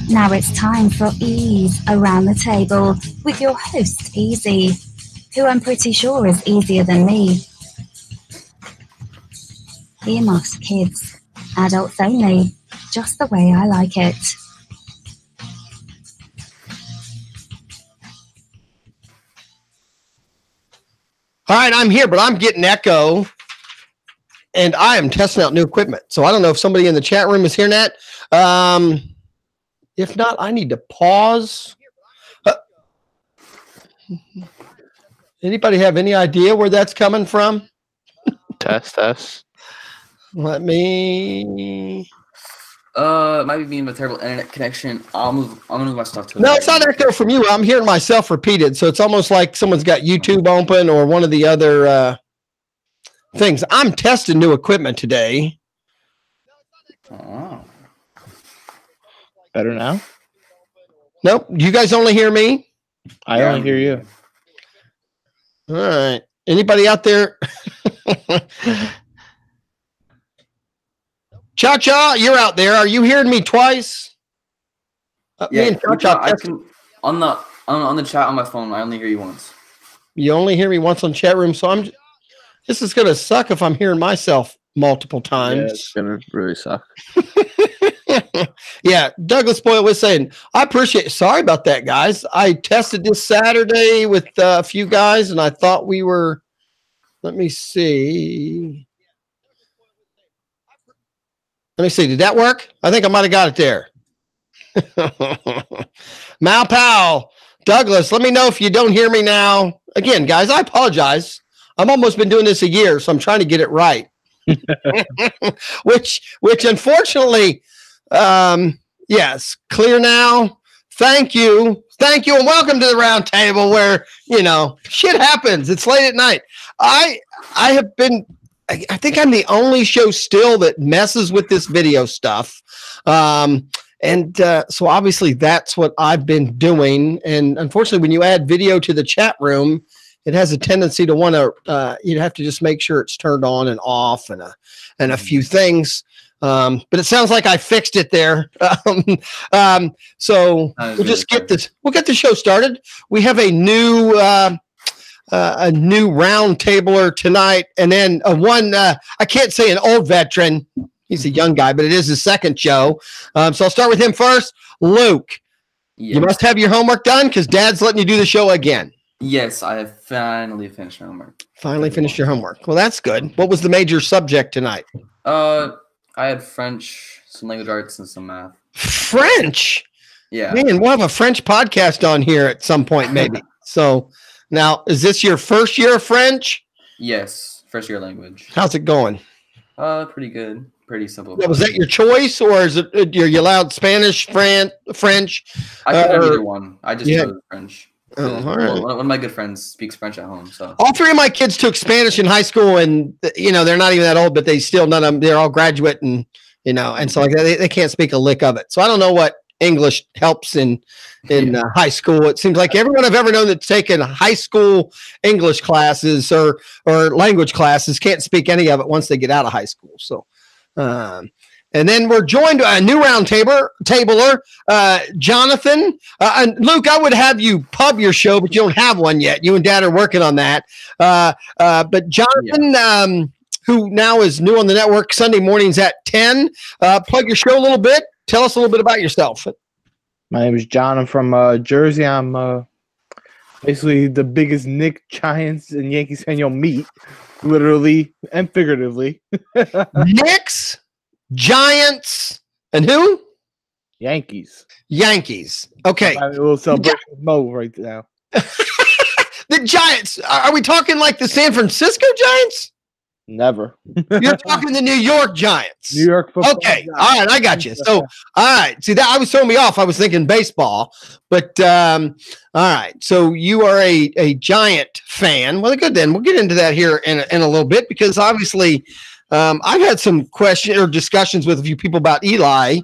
Now it's time for EEEZ Around the Table with your host, Easy, who I'm pretty sure is easier than me. Earmuffs, kids. Adults only. Just the way I like it. All right, I'm here, but I'm getting echo, and I am testing out new equipment. So I don't know if somebody in the chat room is hearing that. If not, I need to pause. Anybody have any idea where that's coming from? Test. Let me. It might be being a terrible internet connection. I'm gonna move my stuff to. No, it's not echo from you. I'm hearing myself repeated, so it's almost like someone's got YouTube open or one of the other things. I'm testing new equipment today. Oh. Better now? Nope. You guys only hear me? I only hear you. All right. Anybody out there? Cha-Cha, you're out there. Are you hearing me twice? Yeah, me and Cha-Cha I can on the chat on my phone. I only hear you once. You only hear me once on chat room, so this is gonna suck if I'm hearing myself multiple times. Yeah, it's gonna really suck. Yeah, Douglas Boyle was saying, I appreciate. Sorry about that, guys. I tested this Saturday with a few guys, and I thought we were. Let me see. Did that work? I think I might have got it there. Mal Powell, Douglas, let me know if you don't hear me now. Again, guys, I apologize. I've almost been doing this a year, so I'm trying to get it right. which unfortunately, yes, clear now. Thank you, and welcome to the round table where shit happens. It's late at night. I have been. I think I'm the only show still that messes with this video stuff. So obviously that's what I've been doing. And unfortunately, when you add video to the chat room, it has a tendency to want to, you'd have to just make sure it's turned on and off and a few things. But it sounds like I fixed it there. So we'll just get the show started. We have a new round tabler tonight, and then I can't say an old veteran. He's a young guy, but it is his second show. So I'll start with him first. Luke, You must have your homework done because Dad's letting you do the show again. Yes, I have finally finished my homework. Finally finished your homework. Well, that's good. What was the major subject tonight? I had French, some language arts, and some math. French? Yeah. Man, we'll have a French podcast on here at some point, maybe. So now, is this your first year of French? Yes, first year language. How's it going? Pretty good. Pretty simple. Yeah, was that your choice, or is it you allowed Spanish, French? I could have either one. I just chose French. Oh, all right. One of my good friends speaks French at home. So all three of my kids took Spanish in high school, and they're not even that old, but they still none of them. They're all graduate, and and so like they can't speak a lick of it. So I don't know what English helps in high school. It seems like everyone I've ever known that's taken high school English classes or language classes can't speak any of it once they get out of high school. So, and then we're joined by a new round tabler, Jonathan. And Luke, I would have you pub your show, but you don't have one yet. You and Dad are working on that. But Jonathan, who now is new on the network, Sunday mornings at 10. Plug your show a little bit. Tell us a little bit about yourself. My name is John. I'm from Jersey. I'm basically the biggest Knicks, Giants, and Yankees fan you'll meet, literally and figuratively. Knicks, Giants, and who? Yankees. Okay. A little celebration with Mo right now. The Giants. Are we talking like the San Francisco Giants? Never. You're talking the New York Giants. New York football. Okay. Giants. All right. I got you. So, all right. See, that I was throwing me off. I was thinking baseball. But, all right. So you are a Giant fan. Well, good then. We'll get into that here in a little bit because obviously I've had some questions or discussions with a few people about Eli.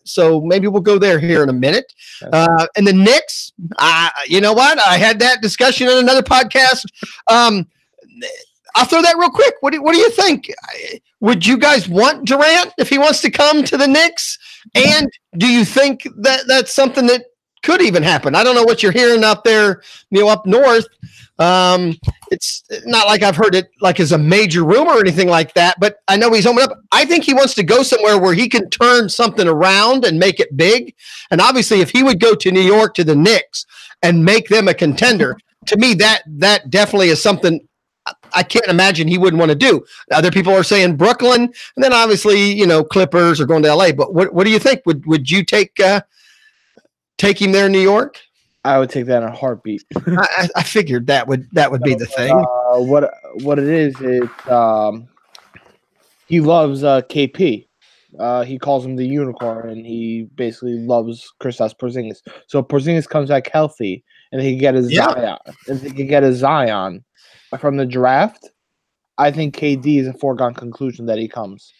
So maybe we'll go there here in a minute. And the Knicks, you know what? I had that discussion in another podcast. I'll throw that real quick. What do you think? Would you guys want Durant if he wants to come to the Knicks? And do you think that that's something that could even happen? I don't know what you're hearing out there, up north. It's not like I've heard it like as a major rumor or anything like that, but I know he's opening up. I think he wants to go somewhere where he can turn something around and make it big. And obviously, if he would go to New York to the Knicks and make them a contender, to me, that definitely is something I can't imagine he wouldn't want to do. Other people are saying Brooklyn, and then obviously, Clippers are going to LA. But what do you think? Would you take him there in New York? I would take that in a heartbeat. I figured that would be the thing. What it is, he loves KP. He calls him the unicorn, and he basically loves Kristaps Porzingis. So if Porzingis comes back healthy, and he can get a Zion, from the draft, I think KD is a foregone conclusion that he comes.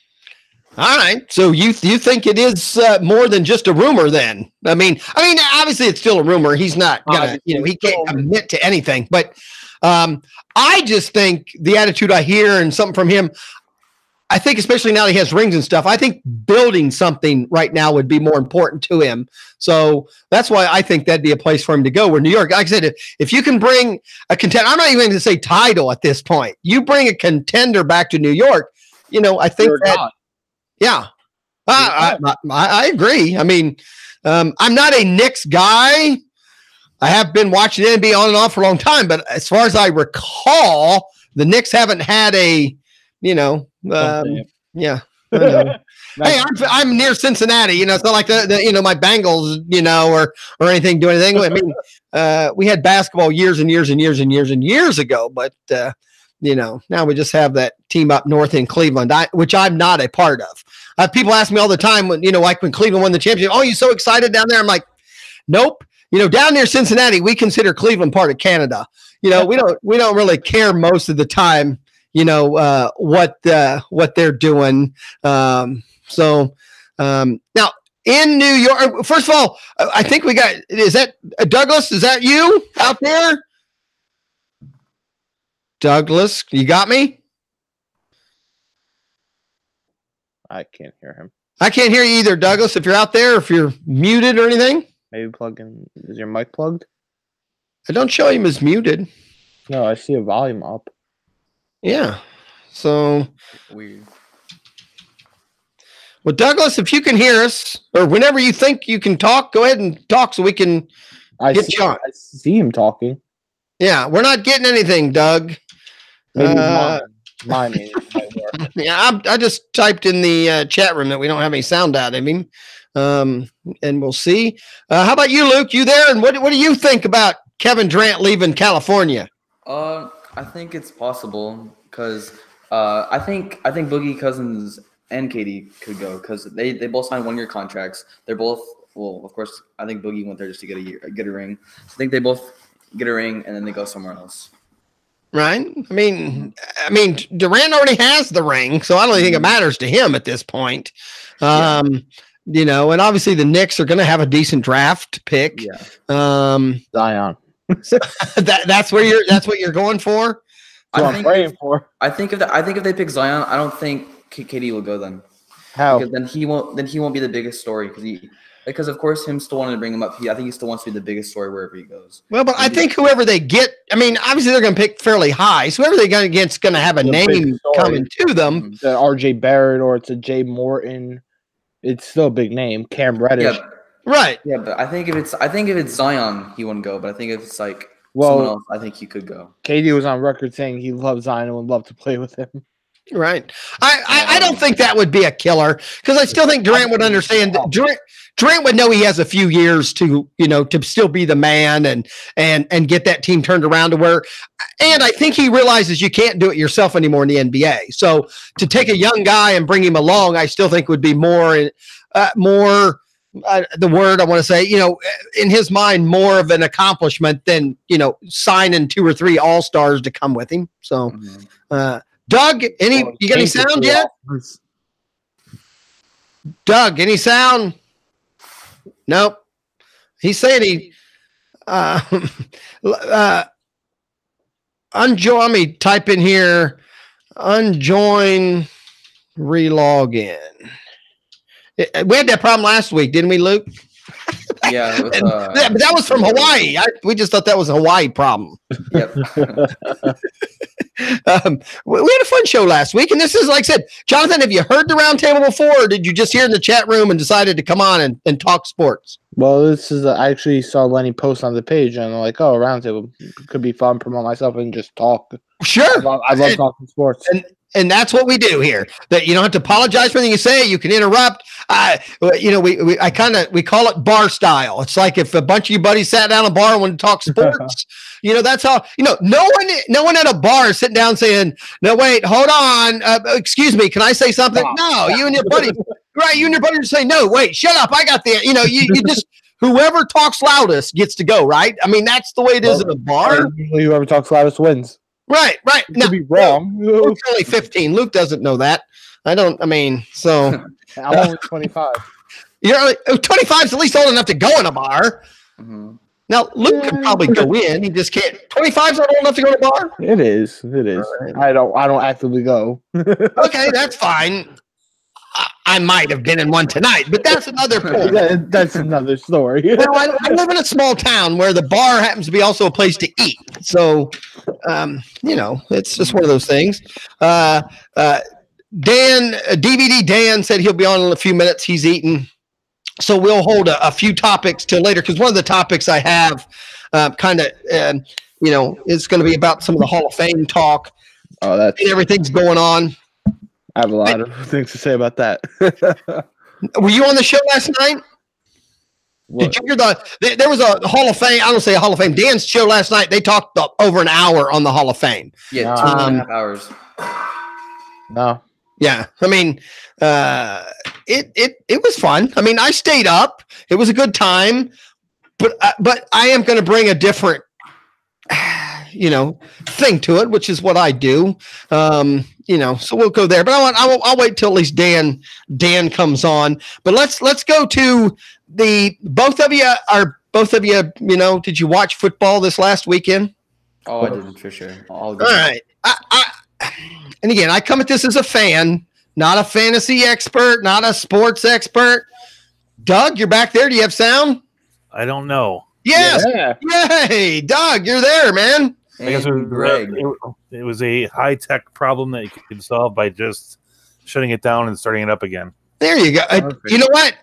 All right. So you think it is more than just a rumor then? I mean, obviously it's still a rumor. He's not gonna, he can't commit to anything. But I just think the attitude I hear and something from him, I think especially now that he has rings and stuff, I think building something right now would be more important to him. So that's why I think that'd be a place for him to go. Where New York, like I said, if you can bring a contender, I'm not even going to say title at this point. You bring a contender back to New York, I think that. Yeah, I agree. I mean, I'm not a Knicks guy. I have been watching NBA on and off for a long time, but as far as I recall, the Knicks haven't had a, yeah. Hey, I'm near Cincinnati. It's not like the my Bengals, or anything. Do anything. I mean, we had basketball years and years and years and years and years ago, but now we just have that team up north in Cleveland, which I'm not a part of. People ask me all the time when, like when Cleveland won the championship, oh, you so excited down there? I'm like, nope. Down near Cincinnati, we consider Cleveland part of Canada. We don't really care most of the time, what they're doing. So now in New York, first of all, I think we got, is that Douglas? Is that you out there? Douglas, you got me? I can't hear him. I can't hear you either, Douglas. If you're out there, if you're muted or anything. Maybe plug in. Is your mic plugged? I don't show him as muted. No, I see a volume up. Yeah. So weird. Well, Douglas, if you can hear us, or whenever you think you can talk, go ahead and talk so we can get you on. I see him talking. Yeah, we're not getting anything, Doug. Maybe mine might work. Yeah, I just typed in the chat room that we don't have any sound out of him, and we'll see. How about you, Luke? You there? And what do you think about Kevin Durant leaving California? I think it's possible because I think Boogie Cousins and KD could go because they both signed 1-year contracts. They're both of course. I think Boogie went there just to get a ring. So I think they both get a ring and then they go somewhere else. Right. I mean, Durant already has the ring, so I don't think it matters to him at this point. And obviously the Knicks are going to have a decent draft pick. Yeah. Zion. That's what you're going for. I'm praying for. I think if they pick Zion, I don't think KD will go then. How? Because then he won't be the biggest story because of course him still wanting to bring him up. I think he still wants to be the biggest story wherever he goes. Well, but I think whoever they get, obviously they're going to pick fairly high. So whoever they get's going to have a name coming to them. It's an RJ Barrett or it's a Jay Morton. It's still a big name. Cam Reddish. Yeah, right. Yeah, but I think if it's Zion, he wouldn't go. But I think if it's like someone else, I think he could go. KD was on record saying he loves Zion and would love to play with him. Right. I don't think that would be a killer because I still think Durant would understand. Durant would know he has a few years to still be the man and get that team turned around to where, and I think he realizes you can't do it yourself anymore in the NBA. So to take a young guy and bring him along, I still think would be more the word I want to say, in his mind, more of an accomplishment than, signing 2 or 3 all-stars to come with him. So, Doug, you got any sound yet? Doug, any sound? Nope. He's saying unjoin. Let me type in here. Unjoin. Relog in. We had that problem last week, didn't we, Luke? Yeah, it was, but that was from Hawaii. We just thought that was a Hawaii problem. Yep. We had a fun show last week, and this is, like I said, Jonathan, have you heard the roundtable before, or did you just hear in the chat room and decided to come on and talk sports? Well, this is I actually saw Lenny post on the page, and I'm like, oh, roundtable could be fun. Promote myself and just talk. Sure, I love talking sports. And that's what we do here. That you don't have to apologize for anything you say. You can interrupt. We call it bar style. It's like if a bunch of your buddies sat down at a bar and wanted to talk sports. That's how. No one at a bar is sitting down saying, "No, wait, hold on. Excuse me, can I say something?" No, you and your buddy, right? You and your buddy are saying, "No, wait, shut up. I got the." You just whoever talks loudest gets to go. Right? I mean, that's the way it is at a bar. Usually, whoever talks loudest wins. Right. Could be wrong. Luke's only 15. Luke doesn't know that. I don't. I mean, so I'm only 25. You're only 25 is at least old enough to go in a bar. Mm-hmm. Now Luke could probably go in. He just can't. 25 is not old enough to go to a bar. It is. Right. I don't actively go. Okay, that's fine. I might have been in one tonight, but that's another point. That's another story. Well, I live in a small town where the bar happens to be also a place to eat. So, it's just one of those things. DVD Dan said he'll be on in a few minutes. He's eating. So we'll hold a few topics till later, because one of the topics I have is going to be about some of the Hall of Fame talk. Oh, that's everything's going on. I have a lot of things to say about that. Were you on the show last night? What? Did you hear there was a Hall of Fame? I don't say a Hall of Fame. Dan's show last night. They talked over an hour on the Hall of Fame. Yeah, 2.5 hours. No. Yeah, I mean, it was fun. I mean, I stayed up. It was a good time, but I am going to bring a different, thing to it, which is what I do. So we'll go there. But I'll wait till at least Dan comes on. But let's go to both of you. Did you watch football this last weekend? Oh, I did for sure. All right. And again, I come at this as a fan, not a fantasy expert, not a sports expert. Doug, you're back there. Do you have sound? I don't know. Yes. Yeah. Yay, Doug, you're there, man. I guess it was a high-tech problem that you could solve by just shutting it down and starting it up again. There you go. You know what?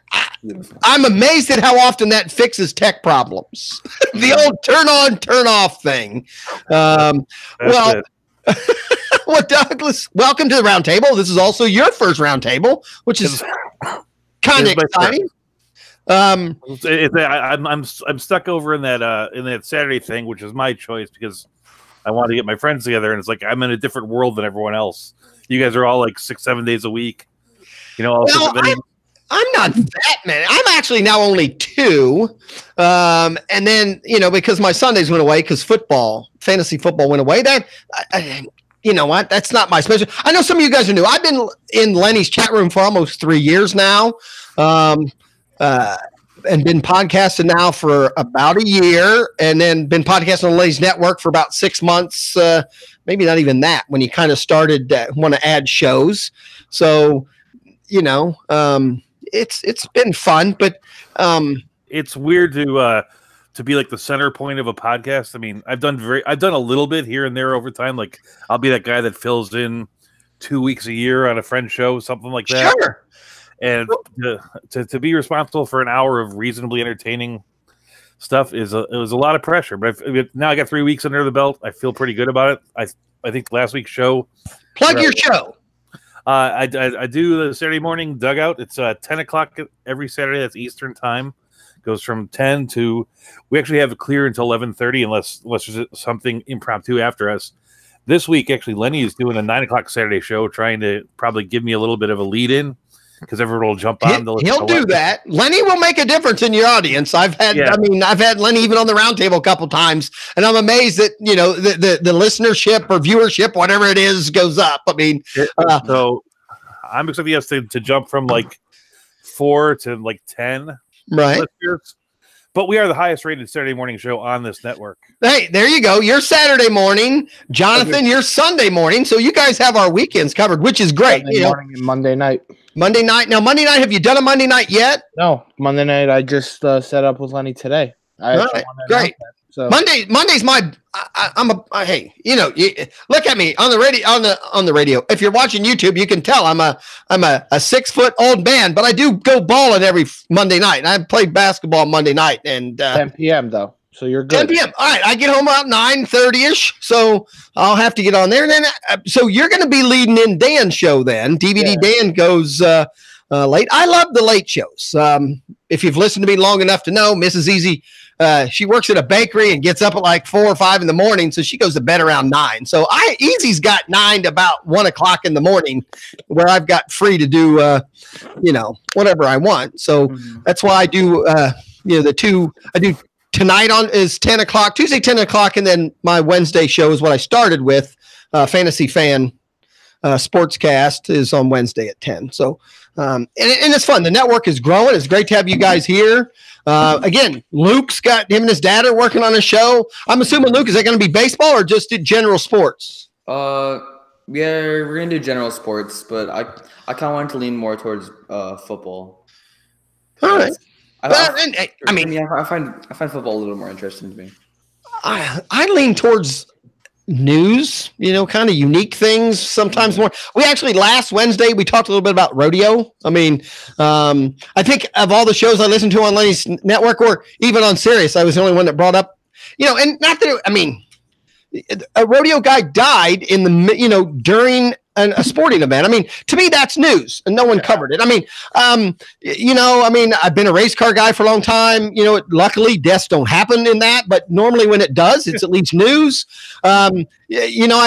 I'm amazed at how often that fixes tech problems. The old turn on, turn off thing. Well, Douglas, welcome to the round table. This is also your first round table, which is kind of exciting. I'm stuck over in that Saturday thing, which is my choice because I want to get my friends together, and it's like I'm in a different world than everyone else. You guys are all like 6-7 days a week. I'm not that many. I'm actually now only 2. And then, because my Sundays went away because fantasy football went away. You know what? That's not my special. I know some of you guys are new. I've been in Lenny's chat room for almost 3 years now. And been podcasting now for about a year, and then been podcasting on Lenny's network for about 6 months. Maybe not even that, when he kind of started want to add shows. So, it's been fun, but it's weird to be like the center point of a podcast. I mean, I've done a little bit here and there over time. Like I'll be that guy that fills in 2 weeks a year on a friend show, something like that. Sure. And to be responsible for an hour of reasonably entertaining stuff it was a lot of pressure. But now I got 3 weeks under the belt. I feel pretty good about it. I think last week's show. Plug your show. I do the Saturday morning dugout. It's 10 o'clock every Saturday. That's Eastern time. Goes from 10 to. We actually have it clear until 11:30, unless there's something impromptu after us. This week, actually, Lenny is doing a 9 o'clock Saturday show, trying to probably give me a little bit of a lead in. Because everyone will jump on. He'll do that. Lenny will make a difference in your audience. I've had Lenny even on the round table a couple times, and I'm amazed that the listenership or viewership, whatever it is, goes up. I mean, so I'm expecting us to jump from like 4 to like 10, right? Listeners. But we are the highest rated Saturday morning show on this network. Hey, there you go. You're Saturday morning, Jonathan. You're Sunday morning. So you guys have our weekends covered, which is great. Sunday morning and Monday night. Monday night. Now, Monday night, have you done a Monday night yet? No, Monday night. I just set up with Lenny today. Great. So Monday's my. Hey, look at me on the radio. If you're watching YouTube, you can tell I'm a 6-foot old man, but I do go balling every Monday night. I played basketball Monday night and 10 p.m. though, so you're good. 10 p.m. All right, I get home about 9:30ish, so I'll have to get on there. And then, so you're going to be leading in Dan's show then. DVD Dan goes late. I love the late shows. If you've listened to me long enough to know, Mrs. Easy. She works at a bakery and gets up at like 4 or 5 in the morning, so she goes to bed around 9. So Easy's got 9 to about 1 o'clock in the morning, where I've got free to do, whatever I want. So that's why I do, the two. I do tonight is 10 o'clock, Tuesday 10 o'clock, and then my Wednesday show is what I started with. Fantasy Fan Sportscast is on Wednesday at 10. So and it's fun. The network is growing. It's great to have you guys here. Again, Luke's got him and his dad are working on a show. I'm assuming, Luke, is that going to be baseball or just general sports? Yeah, we're gonna do general sports, but I kind of wanted to lean more towards football. All right. I find football a little more interesting to me. I lean towards news, kind of unique things sometimes more. We actually last Wednesday we talked a little bit about rodeo. I mean, I think of all the shows I listened to on Lenny's network or even on Sirius, I was the only one that brought up, and not that a rodeo guy died in the during a sporting event. I mean, to me that's news and no one covered it. I mean, I've been a race car guy for a long time. Luckily deaths don't happen in that, but normally when it does, it's at least news. I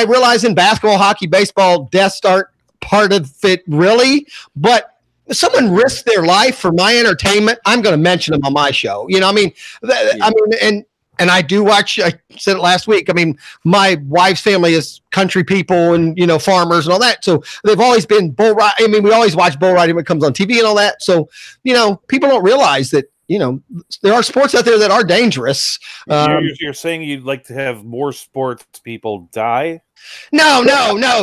realize in basketball, hockey, baseball, deaths aren't part of it really, but if someone risks their life for my entertainment, I'm going to mention them on my show. And I do watch, I said it last week, my wife's family is country people and, farmers and all that. So they've always been bull riding. We always watch bull riding when it comes on TV and all that. So, people don't realize that, there are sports out there that are dangerous. You're saying you'd like to have more sports people die? No,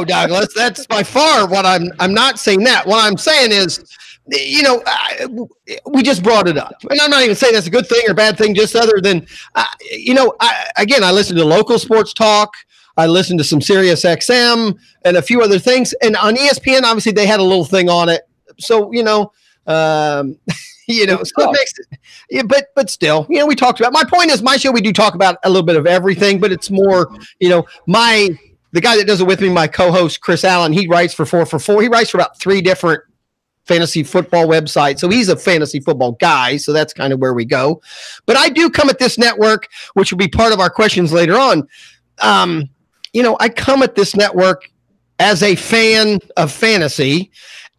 Douglas. That's by far what I'm not saying that. What I'm saying is, we just brought it up, and I'm not even saying that's a good thing or bad thing, just other than, I listen to local sports talk. I listened to some Sirius XM and a few other things, and on ESPN, obviously they had a little thing on it. So, so it makes it, but still, we talked about, my point is my show, we do talk about a little bit of everything, but it's more, the guy that does it with me, my co-host, Chris Allen, he writes for 4for4. He writes for about 3 different fantasy football website. So he's a fantasy football guy. So that's kind of where we go. But I do come at this network, which will be part of our questions later on. I come at this network as a fan of fantasy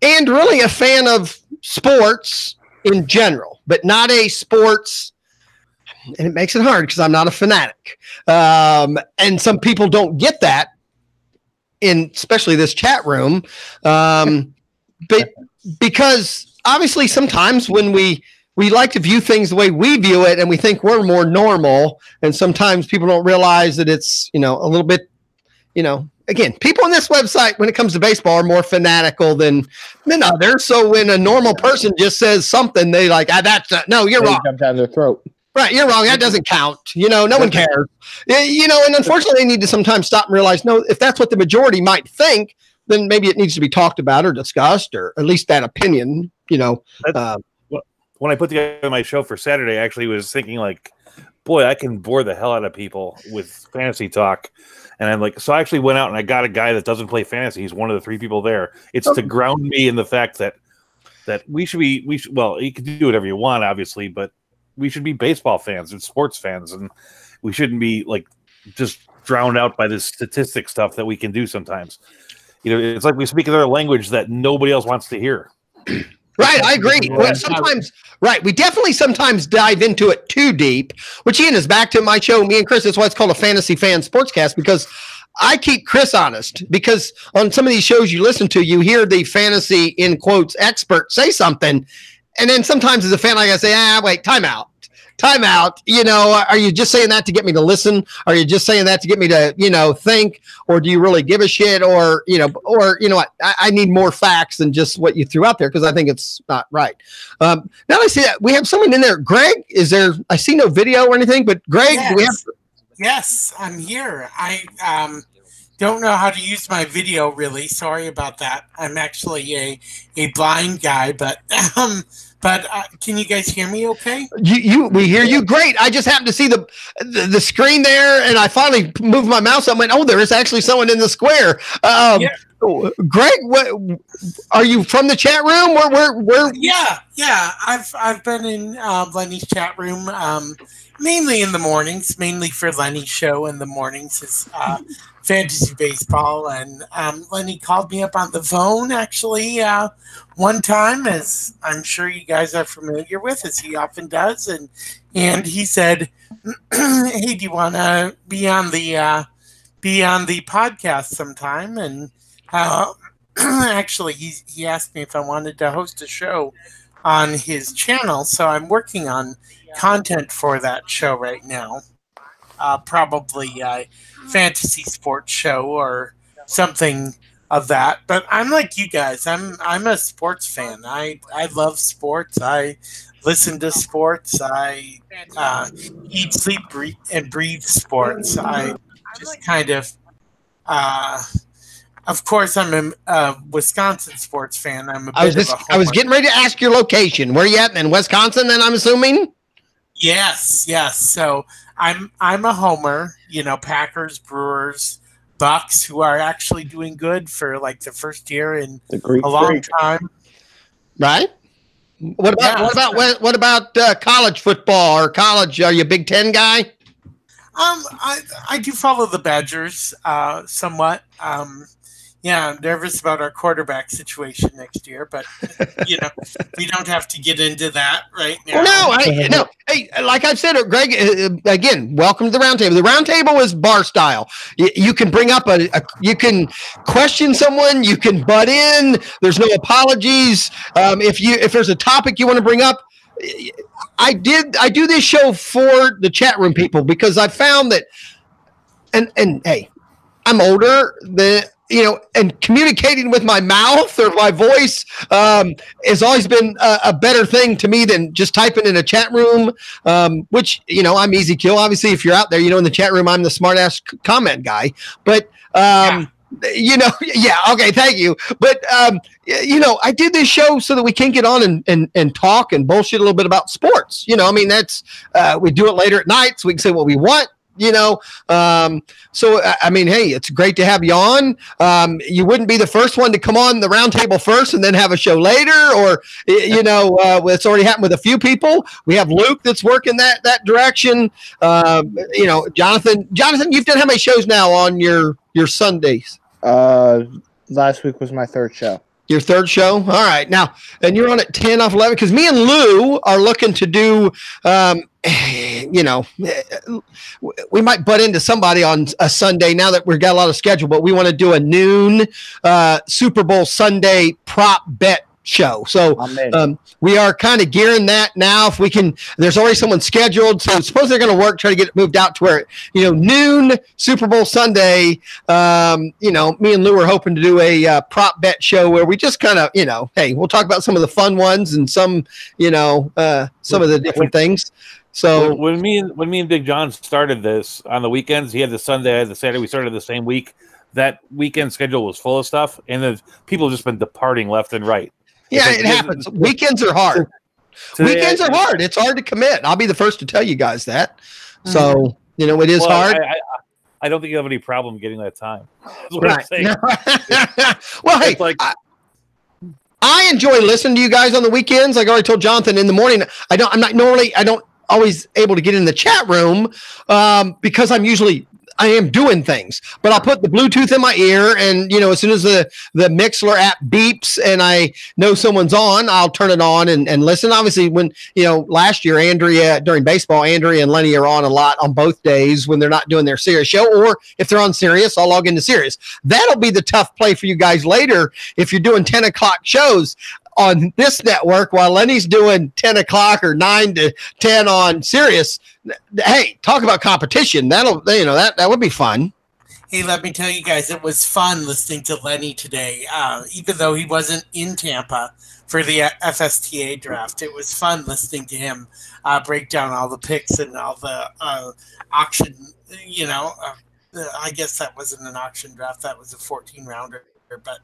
and really a fan of sports in general, but not a sports. And it makes it hard because I'm not a fanatic. And some people don't get that especially this chat room. But because obviously sometimes when we like to view things the way we view it and we think we're more normal, and sometimes people don't realize that it's, a little bit, again, people on this website when it comes to baseball are more fanatical than others. So when a normal person just says something, they like, no, you're wrong. Jump down their throat. Right, you're wrong. That doesn't count. No one cares. And unfortunately, they need to sometimes stop and realize, no, if that's what the majority might think, then maybe it needs to be talked about or discussed, or at least that opinion, When I put together my show for Saturday, I actually was thinking like, boy, I can bore the hell out of people with fantasy talk. And I'm like, so I actually went out and I got a guy that doesn't play fantasy. He's one of the 3 people there. It's to ground me in the fact that we should, you can do whatever you want, obviously, but we should be baseball fans and sports fans. And we shouldn't be like just drowned out by this statistic stuff that we can do sometimes. It's like we speak another language that nobody else wants to hear. Right, I agree. Well, we definitely sometimes dive into it too deep, which Ian is back to my show, me and Chris. That's why it's called a Fantasy Fan Sportscast, because I keep Chris honest, because on some of these shows you listen to, you hear the fantasy, in quotes, expert say something, and then sometimes as a fan, I gotta say, wait, time out. time out. You know, are you just saying that to get me to listen? Are you just saying that to get me to, you know, think? Or do you really give a shit? Or you know what? I need more facts than just what you threw out there because I think it's not right. Now I see that we have someone in there. Greg, is there? I see no video or anything, but Greg, yes. do we have? Yes, I'm here. I don't know how to use my video really. Sorry about that. I'm actually a blind guy, but can you guys hear me okay? We hear you great. I just happened to see the screen there, and I finally moved my mouse up and went, oh, there is actually someone in the square. Greg, what are you from the chat room? Where? Yeah. I've been in Lenny's chat room mainly in the mornings, mainly for Lenny's show in the mornings is fantasy baseball, and Lenny called me up on the phone actually one time, as I'm sure you guys are familiar with, as he often does, and he said, "Hey, do you want to be on the podcast sometime?" And actually, he asked me if I wanted to host a show on his channel, so I'm working on content for that show right now. Probably a fantasy sports show or something of that. But I'm like you guys. I'm a sports fan. I love sports. I listen to sports. I eat, sleep, and breathe sports. I just kind of course, I'm a Wisconsin sports fan. I'm a bit of a homer. I was getting ready to ask your location. Where you at in Wisconsin? Then I'm assuming. Yes. So I'm a homer. You know, Packers, Brewers, Bucks, who are actually doing good for like the first year in a long time. Right. What about college football or college? Are you a Big Ten guy? I do follow the Badgers somewhat. Yeah, I'm nervous about our quarterback situation next year, but you know, we don't have to get into that right now. No. Hey, like I said, Greg, again, welcome to the roundtable. The roundtable is bar style. You can bring up you can question someone, you can butt in. There's no apologies. If there's a topic you want to bring up, I do this show for the chat room people because I found that, and hey, I'm older than. You know, and communicating with my mouth or my voice has always been a better thing to me than just typing in a chat room, which, you know, I'm easy kill. Obviously, if you're out there, you know, in the chat room, I'm the smart ass comment guy. But, you know, yeah, okay, thank you. But, you know, I did this show so that we can get on and talk and bullshit a little bit about sports. You know, I mean, that's we do it later at night so we can say what we want. You know, so I mean, hey, it's great to have you on. You wouldn't be the first one to come on the roundtable first and then have a show later, or you know, it's already happened with a few people. We have Luke that's working that direction. You know, Jonathan, you've done how many shows now on your Sundays? Last week was my third show. Your third show? All right. Now, and you're on at 10 off 11 because me and Lou are looking to do, you know, we might butt into somebody on a Sunday now that we've got a lot of schedule, but we want to do a noon Super Bowl Sunday prop bet show. So we are kind of gearing that now. If we can, there's already someone scheduled. So suppose they're going to work, try to get it moved out to where, you know, noon Super Bowl Sunday. You know, me and Lou are hoping to do a prop bet show where we just kind of, you know, hey, we'll talk about some of the fun ones and some, you know, some of the different things. So when me and Big John started this on the weekends, he had the Sunday, I had the Saturday. We started the same week. That weekend schedule was full of stuff, and then people have just been departing left and right. Yeah, it happens. Weekends are hard. Weekends are hard. It's hard to commit. I'll be the first to tell you guys that. So, you know, it is hard. I don't think you have any problem getting that time. Right. Well, hey, like, I enjoy listening to you guys on the weekends. Like I already told Jonathan in the morning, I don't always able to get in the chat room because I am doing things, but I'll put the Bluetooth in my ear, and you know, as soon as the Mixler app beeps and I know someone's on, I'll turn it on and listen. Obviously, when you know last year, during baseball, Andrea and Lenny are on a lot on both days when they're not doing their Sirius show, or if they're on Sirius, I'll log into Sirius. That'll be the tough play for you guys later if you're doing 10 o'clock shows. on this network while Lenny's doing 10 o'clock or 9 to 10 on Sirius. Hey, talk about competition. That would be fun. Hey, let me tell you guys, it was fun listening to Lenny today. Even though he wasn't in Tampa for the FSTA draft, it was fun listening to him break down all the picks and all the auction. I guess that wasn't an auction draft; that was a 14-rounder. But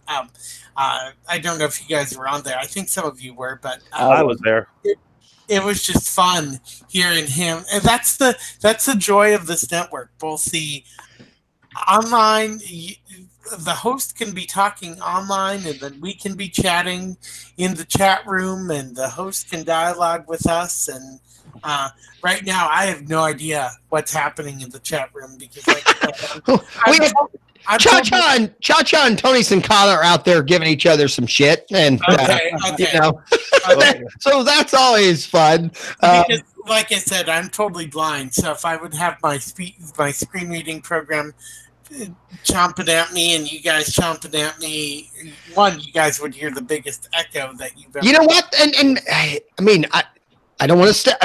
I don't know if you guys were on there. I think some of you were, but I was there. It was just fun hearing him, and that's the joy of this network. Both the online, the host can be talking online, and then we can be chatting in the chat room, and the host can dialogue with us. And right now, I have no idea what's happening in the chat room because Cha-Cha and Tony Sincata are out there giving each other some shit, and so that's always fun. Because, like I said, I'm totally blind, so if I would have my screen reading program chomping at me and you guys chomping at me, you guys would hear the biggest echo that you've ever. You know what? And I mean, I don't want to.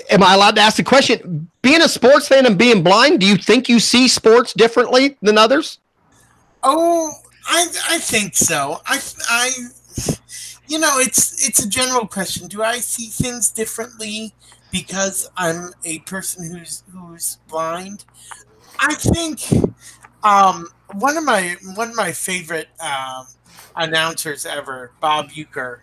Am I allowed to ask the question? Being a sports fan and being blind, do you think you see sports differently than others? Oh, I think so. It's a general question. Do I see things differently because I'm a person who's blind? I think one of my favorite announcers ever, Bob Uecker,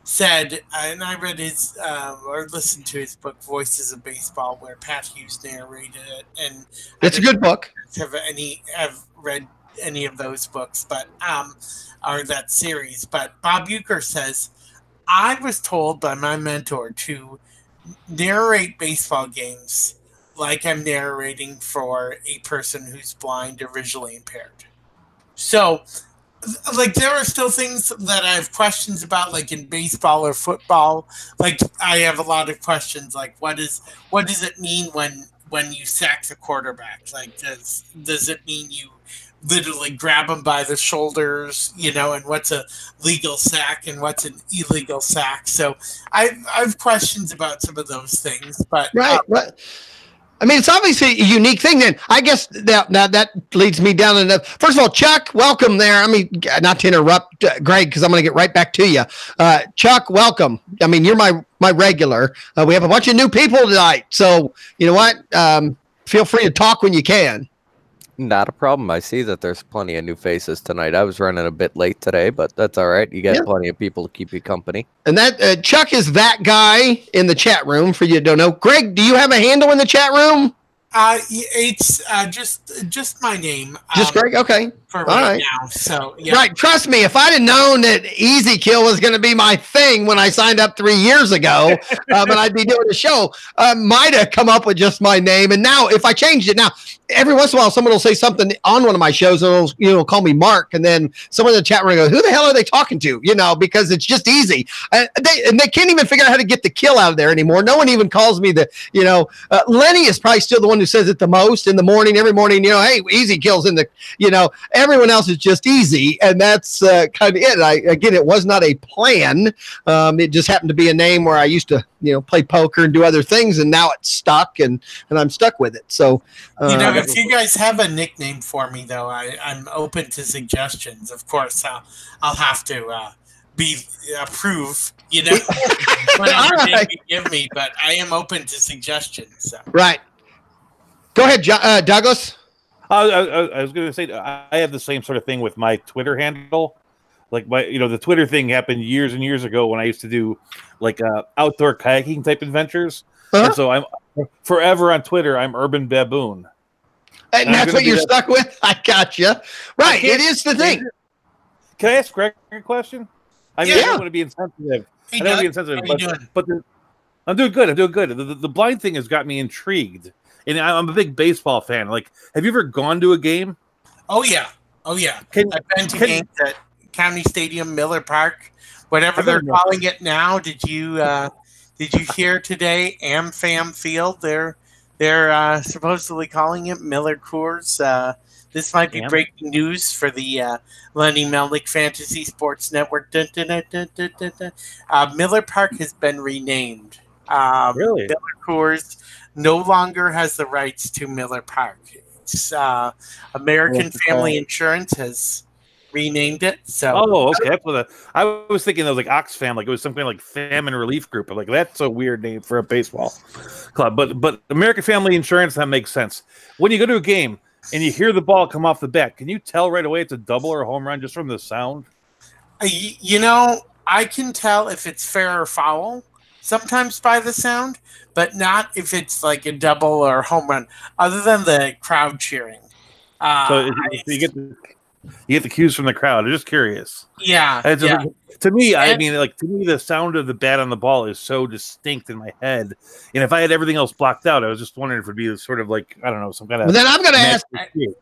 said, and I read his or listened to his book Voices of Baseball, where Pat Hughes narrated it, and it's a good book. Have read any of those books, but or that series. But Bob Uecker says, I was told by my mentor to narrate baseball games like I'm narrating for a person who's blind or visually impaired. So, like, there are still things that I have questions about, like in baseball or football. Like, I have a lot of questions, like what does it mean when you sack the quarterback? Like, does it mean you literally grab them by the shoulders, and what's a legal sack and what's an illegal sack? So I've questions about some of those things, but right. I mean, it's obviously a unique thing. Then I guess that leads me down to first of all, Chuck, welcome there. I mean, not to interrupt Greg, because I'm going to get right back to you. Chuck, welcome. I mean, you're my regular. We have a bunch of new people tonight, so you know what? Feel free to talk when you can. Not a problem. I see that there's plenty of new faces tonight. I was running a bit late today, but that's all right. You got plenty of people to keep you company. And that Chuck is that guy in the chat room, for you who don't know. Greg, do you have a handle in the chat room? It's just my name. Just Greg? Okay. For right now. So, yeah. Right. Trust me, if I'd have known that Easy Kill was going to be my thing when I signed up 3 years ago, and I'd be doing a show, might have come up with just my name. And now, if I changed it now, every once in a while, someone will say something on one of my shows and it'll call me Mark. And then someone in the chat room goes, who the hell are they talking to? Because it's just easy. They can't even figure out how to get the kill out of there anymore. No one even calls me Lenny is probably still the one who says it the most in the morning, every morning, hey, Easy Kill's in the, everyone else is just Easy. And that's kind of it. Again, it was not a plan. It just happened to be a name where I used to, play poker and do other things. And now it's stuck and I'm stuck with it. So, if you guys have a nickname for me, though, I'm open to suggestions. Of course, I'll have to approve, whatever name you give me, but I am open to suggestions. So. Right. Go ahead, Douglas. I was going to say, I have the same sort of thing with my Twitter handle. Like the Twitter thing happened years and years ago when I used to do like outdoor kayaking type adventures. Uh-huh. And so I'm forever on Twitter. I'm Urban Baboon. And that's what you're stuck with? I got you. Right. It is the thing. Can I ask Greg a question? I mean, I don't want to be insensitive. Hey, I don't want to be insensitive, but I'm doing good. The blind thing has got me intrigued. And I'm a big baseball fan. Like, have you ever gone to a game? Oh, yeah. I've been to games at County Stadium, Miller Park, whatever they're calling it now. Did you hear today? AmFam Field. They're supposedly calling it Miller Coors. This might be Yeah. breaking news for the Lenny Melnick Fantasy Sports Network. Dun, dun, dun, dun, dun, dun, dun. Miller Park has been renamed. Really? Miller Coors no longer has the rights to Miller Park. It's American What's it Family called? Insurance has renamed it. So Oh, okay. I was thinking it was like Oxfam, like it was some kind of like famine relief group. I'm like, that's a weird name for a baseball club. But American Family Insurance, that makes sense. When you go to a game and you hear the ball come off the bat, can you tell right away it's a double or a home run just from the sound? you know, I can tell if it's fair or foul sometimes by the sound, but not if it's like a double or home run, other than the crowd cheering. So you get the cues from the crowd. I'm just curious. Yeah, And yeah. To me, I And- mean, like to me, the sound of the bat on the ball is so distinct in my head. And if I had everything else blocked out, I was just wondering if it'd be sort of like, I don't know, some kind of. Well, then I'm going to ask. And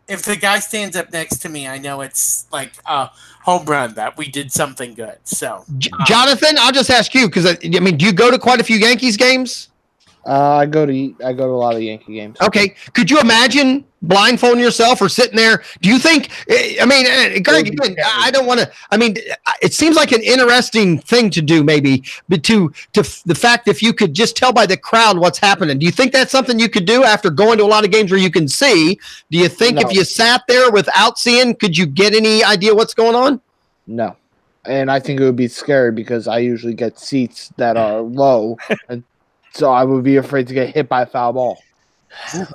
if the guy stands up next to me, I know it's like a home run that we did something good. So, Jonathan, I'll just ask you because I mean, do you go to quite a few Yankees games? I go to a lot of Yankee games. Okay, could you imagine blindfolding yourself or sitting there? Do you think? I mean, Greg, again, I don't want to. I mean, it seems like an interesting thing to do, maybe, but to the fact if you could just tell by the crowd what's happening. Do you think that's something you could do after going to a lot of games where you can see? Do you think if you sat there without seeing, could you get any idea what's going on? No. And I think it would be scary because I usually get seats that are low, and so I would be afraid to get hit by a foul ball.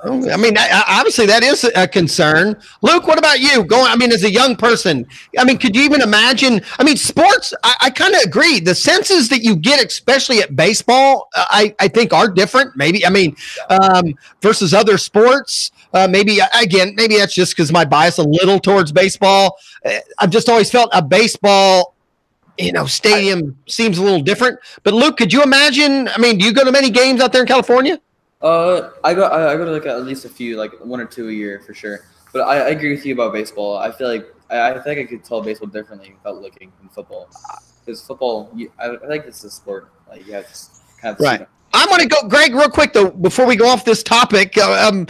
I mean, obviously that is a concern. Luke, what about you? I mean, as a young person, I mean, could you even imagine? I mean, sports, I kind of agree. The senses that you get, especially at baseball, I think are different. Maybe, I mean, versus other sports. Maybe that's just because my bias a little towards baseball. I've just always felt a baseball stadium seems a little different. But Luke, could you imagine? I mean, do you go to many games out there in California? I go to like at least a few, like 1 or 2 a year for sure. But I agree with you about baseball. I feel like I think I could tell baseball differently without looking in football. Because football, I think it's a sport. Like you have to kind of right. I'm going to go, Greg, real quick though. Before we go off this topic, I'm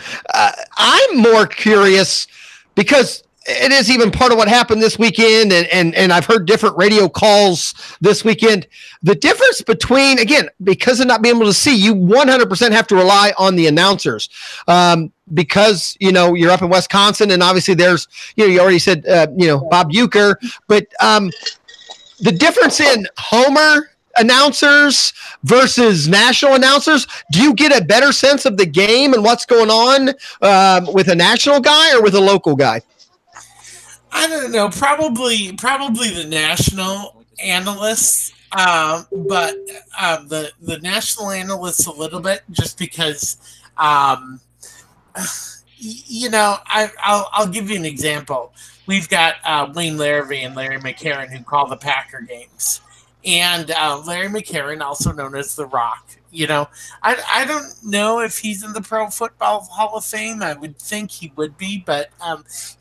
more curious because it is even part of what happened this weekend, and I've heard different radio calls this weekend. The difference between, again, because of not being able to see, you 100% have to rely on the announcers because, you're up in Wisconsin, and obviously there's, you already said, Bob Uecker, but the difference in Homer announcers versus national announcers, do you get a better sense of the game and what's going on with a national guy or with a local guy? I don't know. Probably the national analysts, but the national analysts a little bit, just because, I'll give you an example. We've got Wayne Larrivee and Larry McCarron who call the Packer games, and Larry McCarron, also known as The Rock. I don't know if he's in the Pro Football Hall of Fame. I would think he would be, but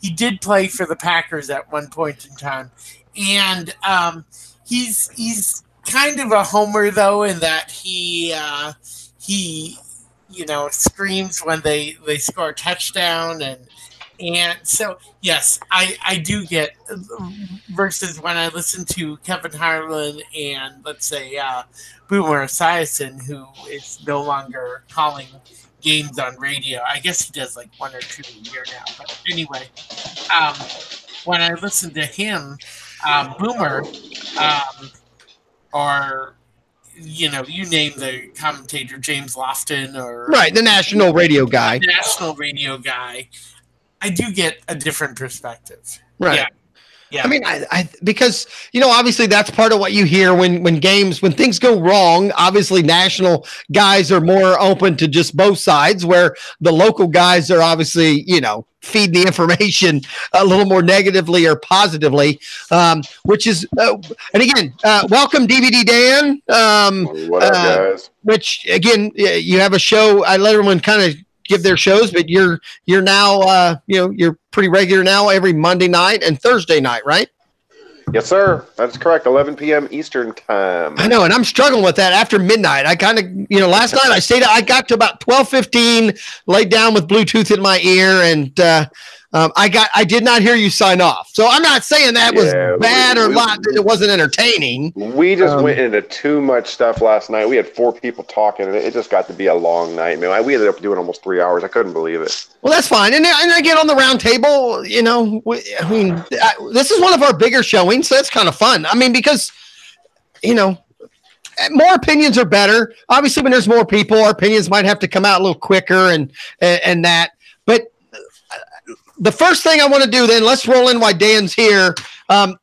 he did play for the Packers at one point in time. And he's kind of a homer, though, in that he screams when they score a touchdown. And so, yes, I do get, versus when I listen to Kevin Harlan and, let's say, Boomer Esiason, who is no longer calling games on radio. I guess he does like 1 or 2 a year now. But anyway, when I listen to him, Boomer, or, you name the commentator, James Lofton, or... Right, the national radio guy. I do get a different perspective. Right. Yeah. Yeah. I mean, I because obviously that's part of what you hear when things go wrong. Obviously, national guys are more open to just both sides, where the local guys are obviously feed the information a little more negatively or positively, which is and again, welcome DVD Dan. What up, guys? Which again, you have a show. I let everyone kind of give their shows, but you're now you're pretty regular now every Monday night and Thursday night, right? Yes, sir. That's correct. 11 p.m. Eastern time. I know, and I'm struggling with that after midnight. I kind of, last night I got to about 12:15, laid down with Bluetooth in my ear, and I did not hear you sign off. So I'm not saying that was bad or that it wasn't entertaining. We just went into too much stuff last night. We had 4 people talking, and it just got to be a long night, man. We ended up doing almost 3 hours. I couldn't believe it. Well, that's fine. And I get on the round table, this is one of our bigger showings, so it's kind of fun. I mean, because, more opinions are better. Obviously, when there's more people, our opinions might have to come out a little quicker and that. But the first thing I want to do then, let's roll in why Dan's here,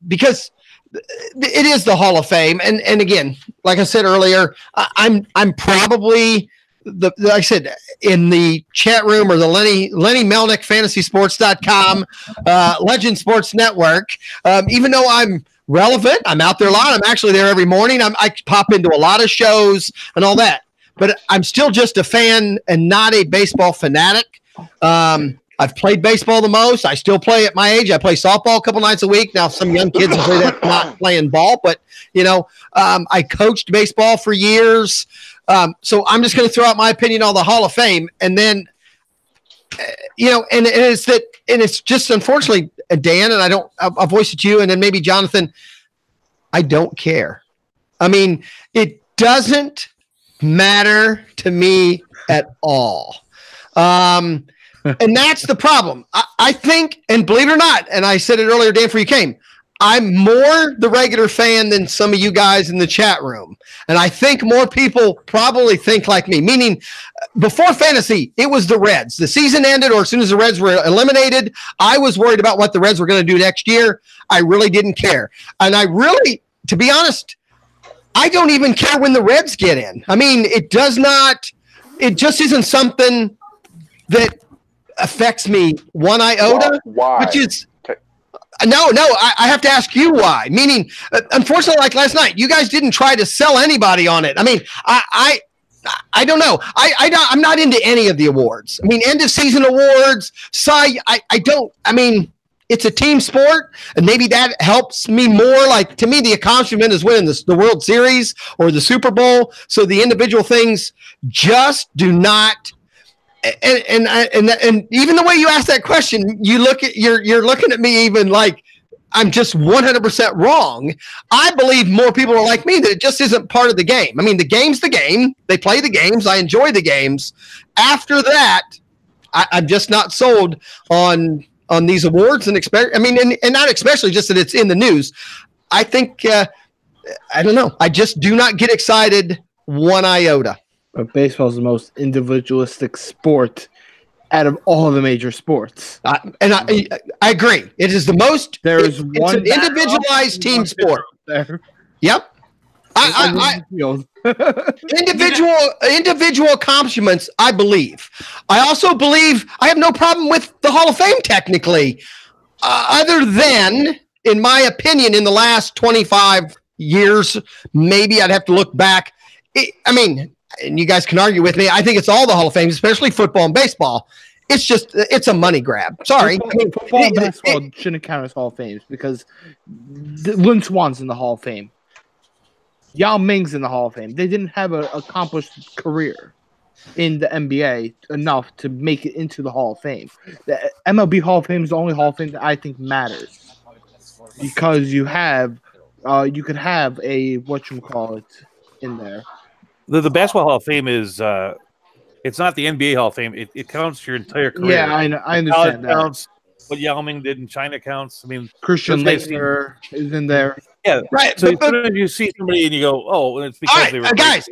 because it is the Hall of Fame. And again, like I said earlier, I'm probably like I said, in the chat room or the Lenny Melnick FantasySports.com, Legend Sports Network, even though I'm relevant, I'm out there a lot. I'm actually there every morning. I pop into a lot of shows and all that, but I'm still just a fan and not a baseball fanatic. I've played baseball the most. I still play at my age. I play softball a couple nights a week. Now, some young kids will say that's not playing ball, but I coached baseball for years. So I'm just going to throw out my opinion on the Hall of Fame, and then, and it's just unfortunately, Dan, and I'll voice it to you, and then maybe Jonathan, I don't care. I mean, it doesn't matter to me at all. And that's the problem. I think, and believe it or not, and I said it earlier, Dan, before you came, I'm more the regular fan than some of you guys in the chat room. And I think more people probably think like me, meaning before fantasy, it was the Reds. The season ended, or as soon as the Reds were eliminated, I was worried about what the Reds were going to do next year. I really didn't care. And I really, to be honest, I don't even care when the Reds get in. I mean, it just isn't something that affects me one iota. Why? Which is, no, I have to ask you why. Meaning, unfortunately, like last night, you guys didn't try to sell anybody on it. I mean, I don't know. I'm not into any of the awards. I mean, end of season awards, I mean, it's a team sport, and maybe that helps me more. Like, to me, the accomplishment is winning the World Series or the Super Bowl. So the individual things just do not. And even the way you ask that question, you're looking at me even like I'm just 100% wrong. I believe more people are like me, that it just isn't part of the game. I mean, the game's the game. They play the games. I enjoy the games. After that, I'm just not sold on these awards, and not especially just that it's in the news. I think I don't know. I just do not get excited one iota. But baseball is the most individualistic sport out of all the major sports. And I agree. It is the most. It's an individualized team sport. There. Yep. Individual accomplishments, I believe. I also believe I have no problem with the Hall of Fame technically, other than, in my opinion, in the last 25 years, maybe I'd have to look back. And you guys can argue with me. I think it's all the Hall of Fame, especially football and baseball. It's a money grab. Sorry. Football and basketball shouldn't count as Hall of Fame because Lynn Swan's in the Hall of Fame. Yao Ming's in the Hall of Fame. They didn't have an accomplished career in the NBA enough to make it into the Hall of Fame. The MLB Hall of Fame is the only Hall of Fame that I think matters because you could have a whatchamacallit in there. The Basketball Hall of Fame is it's not the NBA Hall of Fame. It counts your entire career. Yeah, I understand that. Counts. What Yao Ming did in China counts. I mean, Christian Laettner is in there. Yeah, right. So you see somebody and you go, "Oh, it's because they were guys."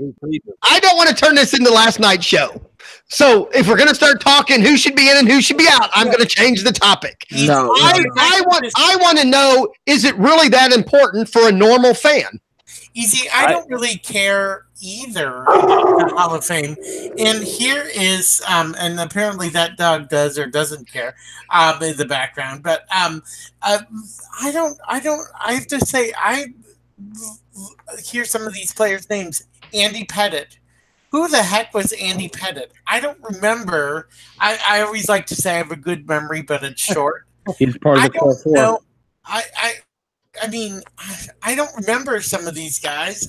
I don't want to turn this into last night's show. So if we're going to start talking who should be in and who should be out, I'm going to change the topic. No, I want to know: is it really that important for a normal fan? Easy. I don't really care either about the Hall of Fame. And here is, and apparently that dog does or doesn't care in the background. But I have to say, I hear some of these players' names. Andy Pettitte. Who the heck was Andy Pettitte? I don't remember. I always like to say I have a good memory, but it's short. He's part of the core four. I mean, I don't remember some of these guys,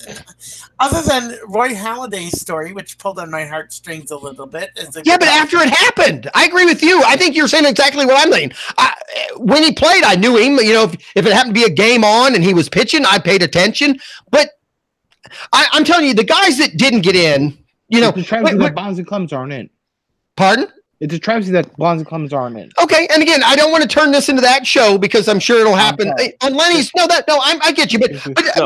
other than Roy Halladay's story, which pulled on my heartstrings a little bit. Yeah, but after it happened, I agree with you. I think you're saying exactly what I'm saying. When he played, I knew him. You know, if it happened to be a game on and he was pitching, I paid attention. But I'm telling you, the guys that didn't get in, you know, it's a travesty that Bonds and Clemens aren't in. Pardon? It's a travesty that Bonds and Clemens aren't in. Okay, and again, I don't want to turn this into that show because I'm sure it'll happen on Lenny's. I get you, but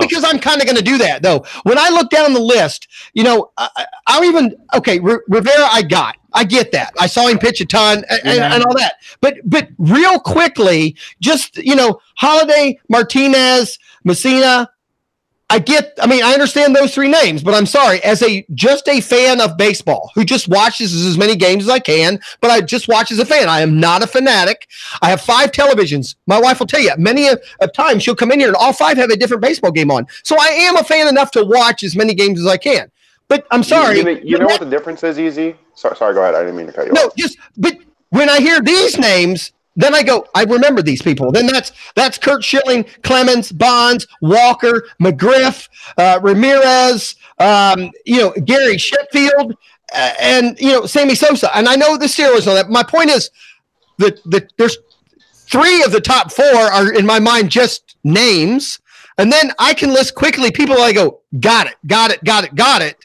because I'm kind of going to do that though. When I look down the list, you know, I'll even Rivera. I get that. I saw him pitch a ton and all that. But real quickly, just Halladay, Martinez, Messina. I understand those three names, but I'm sorry, as just a fan of baseball who just watches as many games as I can, but I just watch as a fan. I am not a fanatic. I have 5 televisions. My wife will tell you, many of times she'll come in here and all 5 have a different baseball game on. So I am a fan enough to watch as many games as I can. But I'm sorry. You know what the difference is, EZ? Sorry, go ahead. I didn't mean to cut you off. But when I hear these names, then I go, I remember these people. Then that's Kurt Schilling, Clemens, Bonds, Walker, McGriff, Ramirez, Gary Sheffield, and Sammy Sosa. And I know the steroids on that. My point is that there's 3 of the top 4 are in my mind just names, and then I can list quickly people. I go, got it.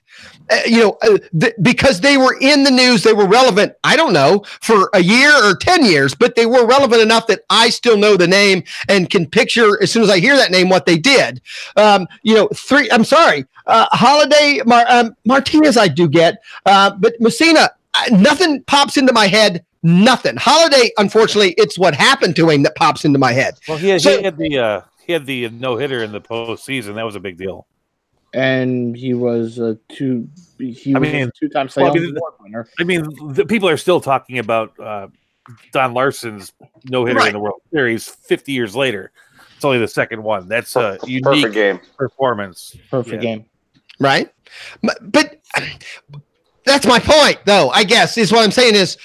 Because they were in the news, they were relevant, I don't know, for a year or 10 years, but they were relevant enough that I still know the name and can picture as soon as I hear that name what they did. 3, I'm sorry, Halladay, Martinez I do get, but Messina, nothing pops into my head, nothing. Halladay, unfortunately, it's what happened to him that pops into my head. Well, he had the no-hitter in the postseason. That was a big deal. And he was a 2-time Cy Young Award winner. I mean, the people are still talking about Don Larson's no-hitter in the World Series 50 years later. It's only the second one. That's a unique game performance. Perfect game. Right? But that's my point, though, I guess, is what I'm saying is...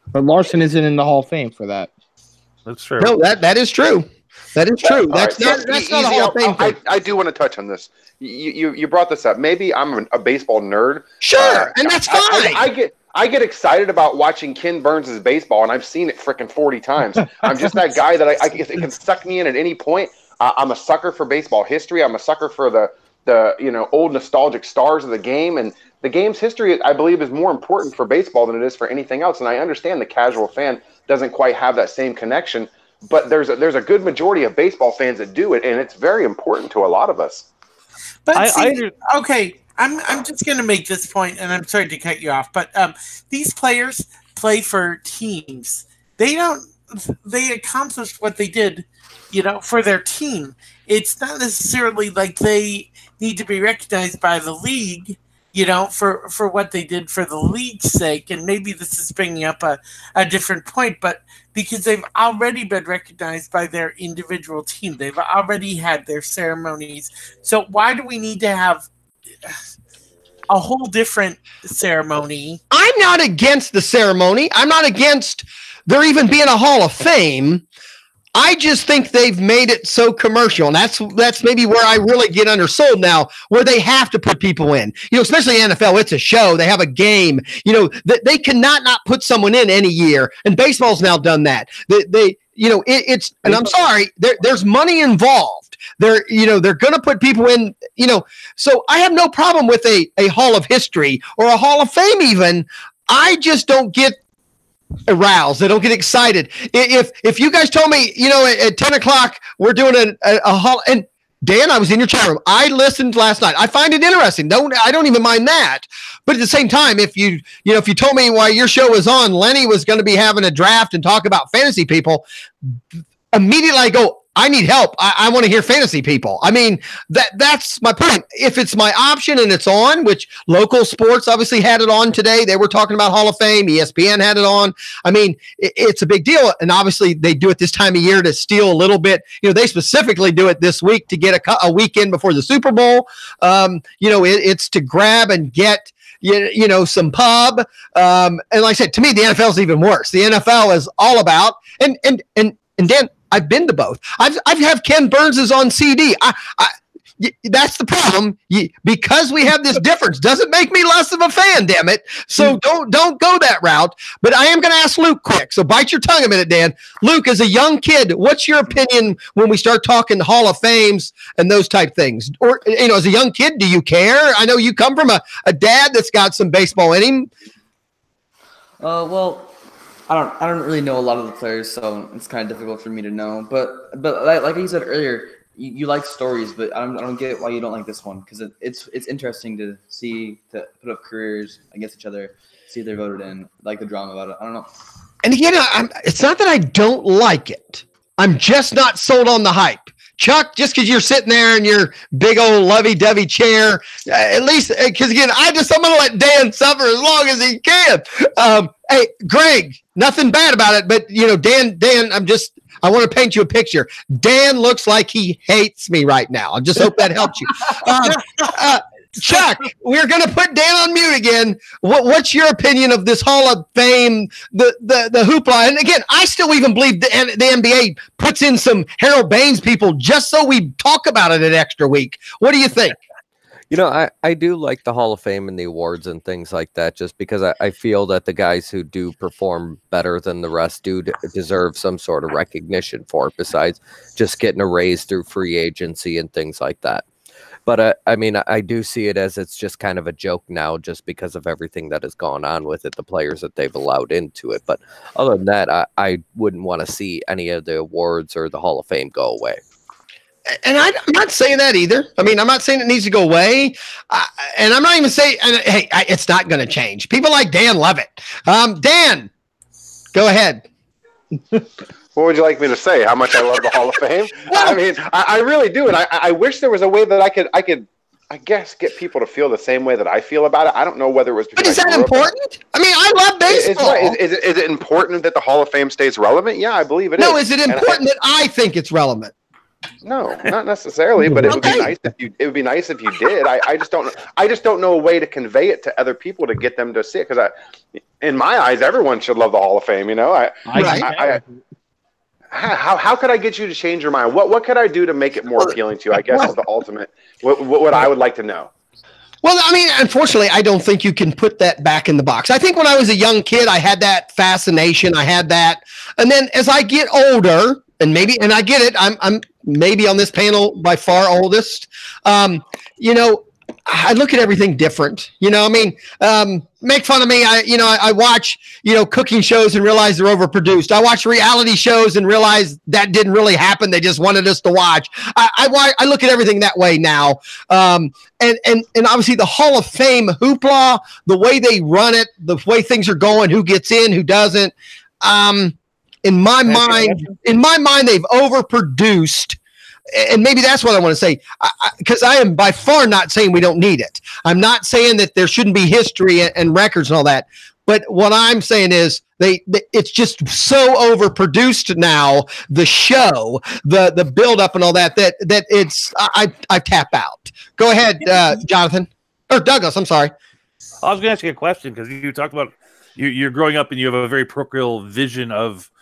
but Larson isn't in the Hall of Fame for that. That's true. No, that is true. That is true. That's not a Hall of Fame thing. I do want to touch on this. You brought this up. Maybe I'm a baseball nerd. Sure, and that's fine. I get excited about watching Ken Burns' baseball, and I've seen it freaking 40 times. I'm just that guy that it can suck me in at any point. I'm a sucker for baseball history. I'm a sucker for the old nostalgic stars of the game, and the game's history, I believe, is more important for baseball than it is for anything else. And I understand the casual fan doesn't quite have that same connection, but there's a good majority of baseball fans that do it, and it's very important to a lot of us. But okay, I'm just going to make this point, and I'm sorry to cut you off, but these players play for teams. They accomplished what they did, for their team. It's not necessarily like they need to be recognized by the league, for what they did for the league's sake. And maybe this is bringing up a different point, but because they've already been recognized by their individual team. They've already had their ceremonies. So why do we need to have a whole different ceremony? I'm not against the ceremony. I'm not against there even being a Hall of Fame. I just think they've made it so commercial, and that's maybe where I really get undersold now, where they have to put people in. Especially NFL, it's a show. They have a game. They cannot not put someone in any year, and baseball's now done that. It's and I'm sorry, there's money involved. They're going to put people in. So I have no problem with a Hall of History or a Hall of Fame even. I just don't get aroused. They don't get excited. If you guys told me, at 10 o'clock, we're doing a hall, and Dan, I was in your chat room. I listened last night. I find it interesting. I don't even mind that. But at the same time, if you told me while your show was on, Lenny was going to be having a draft and talk about fantasy people, immediately I go, I need help. I want to hear fantasy people. I mean, that's my point. If it's my option and it's on, which local sports obviously had it on today. They were talking about Hall of Fame. ESPN had it on. I mean, it's a big deal. And obviously they do it this time of year to steal a little bit. They specifically do it this week to get a weekend before the Super Bowl. It's to grab and get some pub. And like I said, to me, the NFL is even worse. The NFL is all about, and Dan, I've been to both. I've have Ken Burns's on CD. That's the problem. Because we have this difference doesn't make me less of a fan, damn it. So don't go that route. But I am going to ask Luke quick. So bite your tongue a minute, Dan. Luke, as a young kid, what's your opinion when we start talking Hall of Fames and those type things? Or, as a young kid, do you care? I know you come from a dad that's got some baseball in him. Well, I don't really know a lot of the players, so it's kind of difficult for me to know. But like you said earlier, you like stories, but I don't get why you don't like this one, because it's interesting to put up careers against each other, see if they're voted in, like the drama about it. I don't know. And again, it's not that I don't like it. I'm just not sold on the hype. Chuck, just because you're sitting there in your big old lovey-dovey chair, at least, because again, I'm going to let Dan suffer as long as he can. Hey, Greg, nothing bad about it, but Dan, I want to paint you a picture. Dan looks like he hates me right now. I just hope that helps you. Chuck, we're going to put Dan on mute again. What's your opinion of this Hall of Fame, the hoopla? And again, I still even believe the NBA puts in some Harold Baines people just so we talk about it an extra week. What do you think? I do like the Hall of Fame and the awards and things like that, just because I feel that the guys who do perform better than the rest do deserve some sort of recognition for it, besides just getting a raise through free agency and things like that. But I do see it as it's just kind of a joke now, just because of everything that has gone on with it, the players that they've allowed into it. But other than that, I wouldn't want to see any of the awards or the Hall of Fame go away. And I'm not saying that either. I mean, I'm not saying it needs to go away. And I'm not even saying, hey, it's not going to change. People like Dan love it. Dan, go ahead. What would you like me to say? How much I love the Hall of Fame? I mean, I really do. And I wish there was a way that I could, I guess, get people to feel the same way that I feel about it. I don't know whether it was because. But is that important? I mean, I love baseball. Is it important that the Hall of Fame stays relevant? Yeah, I believe it is. No, is it important that I think it's relevant? No, not necessarily, but it would be nice if you. It would be nice if you did. I just don't. I just don't know a way to convey it to other people to get them to see it. Because in my eyes, everyone should love the Hall of Fame. How could I get you to change your mind? What could I do to make it more appealing to you? I guess is the ultimate. What I would like to know. Well, I mean, unfortunately, I don't think you can put that back in the box. I think when I was a young kid, I had that fascination. I had that, and then as I get older. And I get it. I'm maybe on this panel by far oldest. I look at everything different. Make fun of me. I watch, cooking shows and realize they're overproduced. I watch reality shows and realize that didn't really happen. They just wanted us to watch. I look at everything that way now. And obviously the Hall of Fame hoopla, the way they run it, the way things are going, who gets in, who doesn't. In my mind, they've overproduced, and maybe that's what I want to say, because I am by far not saying we don't need it. I'm not saying that there shouldn't be history and records and all that, but what I'm saying is it's just so overproduced now. The show, the build up and all that it's I tap out. Go ahead, Jonathan or Douglas. I'm sorry. I was going to ask you a question because you talked about you're growing up and you have a very parochial vision of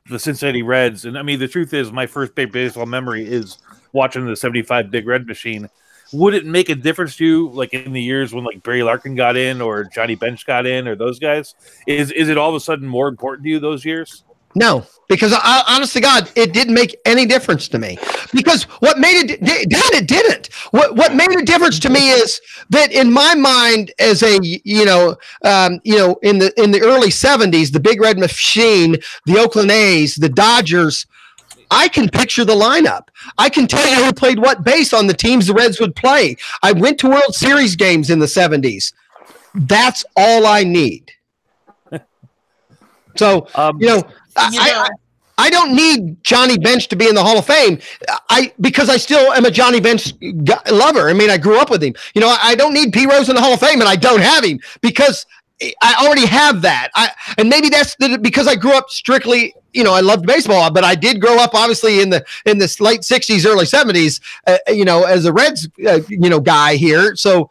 the Cincinnati Reds. And I mean, the truth is my first big baseball memory is watching the 75 Big Red Machine. Would it make a difference to you, like in the years when like Barry Larkin got in or Johnny Bench got in or those guys? Is it all of a sudden more important to you those years? No, because honest to God, it didn't make any difference to me. Because what made it, it didn't. What made a difference to me is that in my mind, as a in the early '70s, the Big Red Machine, the Oakland A's, the Dodgers, I can picture the lineup. I can tell you who played what base on the teams the Reds would play. I went to World Series games in the '70s. That's all I need. So I don't need Johnny Bench to be in the Hall of Fame. Because I still am a Johnny Bench lover. I mean, I grew up with him. I don't need P. Rose in the Hall of Fame, and I don't have him because I already have that. And maybe that's because I grew up strictly. I loved baseball, but I did grow up obviously in the late '60s, early '70s. As a Reds, guy here. So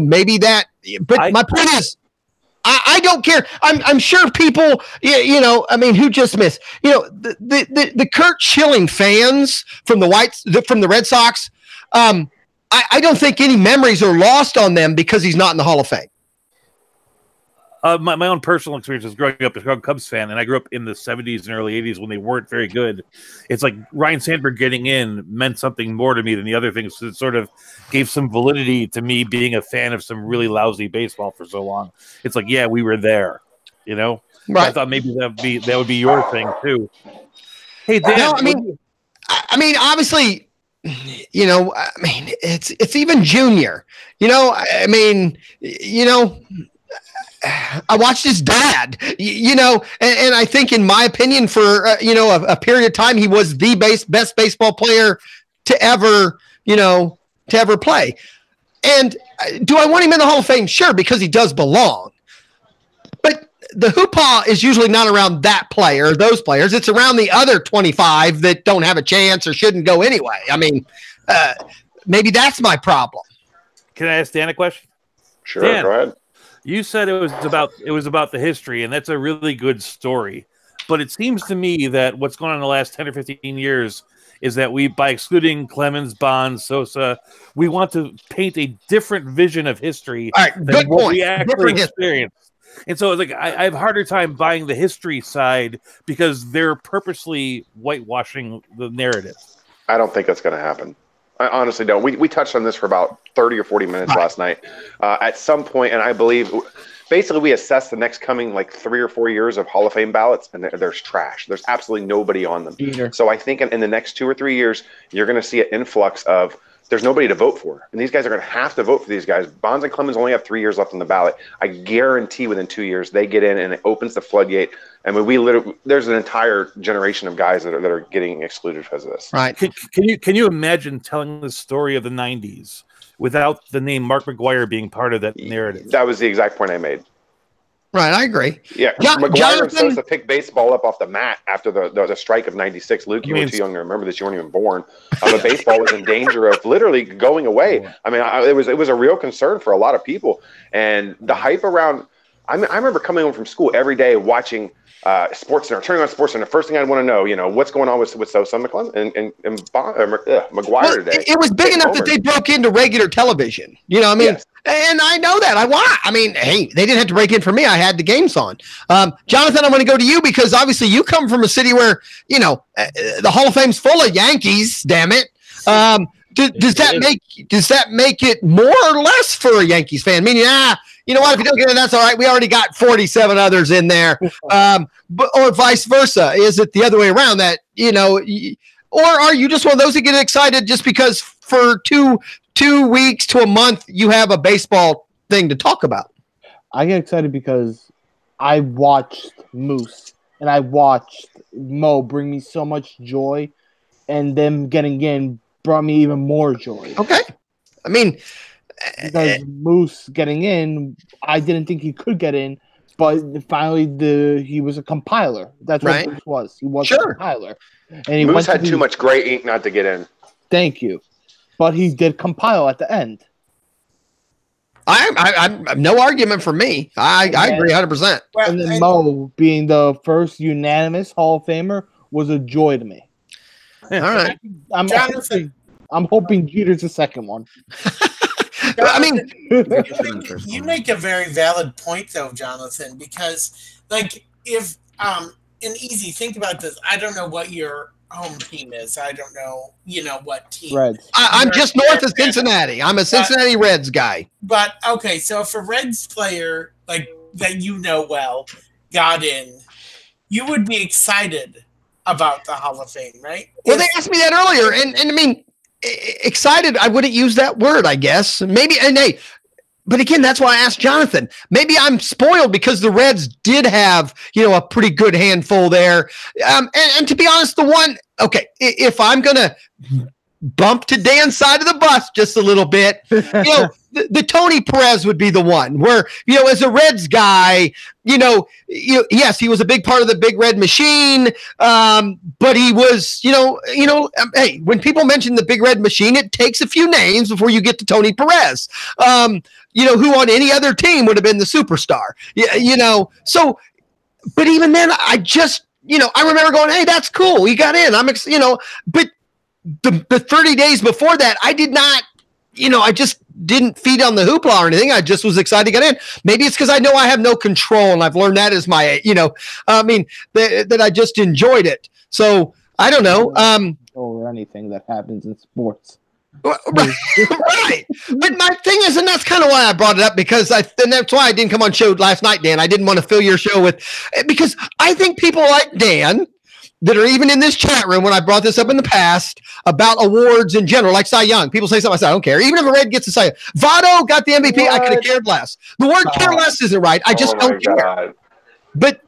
maybe that. But my point is, I don't care. I'm sure people, you know, I mean, who just missed, you know, the Kurt Schilling fans from the Red Sox. I don't think any memories are lost on them because he's not in the Hall of Fame. My own personal experience is growing up a Cubs fan, and I grew up in the 70s and early 80s when they weren't very good. It's like Ryan Sandberg getting in meant something more to me than the other things. It sort of gave some validity to me being a fan of some really lousy baseball for so long. It's like, yeah, we were there, you know? Right. I thought maybe that would be your thing too. Hey, Dan. No, I mean, obviously, you know, I mean, it's even junior, you know, I mean, you know, I watched his dad, you know, and I think, in my opinion, for you know, a period of time, he was the best baseball player to ever, you know, to ever play. And do I want him in the Hall of Fame? Sure, because he does belong. But the hoopah is usually not around that player, those players. It's around the other 25 that don't have a chance or shouldn't go anyway. I mean, maybe that's my problem. Can I ask Dan a question? Sure, Dan, go ahead. You said it was about the history, and that's a really good story. But it seems to me that what's going on in the last 10 or 15 years is that we, by excluding Clemens, Bonds, Sosa, we want to paint a different vision of history than what we actually experienced. And so it's like I have a harder time buying the history side because they're purposely whitewashing the narrative. I don't think that's going to happen. I honestly don't. We touched on this for about 30 or 40 minutes last night. At some point, and I believe basically we assessed the next coming like 3 or 4 years of Hall of Fame ballots, and there's trash. There's absolutely nobody on them. Peter. So I think in the next 2 or 3 years, you're going to see an influx of there's nobody to vote for. And these guys are going to have to vote for these guys. Bonds and Clemens only have 3 years left on the ballot. I guarantee within 2 years they get in and it opens the floodgate. I mean, there's an entire generation of guys that are getting excluded because of this. Right. Can you imagine telling the story of the 90s without the name Mark McGwire being part of that narrative? That was the exact point I made. Right, I agree. Yeah, McGwire and Sosa picked baseball up off the mat after the strike of '96. Luke, you were too young to remember this. You weren't even born. But baseball was in danger of literally going away. I mean, it was a real concern for a lot of people. And the hype around – I remember coming home from school every day watching SportsCenter, turning on SportsCenter. The first thing I'd want to know, you know, what's going on with Sosa and McGwire today. It was big enough that they broke into regular television. You know what I mean? Yes. And I know that. I mean, hey, they didn't have to break in for me. I had the games on. Jonathan, I'm going to go to you because obviously you come from a city where, you know, the Hall of Fame's full of Yankees, damn it. Does that make it more or less for a Yankees fan? Meaning, you know what? If you don't get in, that's all right. We already got 47 others in there. Or vice versa. Is it the other way around that, you know, or are you just one of those that get excited just because for two weeks to a month you have a baseball thing to talk about? I get excited because I watched Moose and I watched Mo bring me so much joy, and them getting in brought me even more joy. Okay. I mean, because Moose getting in, I didn't think he could get in, but finally he was a compiler. That's what Moose was. He was a compiler. And Moose had too much gray ink not to get in. Thank you. But he did compile at the end. I'm no argument for me. I agree 100%. And then Mo being the first unanimous Hall of Famer was a joy to me. All right. I'm hoping Jeter's the second one. I mean, you make a very valid point, though, Jonathan, because, like, if and easy, think about this. I don't know what your home team is. I don't know, you know, what team. Reds. I'm just north of Cincinnati. I'm a Cincinnati Reds guy. But okay, so if a Reds player like that you know well got in, you would be excited about the Hall of Fame, right? Well, they asked me that earlier, and I mean, excited. I wouldn't use that word, I guess. Maybe, and hey, but again, that's why I asked Jonathan. Maybe I'm spoiled because the Reds did have, you know, a pretty good handful there. And to be honest, if I'm going to bump to Dan's side of the bus just a little bit, you know, the Tony Perez would be the one where, as a Reds guy, yes, he was a big part of the Big Red Machine, but he was, hey, when people mention the Big Red Machine, it takes a few names before you get to Tony Perez, who on any other team would have been the superstar, so, but even then, I just, I remember going, hey, that's cool, he got in, but the 30 days before that, I did not, I just didn't feed on the hoopla or anything. I just was excited to get in. Maybe it's because I know I have no control, and I've learned that as my, that I just enjoyed it. So I don't know. Or anything that happens in sports. Right. But my thing is, and that's kind of why I brought it up, because and that's why I didn't come on show last night, Dan. I didn't want to fill your show because I think people like Dan that are even in this chat room when I brought this up in the past about awards in general, like Cy Young. People say something, I say, I don't care. Even if a Red gets a Cy Young. Votto got the MVP, what? I could have cared less. The word care less isn't right. I just don't care. But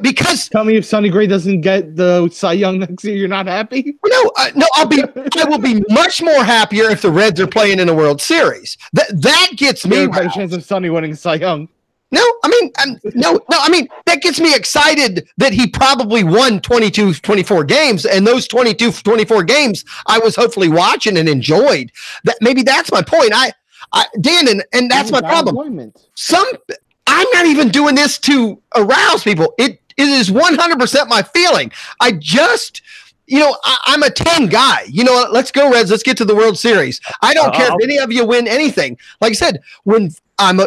because... Tell me if Sonny Gray doesn't get the Cy Young next year, you're not happy? No, I will be much more happier if the Reds are playing in a World Series. That gets me... Better chance of Sonny winning Cy Young. No, that gets me excited that he probably won 22, 24 games, and those 22, 24 games I was hopefully watching and enjoyed. Maybe that's my point. Dan, and that's my problem. I'm not even doing this to arouse people. It is 100% my feeling. I just, I'm a 10 guy. Let's go Reds. Let's get to the World Series. I don't care if any of you win anything. Like I said, I'm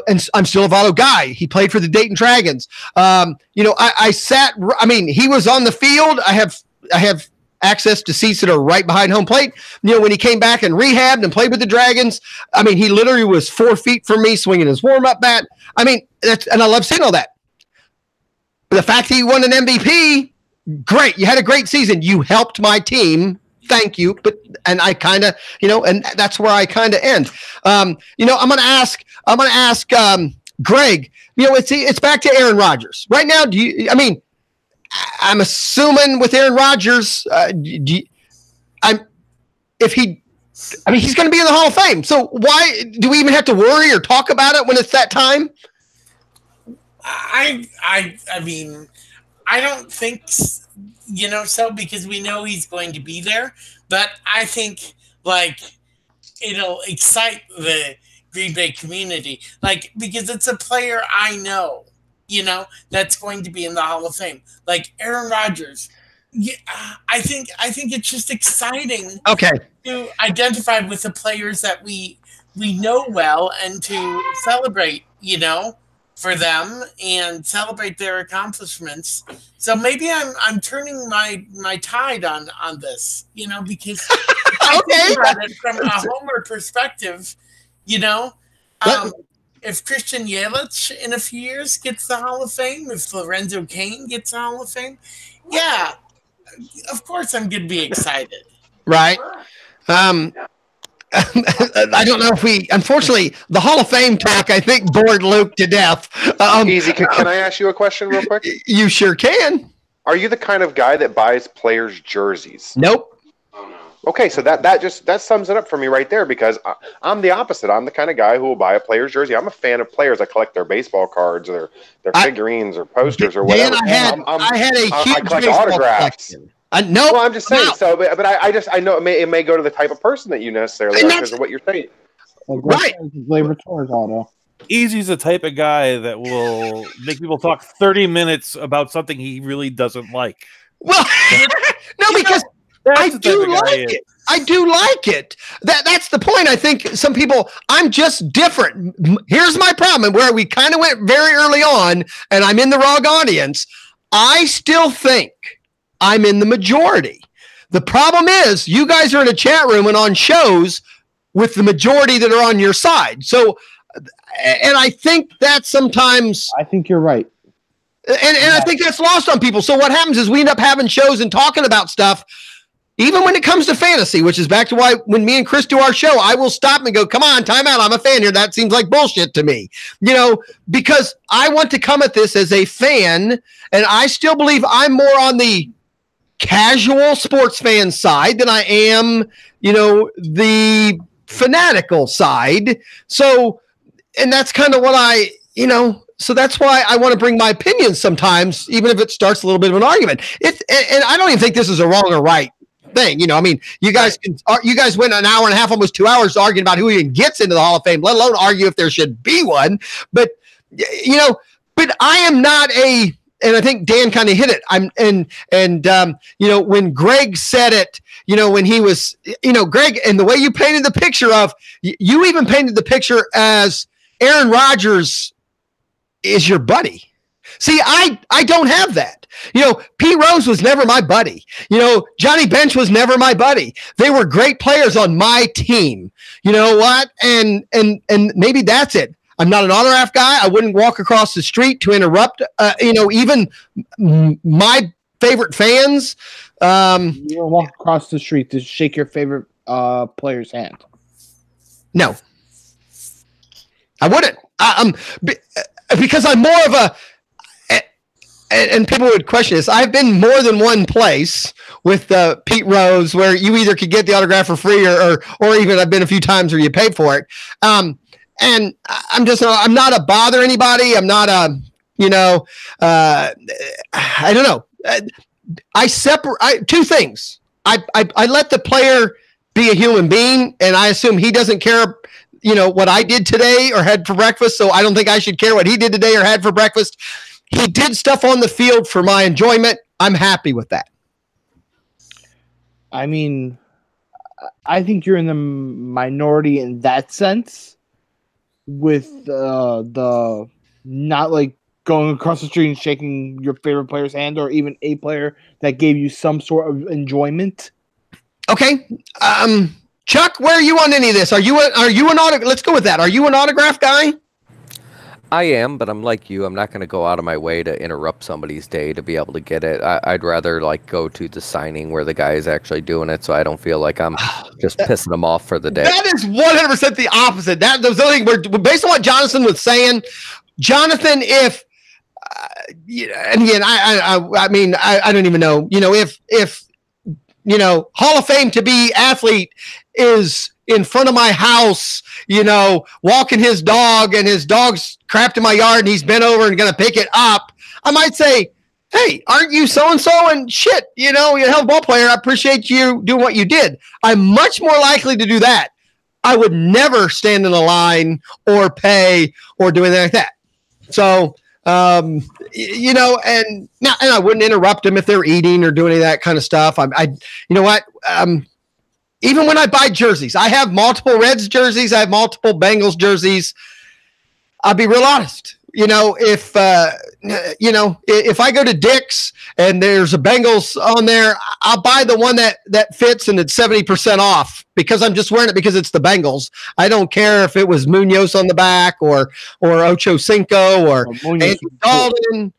still a Votto guy. He played for the Dayton Dragons. I sat. He was on the field. I have access to seats that are right behind home plate. When he came back and rehabbed and played with the Dragons, he literally was 4 feet from me swinging his warm-up bat. And I love seeing all that. But the fact that he won an MVP, great. You had a great season. You helped my team. Thank you. And I kind of, and that's where I kind of end. I'm going to ask Greg, it's back to Aaron Rodgers right now. I'm assuming with Aaron Rodgers, he's going to be in the Hall of Fame. So why do we even have to worry or talk about it when it's that time? I don't think so, because we know he's going to be there, but I think it'll excite the Green Bay community, because it's a player I know, that's going to be in the Hall of Fame, like Aaron Rodgers. Yeah, I think it's just exciting. Okay. To identify with the players that we know well and to celebrate, for them and celebrate their accomplishments. So maybe I'm turning my tide on this, because I think about it from a Homer perspective, if Christian Yelich in a few years gets the Hall of Fame, if Lorenzo Cain gets the Hall of Fame, yeah, of course I'm going to be excited. Right. I don't know if unfortunately, the Hall of Fame talk, I think, bored Luke to death. Easy. Can I ask you a question real quick? You sure can. Are you the kind of guy that buys players' jerseys? Nope. Okay, so that sums it up for me right there, because I'm the opposite. I'm the kind of guy who will buy a player's jersey. I'm a fan of players. I collect their baseball cards or their figurines or posters or whatever. Dan, I had a huge I collect autographs. Collection. No, well, I'm just saying. So, but I know it may go to the type of person that you necessarily are because of what you're saying. Right. Easy's the type of guy that will make people talk 30 minutes about something he really doesn't like. Well, no, because I do like it. I do like it. That's the point. I think some people, I'm just different. Here's my problem, where we kind of went very early on, and I'm in the wrong audience. I still think I'm in the majority. The problem is you guys are in a chat room and on shows with the majority that are on your side. So, and I think that sometimes... I think you're right. And I think that's lost on people. So what happens is we end up having shows and talking about stuff, even when it comes to fantasy, which is back to why when me and Chris do our show, I will stop and go, come on, time out. I'm a fan here. That seems like bullshit to me, because I want to come at this as a fan, and I still believe I'm more on the casual sports fan side than I am, the fanatical side. So, and that's kind of what so that's why I want to bring my opinions sometimes, even if it starts a little bit of an argument. And I don't even think this is a wrong or right thing. I mean, you guys went an hour and a half, almost 2 hours arguing about who even gets into the Hall of Fame, let alone argue if there should be one. But, but I am not and I think Dan kind of hit it. When Greg said it, when he was, Greg, and the way you painted the picture of, you even painted the picture as Aaron Rodgers is your buddy. See, I don't have that. Pete Rose was never my buddy. Johnny Bench was never my buddy. They were great players on my team. You know what? And maybe that's it. I'm not an autograph guy. I wouldn't walk across the street to interrupt, even my favorite fans. You don't walk across the street to shake your favorite player's hand. No, I wouldn't. Because I'm more of a, and people would question this. I've been more than one place with Pete Rose where you either could get the autograph for free or even I've been a few times where you pay for it. And I'm not a bother anybody. I'm not I don't know. I separate two things. I let the player be a human being, and I assume he doesn't care, what I did today or had for breakfast. So I don't think I should care what he did today or had for breakfast. He did stuff on the field for my enjoyment. I'm happy with that. I mean, I think you're in the minority in that sense with the not like going across the street and shaking your favorite player's hand or even a player that gave you some sort of enjoyment. Okay. Chuck, where are you on any of this? Are you an autograph? Let's go with that. Are you an autograph guy? I am, but I'm like you. I'm not going to go out of my way to interrupt somebody's day to be able to get it. I'd rather go to the signing where the guy is actually doing it, so I don't feel like I'm just pissing them off for the day. That is 100% the opposite. That was the thing. Based on what Jonathan was saying, Jonathan, if and again, I mean, I don't even know. If Hall of Fame to be athlete is in front of my house, walking his dog and his dog's crapped in my yard and he's bent over and going to pick it up, I might say, hey, aren't you so-and-so? And shit, you're a hell of a ball player. I appreciate you doing what you did. I'm much more likely to do that. I would never stand in a line or pay or do anything like that. So, and I wouldn't interrupt them if they're eating or doing any of that kind of stuff. Even when I buy jerseys, I have multiple Reds jerseys. I have multiple Bengals jerseys. I'll be real honest. If I go to Dick's and there's a Bengals on there, I'll buy the one that fits and it's 70% off because I'm just wearing it because it's the Bengals. I don't care if it was Munoz on the back or Ocho Cinco or Andy Dalton.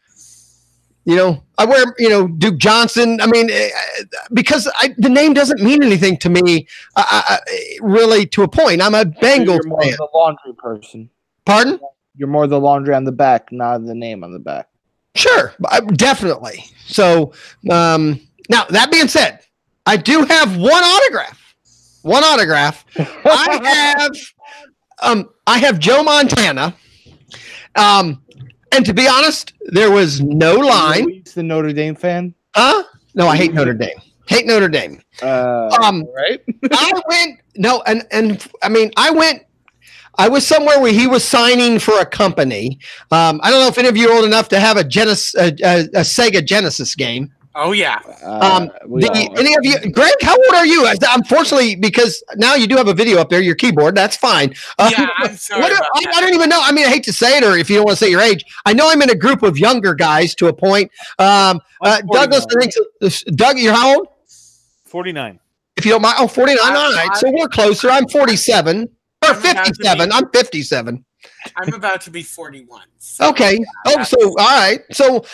I wear, Duke Johnson. I mean, because the name doesn't mean anything to me, really, to a point. I'm a Bengals fan. You're more of the laundry person. Pardon? You're more the laundry on the back, not the name on the back. Sure, definitely. So, now that being said, I do have one autograph. I have Joe Montana. And to be honest, there was no line. He's the Notre Dame fan? Huh? No, I hate Notre Dame. Right? I was somewhere where he was signing for a company. I don't know if any of you are old enough to have a Sega Genesis game. Oh yeah. Any of you, Greg? How old are you? Unfortunately, because now you do have a video up there, your keyboard. That's fine. I'm sorry. I don't even know. I mean, I hate to say it, or if you don't want to say your age, I know I'm in a group of younger guys to a point. Douglas, I think. Doug, you're how old? 49. If you don't mind. Oh, 49. All right. So we're closer. I'm 47 or 57. I'm 57. I'm about to be 41. So okay. Oh, so all right. So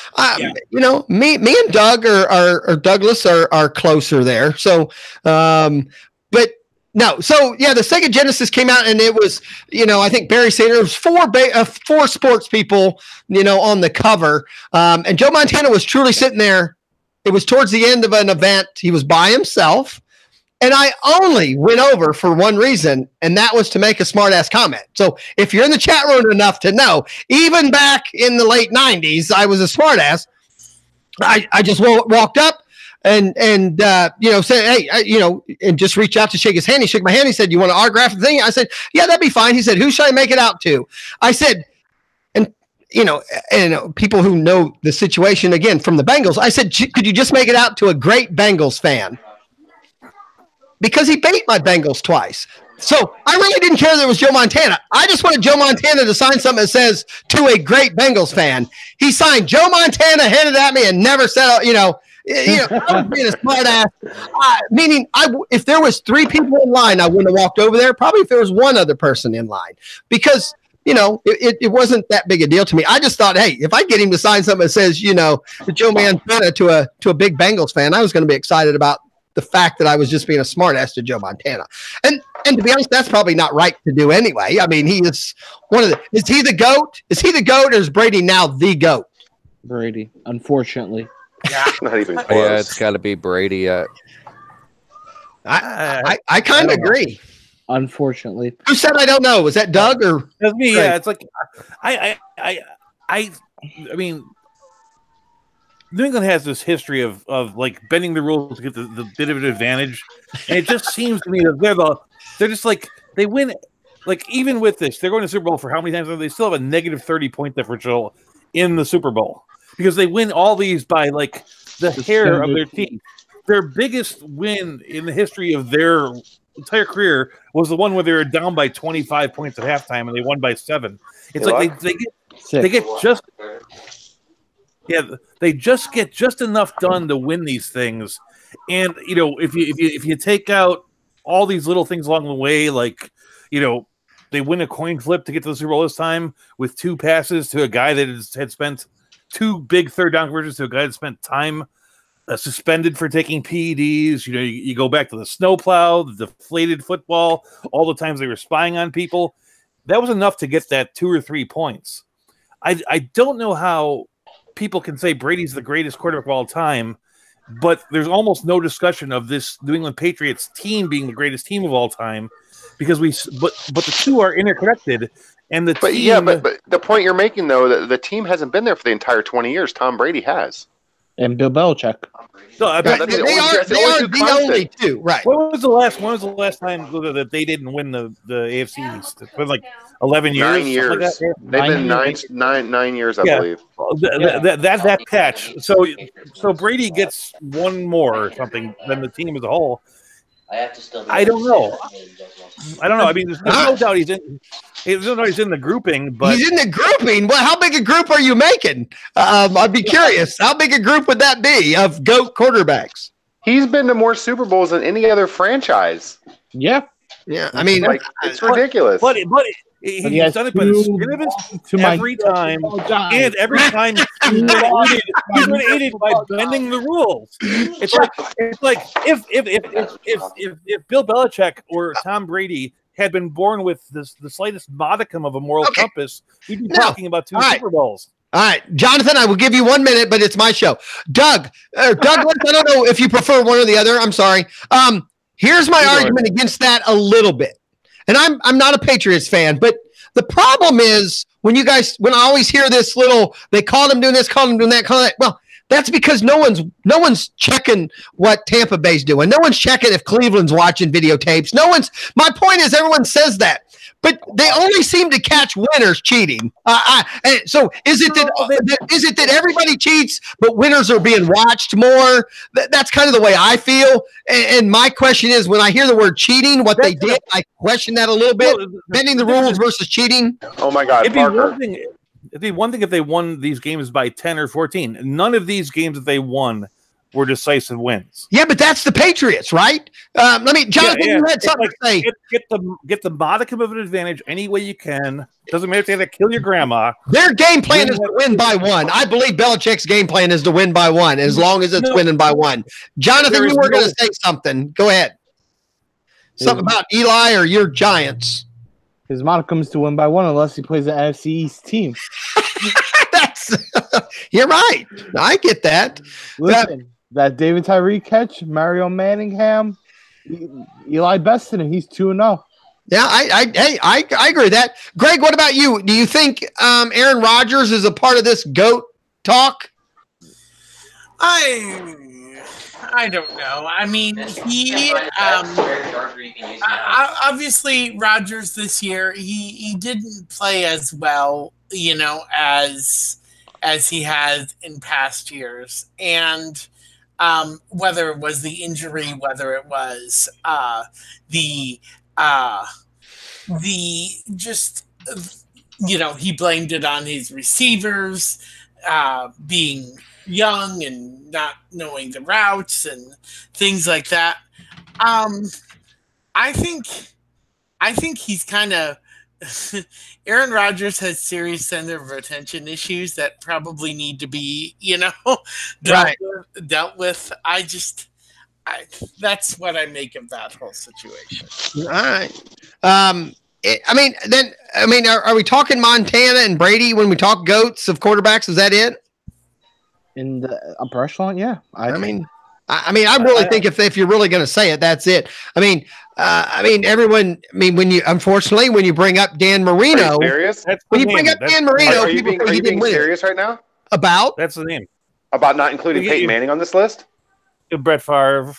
me and Doug or Douglas are closer there. So, but no. So yeah, the Sega Genesis came out, and it was I think Barry Sanders, it was four sports people on the cover, and Joe Montana was truly sitting there. It was towards the end of an event. He was by himself, And I only went over for one reason, and that was to make a smart-ass comment. So if you're in the chat room enough to know, even back in the late 90s, I was a smart-ass. I just walked up and said, hey, and just reached out to shake his hand. He shook my hand. He said, you want to autograph the thing? I said, yeah, that'd be fine. He said, who should I make it out to? I said, and people who know the situation, again, from the Bengals, I said, could you just make it out to a great Bengals fan? Because he beat my Bengals twice. So I really didn't care that it was Joe Montana. I just wanted Joe Montana to sign something that says, to a great Bengals fan. He signed Joe Montana, handed it at me, and never said, I was being a smart ass. Meaning, if there was 3 people in line, I wouldn't have walked over there. Probably if there was one other person in line. Because, it wasn't that big a deal to me. I just thought, hey, if I get him to sign something that says, the Joe Montana to a big Bengals fan, I was going to be excited about the fact that I was just being a smart ass to Joe Montana. And to be honest, that's probably not right to do anyway. I mean, he is is he the GOAT? Is he the GOAT, or is Brady now the GOAT? Brady, unfortunately. Yeah, not even close. Yeah, it's got to be Brady. I kind of agree. Unfortunately. Who said I don't know? Was that Doug or? That's me. Yeah, it's like I mean, New England has this history of like bending the rules to get the bit of an advantage, and it just seems to me that they're just like they win. Like even with this, they're going to the Super Bowl for how many times? They still have a negative 30-point differential in the Super Bowl because they win all these by like the hair of their team. Their biggest win in the history of their entire career was the one where they were down by 25 points at halftime and they won by 7. It's like they get just. Yeah, they just get just enough done to win these things, and if you take out all these little things along the way, like they win a coin flip to get to the Super Bowl this time with 2 passes to a guy that had spent 2 big third down conversions to a guy that spent time suspended for taking PEDs. You go back to the snowplow, the deflated football, all the times they were spying on people. That was enough to get that 2 or 3 points. I don't know how people can say Brady's the greatest quarterback of all time, but there's almost no discussion of this New England Patriots team being the greatest team of all time because but the two are interconnected. And but the point you're making though, the team hasn't been there for the entire 20 years. Tom Brady has. And Bill Belichick. No, they are the only two, right? When was the last time that they didn't win the AFC East? It's been like 11 years. 9 years. Like they've been 9 years, I believe. That patch. So Brady gets one more or something than the team as a whole. I don't know. I mean, there's no doubt he's in. There's no doubt he's in the grouping, but he's in the grouping. Well, how big a group are you making? I'd be curious. How big a group would that be of GOAT quarterbacks? He's been to more Super Bowls than any other franchise. Yeah. I mean, it's ridiculous. But he's done it by the skin of his teeth every time, and every time he's been aided by bending the rules. It's like if Bill Belichick or Tom Brady had been born with the slightest modicum of a moral compass, we'd be talking about 2 Super Bowls. All right, Jonathan, I will give you 1 minute, but it's my show. Douglas, I don't know if you prefer one or the other. I'm sorry. Here's my argument against that a little bit. And I'm not a Patriots fan, but the problem is when I always hear this they called him doing this, called him doing that, called that. Well, that's because no one's checking what Tampa Bay's doing. No one's checking if Cleveland's watching videotapes. My point is everyone says that, but they only seem to catch winners cheating. So is it that everybody cheats, but winners are being watched more? That's kind of the way I feel. And my question is, when I hear the word cheating, what they did, I question that a little bit. Bending the rules versus cheating. Oh my God, Parker. It'd be one thing if they won these games by 10 or 14. None of these games that they won were decisive wins. Yeah, but that's the Patriots, right? Jonathan, you had something to say. Get the modicum of an advantage any way you can. Doesn't matter if they have to kill your grandma. Their game plan is to win by 1. I believe Belichick's game plan is to win by 1, as long as it's winning by 1. Jonathan, you were going to say something. Go ahead. Something about Eli or your Giants. His modicum is to win by 1 unless he plays the NFC East team. You're right. I get that. Listen, that David Tyree catch, Mario Manningham, Eli bested him. He's 2-0. Yeah, I agree with that. Greg, what about you? Do you think Aaron Rodgers is a part of this GOAT talk? I don't know. I mean, he obviously Rodgers this year he didn't play as well, as he has in past years, and whether it was the injury, whether it was the just he blamed it on his receivers being young and not knowing the routes and things like that. I think he's kind of Aaron Rodgers has serious center of attention issues that probably need to be, dealt with. That's what I make of that whole situation. All right. Are we talking Montana and Brady when we talk GOATs of quarterbacks? Is that it? In the upper echelon, yeah. I really think if you're really going to say it, that's it. When you bring up Dan Marino, are you being serious right now? That's the name. About not including Peyton Manning on this list? Brett Favre,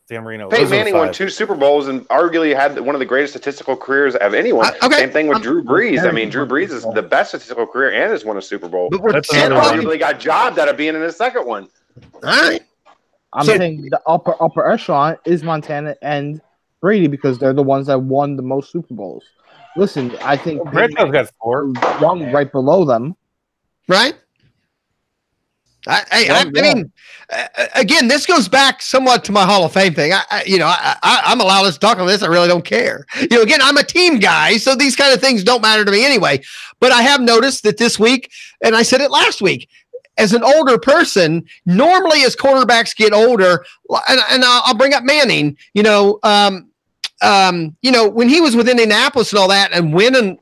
Dan Marino. Peyton Manning won 2 Super Bowls and arguably had one of the greatest statistical careers of anyone. Same thing with Drew Brees. Drew Brees is the best statistical career and has won a Super Bowl. But arguably got jobbed out of being in his second one. All right. I'm saying the upper echelon is Montana and Brady because they're the ones that won the most Super Bowls. Listen, I think Brett got 4. Wrong right below them. Right. Again, this goes back somewhat to my Hall of Fame thing. I'm allowed to talk on this. I really don't care. Again, I'm a team guy, so these kind of things don't matter to me anyway. But I have noticed that this week, and I said it last week, as an older person, normally as quarterbacks get older, and I'll bring up Manning, when he was with Indianapolis and all that and winning,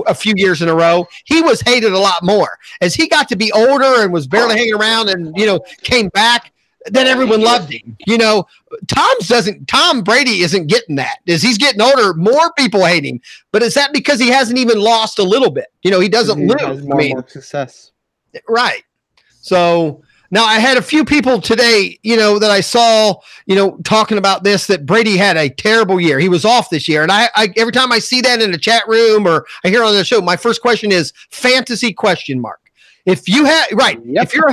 a few years in a row, he was hated a lot more. As he got to be older and was barely hanging around and, came back, then everyone loved him. Tom Brady isn't getting that. As he's getting older, more people hate him. But is that because he hasn't even lost a little bit? He doesn't lose. More success. Right. So now I had a few people today, that I saw, talking about this, that Brady had a terrible year. He was off this year. And I every time I see that in the chat room or I hear on the show, my first question is fantasy ? If you have if you're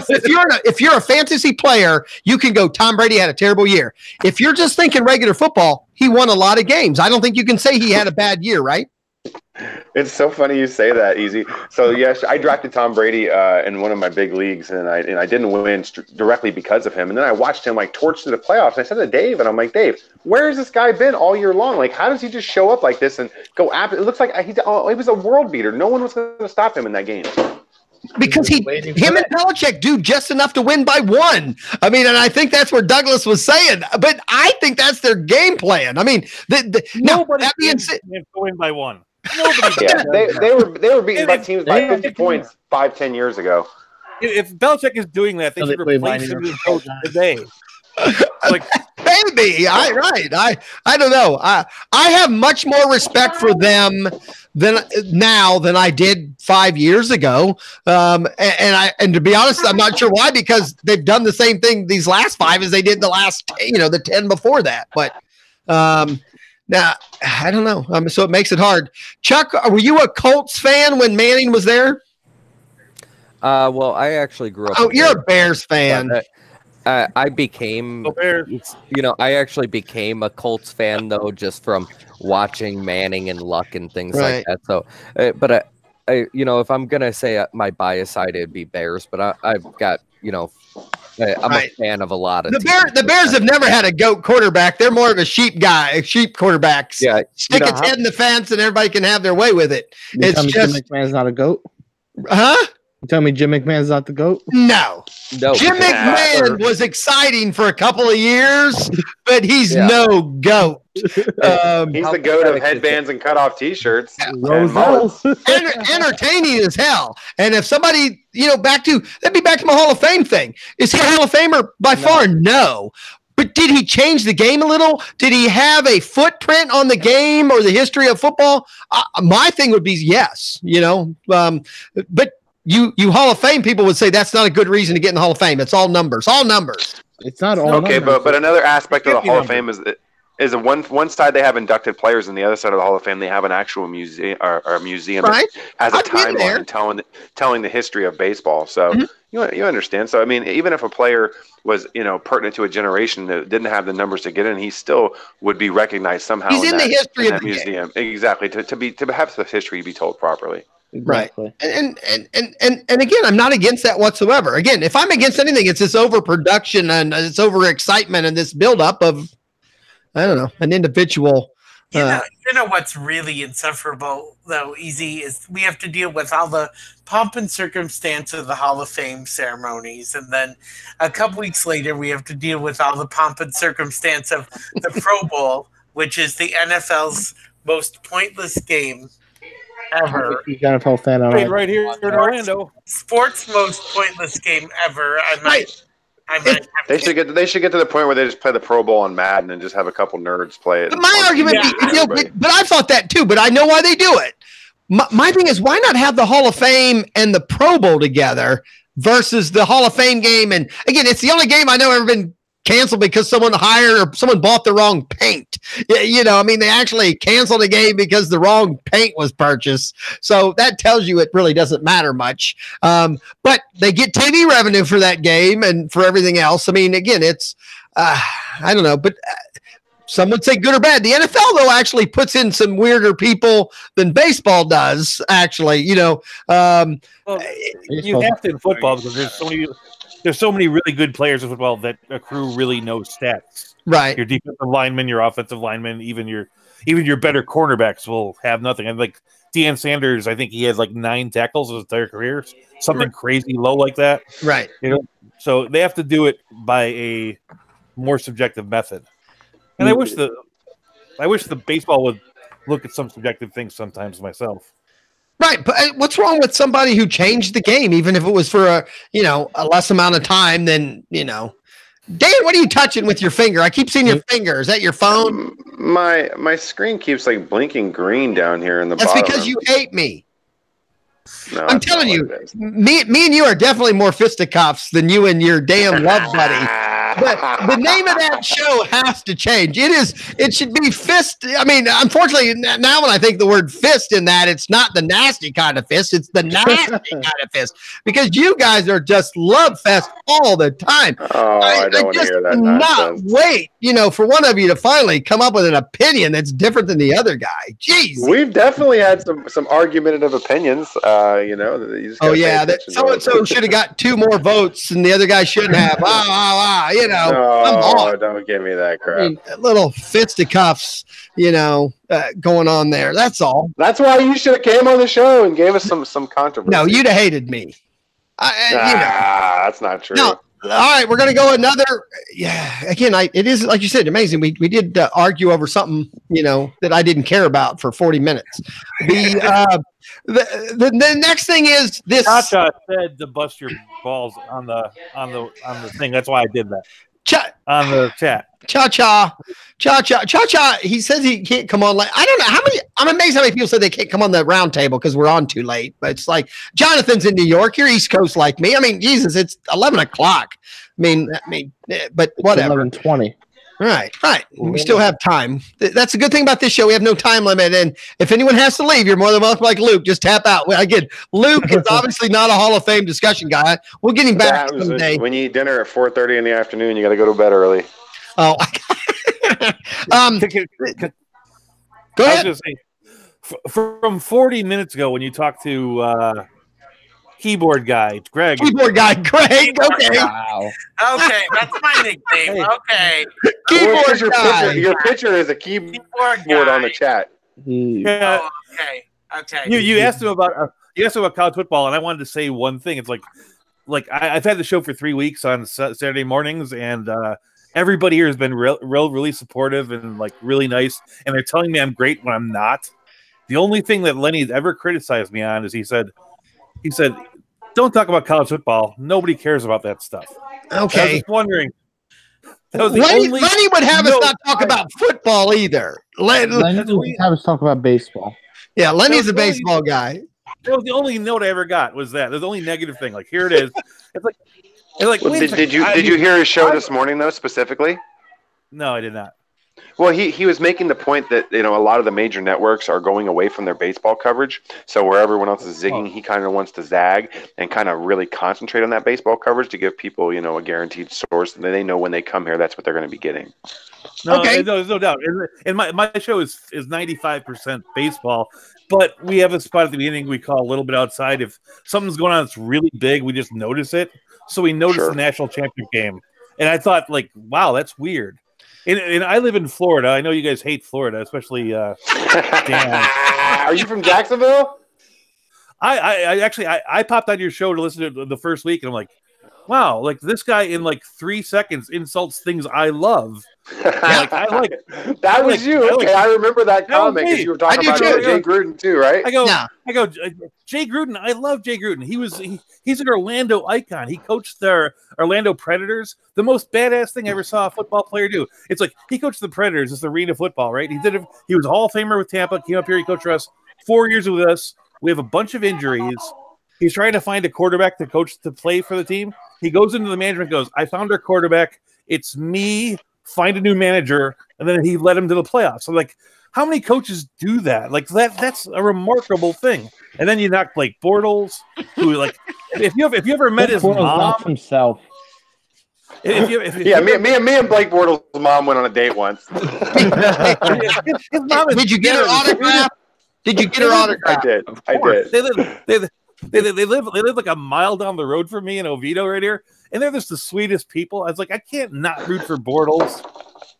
a fantasy player, you can go Tom Brady had a terrible year. If you're just thinking regular football, he won a lot of games. I don't think you can say he had a bad year, right? It's so funny you say that, Easy. So yes, I drafted Tom Brady in one of my big leagues, and I didn't win directly because of him. And then I watched him torch through the playoffs. And I said to Dave, and I'm like, Dave, where has this guy been all year long? How does he just show up like this and go after? It looks like he was a world beater. No one was going to stop him in that game. Because him and Belichick do just enough to win by 1. And I think that's where Douglas was saying. But I think that's their game plan. Nobody to win by 1. Yeah, they were beaten by teams by 50 points 5-10 years ago. If Belichick is doing that, they should replace him as coach today. Maybe I don't know. I have much more respect for them than I did 5 years ago. And to be honest, I'm not sure why, because they've done the same thing these last 5 as they did the last the 10 before that. But now I don't know. So it makes it hard. Chuck, were you a Colts fan when Manning was there? Well, I actually grew up. Oh, you're a Bears fan. I became, I actually became a Colts fan though, just from watching Manning and Luck and things like that. So, but if I'm gonna say my bias side, it'd be Bears. But I've got, I'm a fan of a lot of the Bears have never had a GOAT quarterback. They're more of a sheep quarterbacks. Yeah, stick its head in the fence and everybody can have their way with it. It's just Jim McMahon's not a GOAT. Huh? You tell me Jim McMahon's not the GOAT? No. Jim McMahon was exciting for a couple of years, but he's no GOAT. He's the GOAT of headbands and cutoff T-shirts. Entertaining as hell. And if somebody, that'd be back to my Hall of Fame thing. Is he a Hall of Famer? By far, no. But did he change the game a little? Did he have a footprint on the game or the history of football? My thing would be yes, but you Hall of Fame people would say that's not a good reason to get in the Hall of Fame. It's all numbers. All numbers. It's not all okay, numbers. but another aspect of the Hall of Fame is one side they have inducted players, and the other side of the Hall of Fame they have an actual museum or a museum right. that has a timeline telling the history of baseball. So you understand. So I mean, even if a player was pertinent to a generation that didn't have the numbers to get in, he still would be recognized somehow. He's in the history of the museum, exactly. To have the history be told properly. Exactly. Right. And again, I'm not against that whatsoever. Again, if I'm against anything, it's this overproduction and it's overexcitement and this buildup of, I don't know, an individual. You know what's really insufferable, though, Easy, is we have to deal with all the pomp and circumstance of the Hall of Fame ceremonies. And then a couple weeks later, we have to deal with all the pomp and circumstance of the Pro Bowl, which is the NFL's most pointless game ever. He's an NFL fan right here in Orlando. Sports most pointless game ever. They should get to the point where they just play the Pro Bowl on Madden and just have a couple nerds play it. But my argument, but I thought that too. But I know why they do it. My thing is, why not have the Hall of Fame and the Pro Bowl together versus the Hall of Fame game? And again, it's the only game I know ever been canceled because someone bought the wrong paint. I mean, they actually canceled a game because the wrong paint was purchased. So that tells you it really doesn't matter much. But they get TV revenue for that game and for everything else. I mean, again, it's, I don't know, but some would say good or bad. The NFL, though, actually puts in some weirder people than baseball does, actually, you have to in football because there's so many really good players in football that accrue really no stats. Right. Your defensive linemen, your offensive linemen, even your better cornerbacks will have nothing. And like Deion Sanders, I think he has like 9 tackles his entire career, something crazy low like that. Right. So they have to do it by a more subjective method. And I wish the baseball would look at some subjective things sometimes myself. Right, but what's wrong with somebody who changed the game, even if it was for a less amount of time than Dan? What are you touching with your finger? I keep seeing your finger. Is that your phone? My screen keeps like blinking green down here in the bottom. That's because you hate me. No, I'm telling you, me and you are definitely more fisticuffs than you and your damn love buddy. But the name of that show has to change. It should be fist. I mean, unfortunately, now when I think the word fist in that, it's not the nasty kind of fist. It's the nasty kind of fist because you guys are just love fest all the time. Oh, I don't want to hear that nonsense. Not wait, for one of you to finally come up with an opinion that's different than the other guy. Jeez. We've definitely had some argumentative opinions. Oh yeah, that so and so should have got 2 more votes, and the other guy shouldn't have. No, don't give me that crap. I mean, little fisticuffs, going on there. That's all. That's why you should have came on the show and gave us some controversy. No, you'd have hated me. That's not true. No. All right, we're going to go another. Yeah, again, it is like you said, amazing. We did argue over something, that I didn't care about for 40 minutes. The next thing is this. Cha-Cha said to bust your balls on the thing. That's why I did that. On the chat. Cha-Cha. He says he can't come on late. I don't know how many. I'm amazed how many people said they can't come on the round table because we're on too late. But it's like Jonathan's in New York. You're East Coast like me. I mean, Jesus, it's 11 o'clock. I mean, but whatever. 11:20. Right. We still have time. That's a good thing about this show. We have no time limit. And if anyone has to leave, you're more than welcome. Like Luke, just tap out. Again, Luke is obviously not a Hall of Fame discussion guy. We'll get him back someday. When you eat dinner at 4:30 in the afternoon, you got to go to bed early. Oh, go ahead. I was going to say, from 40 minutes ago when you talked to keyboard guy Greg. Okay. Wow. Okay, that's my nickname. Okay. Keyboard guy. Your picture is a keyboard on the chat. Yeah. Oh, okay. You asked him about college football, and I wanted to say one thing. It's like I've had the show for 3 weeks on Saturday mornings, and everybody here has been really supportive and like really nice, and they're telling me I'm great when I'm not. The only thing that Lenny's ever criticized me on is he said, don't talk about college football. Nobody cares about that stuff. Okay. I was just wondering. That was the Lenny only would have us note not talk about football either. Lenny would have us talk about baseball. Yeah, Lenny's That a was the only- baseball guy. That was the only note I ever got. Was that? That's the only negative thing. Like, here it is. It's like wait a second. Did you hear his show this morning though specifically? No, I did not. Well, he was making the point that a lot of the major networks are going away from their baseball coverage. So where everyone else is zigging, he kind of wants to zag and kind of really concentrate on that baseball coverage to give people a guaranteed source that they know when they come here that's what they're going to be getting. No, Okay. there's no doubt. And my show is 95% baseball, but we have a spot at the beginning we call a little bit outside. If something's going on that's really big, we just notice it. So we noticed Sure. the national championship game, and I thought, like, wow, that's weird. And I live in Florida. I know you guys hate Florida, especially Dan. Are you from Jacksonville? I actually popped on your show to listen to the first week, and I'm like, wow, like this guy in like 3 seconds insults things I love. That was you. Okay, I remember that comment because you were talking about Jay Gruden too, right? I go, Jay Gruden. I love Jay Gruden. He's an Orlando icon. He coached their Orlando Predators. The most badass thing I ever saw a football player do. It's like he coached the Predators. It's arena football, right? He was a Hall of Famer with Tampa. Came up here. He coached us 4 years with us. We have a bunch of injuries. He's trying to find a quarterback to play for the team. He goes into the management, goes, I found our quarterback. It's me. Find a new manager, and then he led him to the playoffs. So, like, how many coaches do that? Like that's a remarkable thing. And then you knock Blake Bortles, who like if you ever met his mom himself. Me and Blake Bortles' mom went on a date once. His mom did you get her autograph? Did you get her autograph? I did. They live like a mile down the road from me in Oviedo right here, and they're just the sweetest people. I was like, I can't not root for Bortles.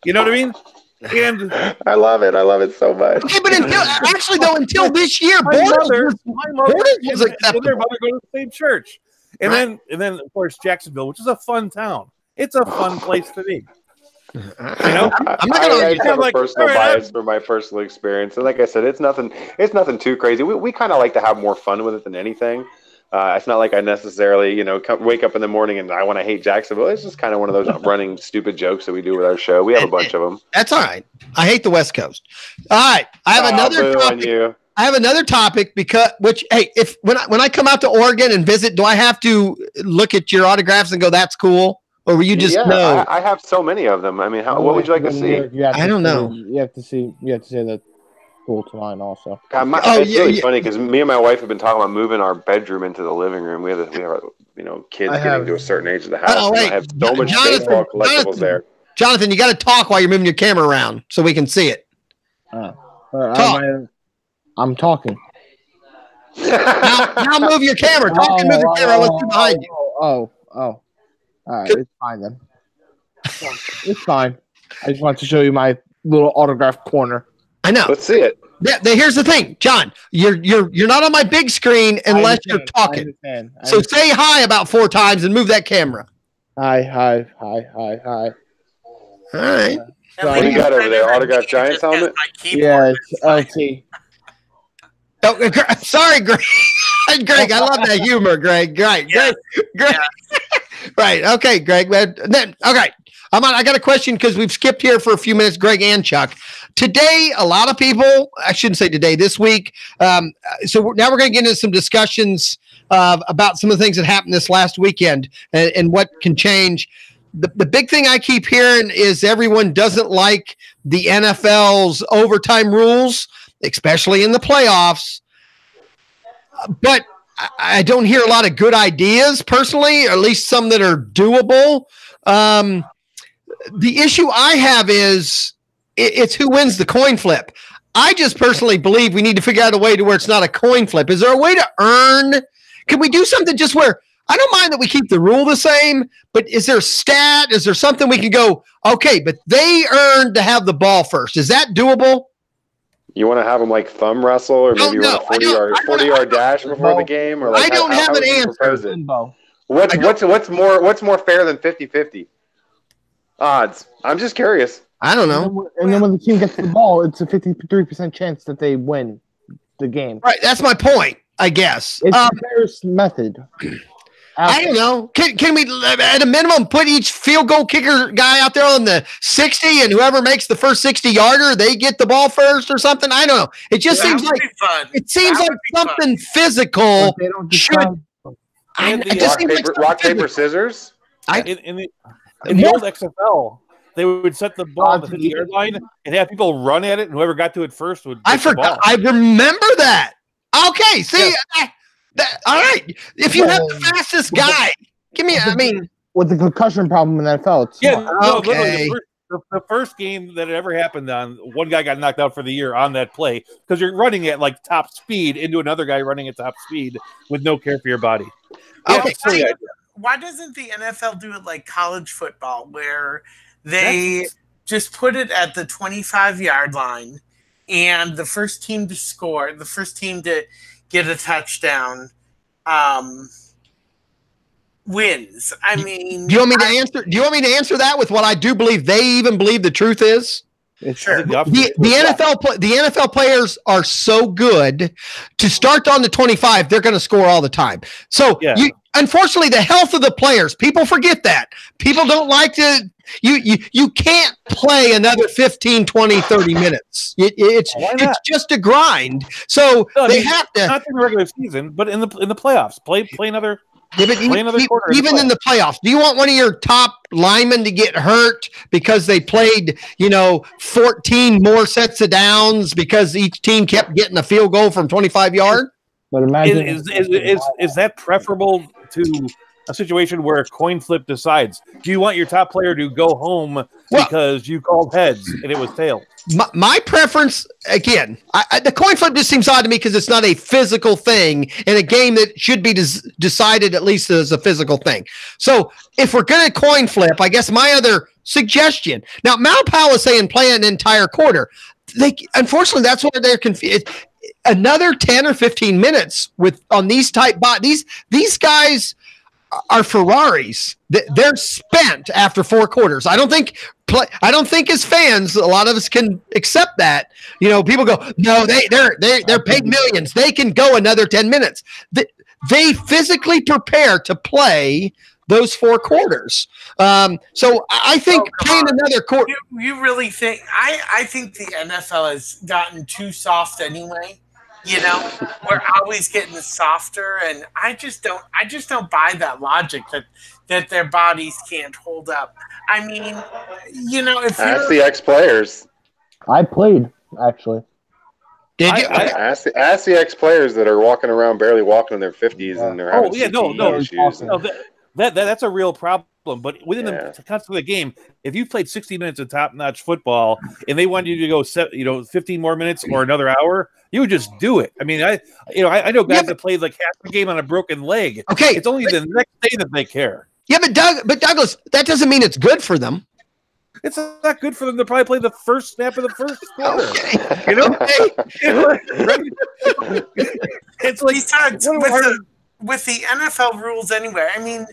You know what I mean? And I love it so much. Okay, but until this year, my mother was acceptable. Their mother go to the same church, and then of course Jacksonville, which is a fun town. It's a fun place to be. You know, I'm not going to have a personal bias for my personal experience, and like I said, it's nothing too crazy. We kind of like to have more fun with it than anything. It's not like I necessarily, wake up in the morning and I want to hate Jacksonville. It's just kind of one of those running stupid jokes that we do with our show. We have a bunch of them. That's all right. I hate the West Coast. All right, I have another topic. I have another topic if when I come out to Oregon and visit, do I have to look at your autographs and go, "That's cool"? Or will you just know? I have so many of them. I mean, what would you like to see? I don't know. You have to say that cool to mine also. It's really funny because me and my wife have been talking about moving our bedroom into the living room. We have kids getting to a certain age of the house. I have so much baseball collectibles there. Jonathan, you got to talk while you're moving your camera around so we can see it. I'm talking. now move your camera. Talk and move your camera. Let's be behind you. Oh. All right, it's fine then. It's fine. I just wanted to show you my little autograph corner. I know. Let's see it. Yeah, here's the thing, John. You're not on my big screen unless you're talking. So say hi about 4 times and move that camera. Hi. All right. What do you got over there? Autograph Giants helmet? Yeah, it's LT. Oh, sorry, Greg. Greg, I love that humor, Greg. Greg. Right. Okay, Greg. Okay. I got a question because we've skipped here for a few minutes, Greg and Chuck. Today, a lot of people, I shouldn't say today, this week. So now we're going to get into some discussions about some of the things that happened this last weekend and what can change. The big thing I keep hearing is everyone doesn't like the NFL's overtime rules, especially in the playoffs. But I don't hear a lot of good ideas personally, or at least some that are doable. The issue I have is it's who wins the coin flip. I just personally believe we need to figure out a way to where it's not a coin flip. Is there a way to earn? Can we do something just where I don't mind that we keep the rule the same, but is there a stat? Is there something we can go, okay, but they earned to have the ball first. Is that doable? You want to have them like thumb wrestle, or maybe you want a 40-yard dash before the game, or like I don't have an answer. What's more fair than 50-50 odds? I'm just curious. I don't know. And then when the team gets the ball, it's a 53% chance that they win the game. Right, that's my point, I guess. It's the fairest method. I don't know. Can we, at a minimum, put each field goal kicker guy out there on the 60, and whoever makes the first 60-yarder, they get the ball first or something? I don't know. It just seems like something physical should. Rock, paper, scissors. In the old XFL, they would set the ball on the 50-yard line and have people run at it, and whoever got to it first would. I forgot. I remember that. Okay, see. Yeah. All right. If you have the fastest guy, give me. I mean, with the concussion problem in the NFL. Okay. The first game that it ever happened on, one guy got knocked out for the year on that play because you're running at like top speed into another guy running at top speed with no care for your body. Okay. Why doesn't the NFL do it like college football, where they just put it at the 25-yard line, and the first team to score, the first team to get a touchdown, wins? I mean, do you want me to answer that with what I do believe they even believe the truth is? Sure. The NFL players are so good to start on the 25. They're going to score all the time. So unfortunately, the health of the players, people forget that. People don't like to. You can't play another 15, 20, 30 minutes. It's just a grind. So they have to. Not in the regular season, but in the playoffs, play another. Yeah, but even in the playoffs, do you want one of your top linemen to get hurt because they played, 14 more sets of downs because each team kept getting a field goal from 25 yards? But imagine is that preferable to a situation where a coin flip decides? Do you want your top player to go home because you called heads and it was tails? My preference, again, the coin flip just seems odd to me because it's not a physical thing in a game that should be decided at least as a physical thing. So if we're going to coin flip, I guess my other suggestion. Now, Malpal is saying play an entire quarter. Unfortunately, that's where they're confused. Another 10 or 15 minutes on these type bodies. These guys are Ferraris. They're spent after 4 quarters. I don't think as fans, a lot of us can accept that. People go, no, they're paid millions. They can go another 10 minutes. They physically prepare to play those 4 quarters. So I think playing another quarter. You really think? I think the NFL has gotten too soft anyway. We're always getting softer, and I just don't buy that logic that their bodies can't hold up. I mean, if ask the ex-players. I played actually. Did you? Ask the ex-players that are walking around barely walking in their 50s and they're having issues. That's a real problem. But within the context of the game, if you played 60 minutes of top-notch football and they wanted you to go 15 more minutes or another hour, you would just do it. I mean, I know guys that played like half the game on a broken leg. Okay, it's only the next day that they care. Yeah, but Douglas, that doesn't mean it's good for them. It's not good for them to probably play the first snap of the first quarter. It's with the NFL rules anyway. I mean,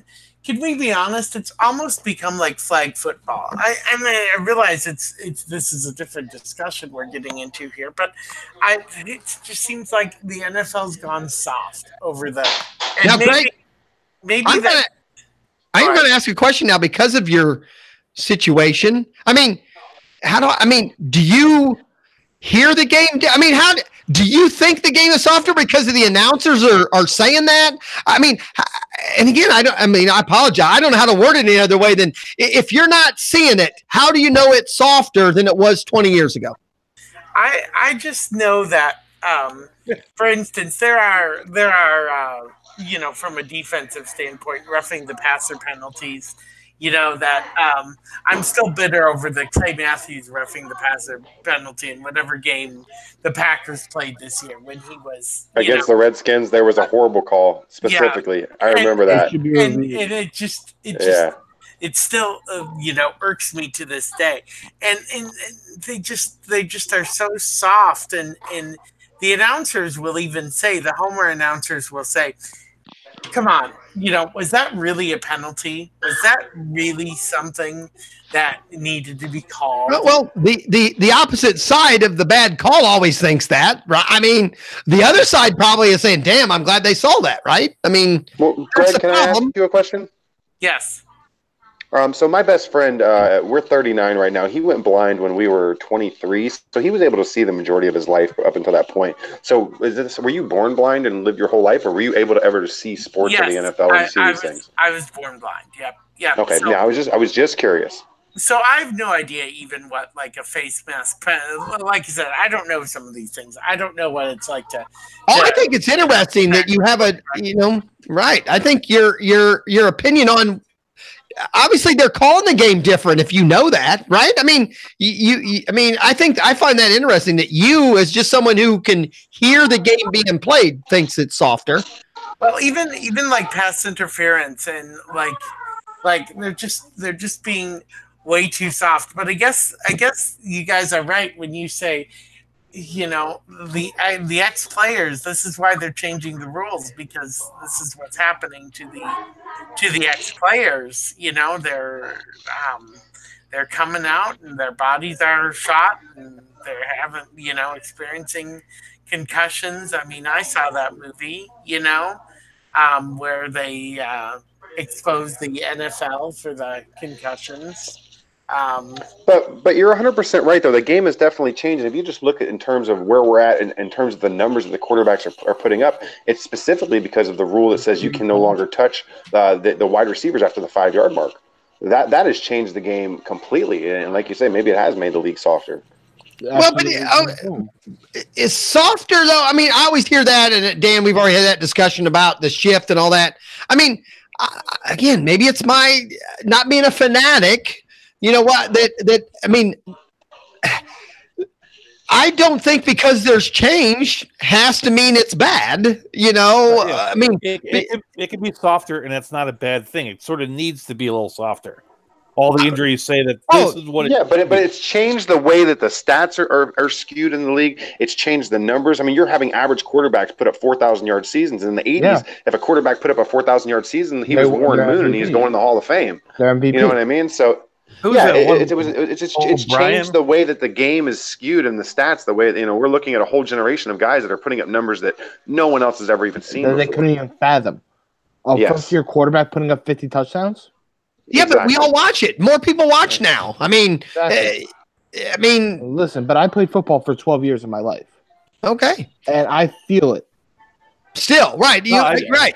can we be honest? It's almost become like flag football. I mean, I realize this is a different discussion we're getting into here, but it just seems like the NFL's gone soft over that. And I'm going to ask you a question now because of your situation. I mean, do you hear the game? I mean, do you think the game is softer because of the announcers are saying that? I mean, and again, I apologize. I don't know how to word it any other way than if you're not seeing it, how do you know it's softer than it was 20 years ago? I just know that, for instance, there are from a defensive standpoint, roughing the passer penalties. I'm still bitter over the Clay Matthews roughing the passer penalty in whatever game the Packers played this year when he was against the Redskins. There was a horrible call specifically. I remember that, and it still irks me to this day. And they just are so soft, and the announcers will even say, the Homer announcers will say, come on. Was that really a penalty? Was that really something that needed to be called? Well, the opposite side of the bad call always thinks that, right? I mean, the other side probably is saying, "Damn, I'm glad they saw that," right? I mean, Greg, can I ask you a question? Yes. So my best friend, we're 39 right now. He went blind when we were 23, so he was able to see the majority of his life up until that point. So, were you born blind and lived your whole life, or were you able to ever see sports in the NFL and see these things? I was born blind. Yep. Yeah. Okay. So, yeah, I was just curious. So I have no idea even what like a face mask. Like you said, I don't know some of these things. I don't know what it's like to. I think it's interesting that you have right. I think your opinion on. Obviously, they're calling the game different. If you know that, right? I mean, I find that interesting that you, as just someone who can hear the game being played, thinks it's softer. Well, even like pass interference and like they're just being way too soft. But I guess you guys are right when you say, the ex-players. This is why they're changing the rules, because this is what's happening to the ex-players. They're coming out and their bodies are shot and they're experiencing concussions. I mean, I saw that movie, where they exposed the NFL for the concussions. But you're 100% right, though. The game has definitely changed. If you just look at in terms of where we're at in terms of the numbers that the quarterbacks are putting up, it's specifically because of the rule that says you can no longer touch the wide receivers after the 5-yard mark. That has changed the game completely. And like you say, maybe it has made the league softer. Well, but it's softer, though. I mean, I always hear that. And Dan, we've already had that discussion about the shift and all that. I mean, again, maybe it's my not being a fanatic. You know what? I mean, I don't think because there's change has to mean it's bad. I mean, it can be softer, and it's not a bad thing. It sort of needs to be a little softer. All the injuries say that this is what. Yeah, but it's changed the way that the stats are skewed in the league. It's changed the numbers. I mean, you're having average quarterbacks put up 4,000-yard seasons. In the 80s, if a quarterback put up a 4,000-yard season, he was Warren Moon, and he's going in the Hall of Fame. They're MVP. You know what I mean? So. It's changed the way that the game is skewed and the stats. The way we're looking at a whole generation of guys that are putting up numbers that no one else has ever even seen. That they couldn't even fathom. First-year quarterback putting up 50 touchdowns. Yeah, exactly. But we all watch it. More people watch now. I mean, listen. But I played football for 12 years of my life. Okay, and I feel it. Still, right? Right.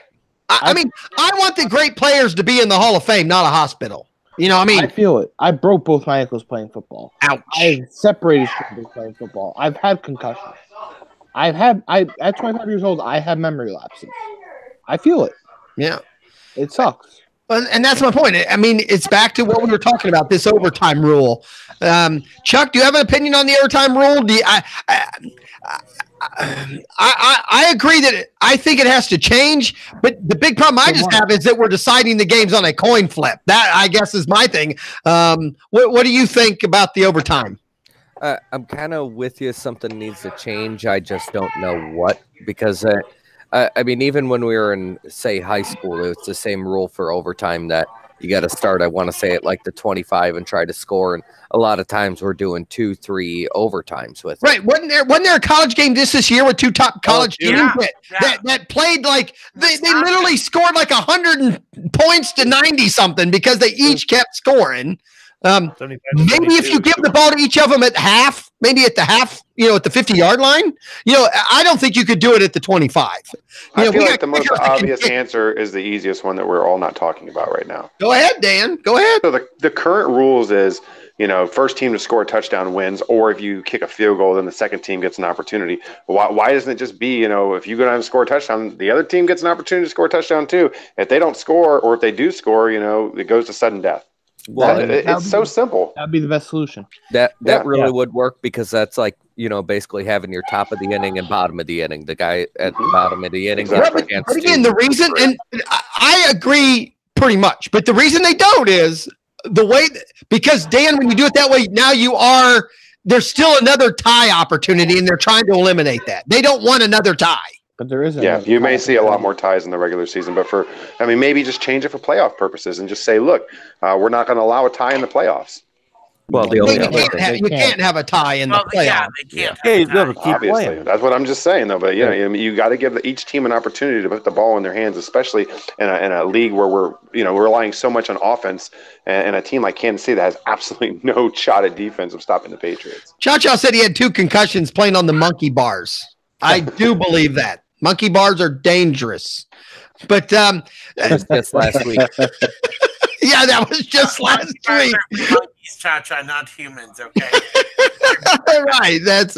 I mean, I want the great players to be in the Hall of Fame, not a hospital. I feel it. I broke both my ankles playing football. Ouch. I separated shoulders playing football. I've had concussions. At 25 years old, I have memory lapses. I feel it. Yeah. It sucks. And that's my point. I mean, it's back to what we were talking about, this overtime rule. Chuck, do you have an opinion on the overtime rule? I agree that I think it has to change, but the big problem I just have is that we're deciding the games on a coin flip. That, I guess, is my thing. What do you think about the overtime? I'm kind of with you. Something needs to change. I just don't know what, because I mean, even when we were in, say, high school, it's the same rule for overtime that you got to start, I want to say, at like the 25 and try to score. And a lot of times we're doing 2-3 overtimes with it. Right. Wasn't there a college game this year with two top college teams that played like they literally scored like 100 points to 90 something because they each kept scoring. Maybe if you give the ball to each of them at half, maybe at the half, at the 50-yard line, I don't think you could do it at the 25. I feel like the most obvious answer is the easiest one that we're all not talking about right now. Go ahead, Dan. Go ahead. So the current rules is, first team to score a touchdown wins, or if you kick a field goal, then the second team gets an opportunity. Why doesn't it just be, if you go down and score a touchdown, the other team gets an opportunity to score a touchdown too? If they don't score, or if they do score, it goes to sudden death. Well, it's so simple. That'd be the best solution. That really would work, because that's like, basically having your top of the inning and bottom of the inning. The guy at the bottom of the inning. Exactly. But again, the reason, and I agree pretty much, but the reason they don't is the way, because Dan, when you do it that way, now there's still another tie opportunity, and they're trying to eliminate that. They don't want another tie. but there isn't. Yeah, you may see a lot more ties in the regular season, but maybe just change it for playoff purposes and just say, look, we're not going to allow a tie in the playoffs. Well, the only other thing, you can't have a tie in the playoffs. Yeah, they can't. Hey, keep Obviously, playing. that's what I'm just saying, though. But you got to give each team an opportunity to put the ball in their hands, especially in a league where we're relying so much on offense, and a team like Kansas City that has absolutely no shot at defense of stopping the Patriots. Cha said he had 2 concussions playing on the monkey bars. I do believe that monkey bars are dangerous, but that was just last week. Yeah, that was just last week. Monkeys, Cha, not humans. Okay. Right. That's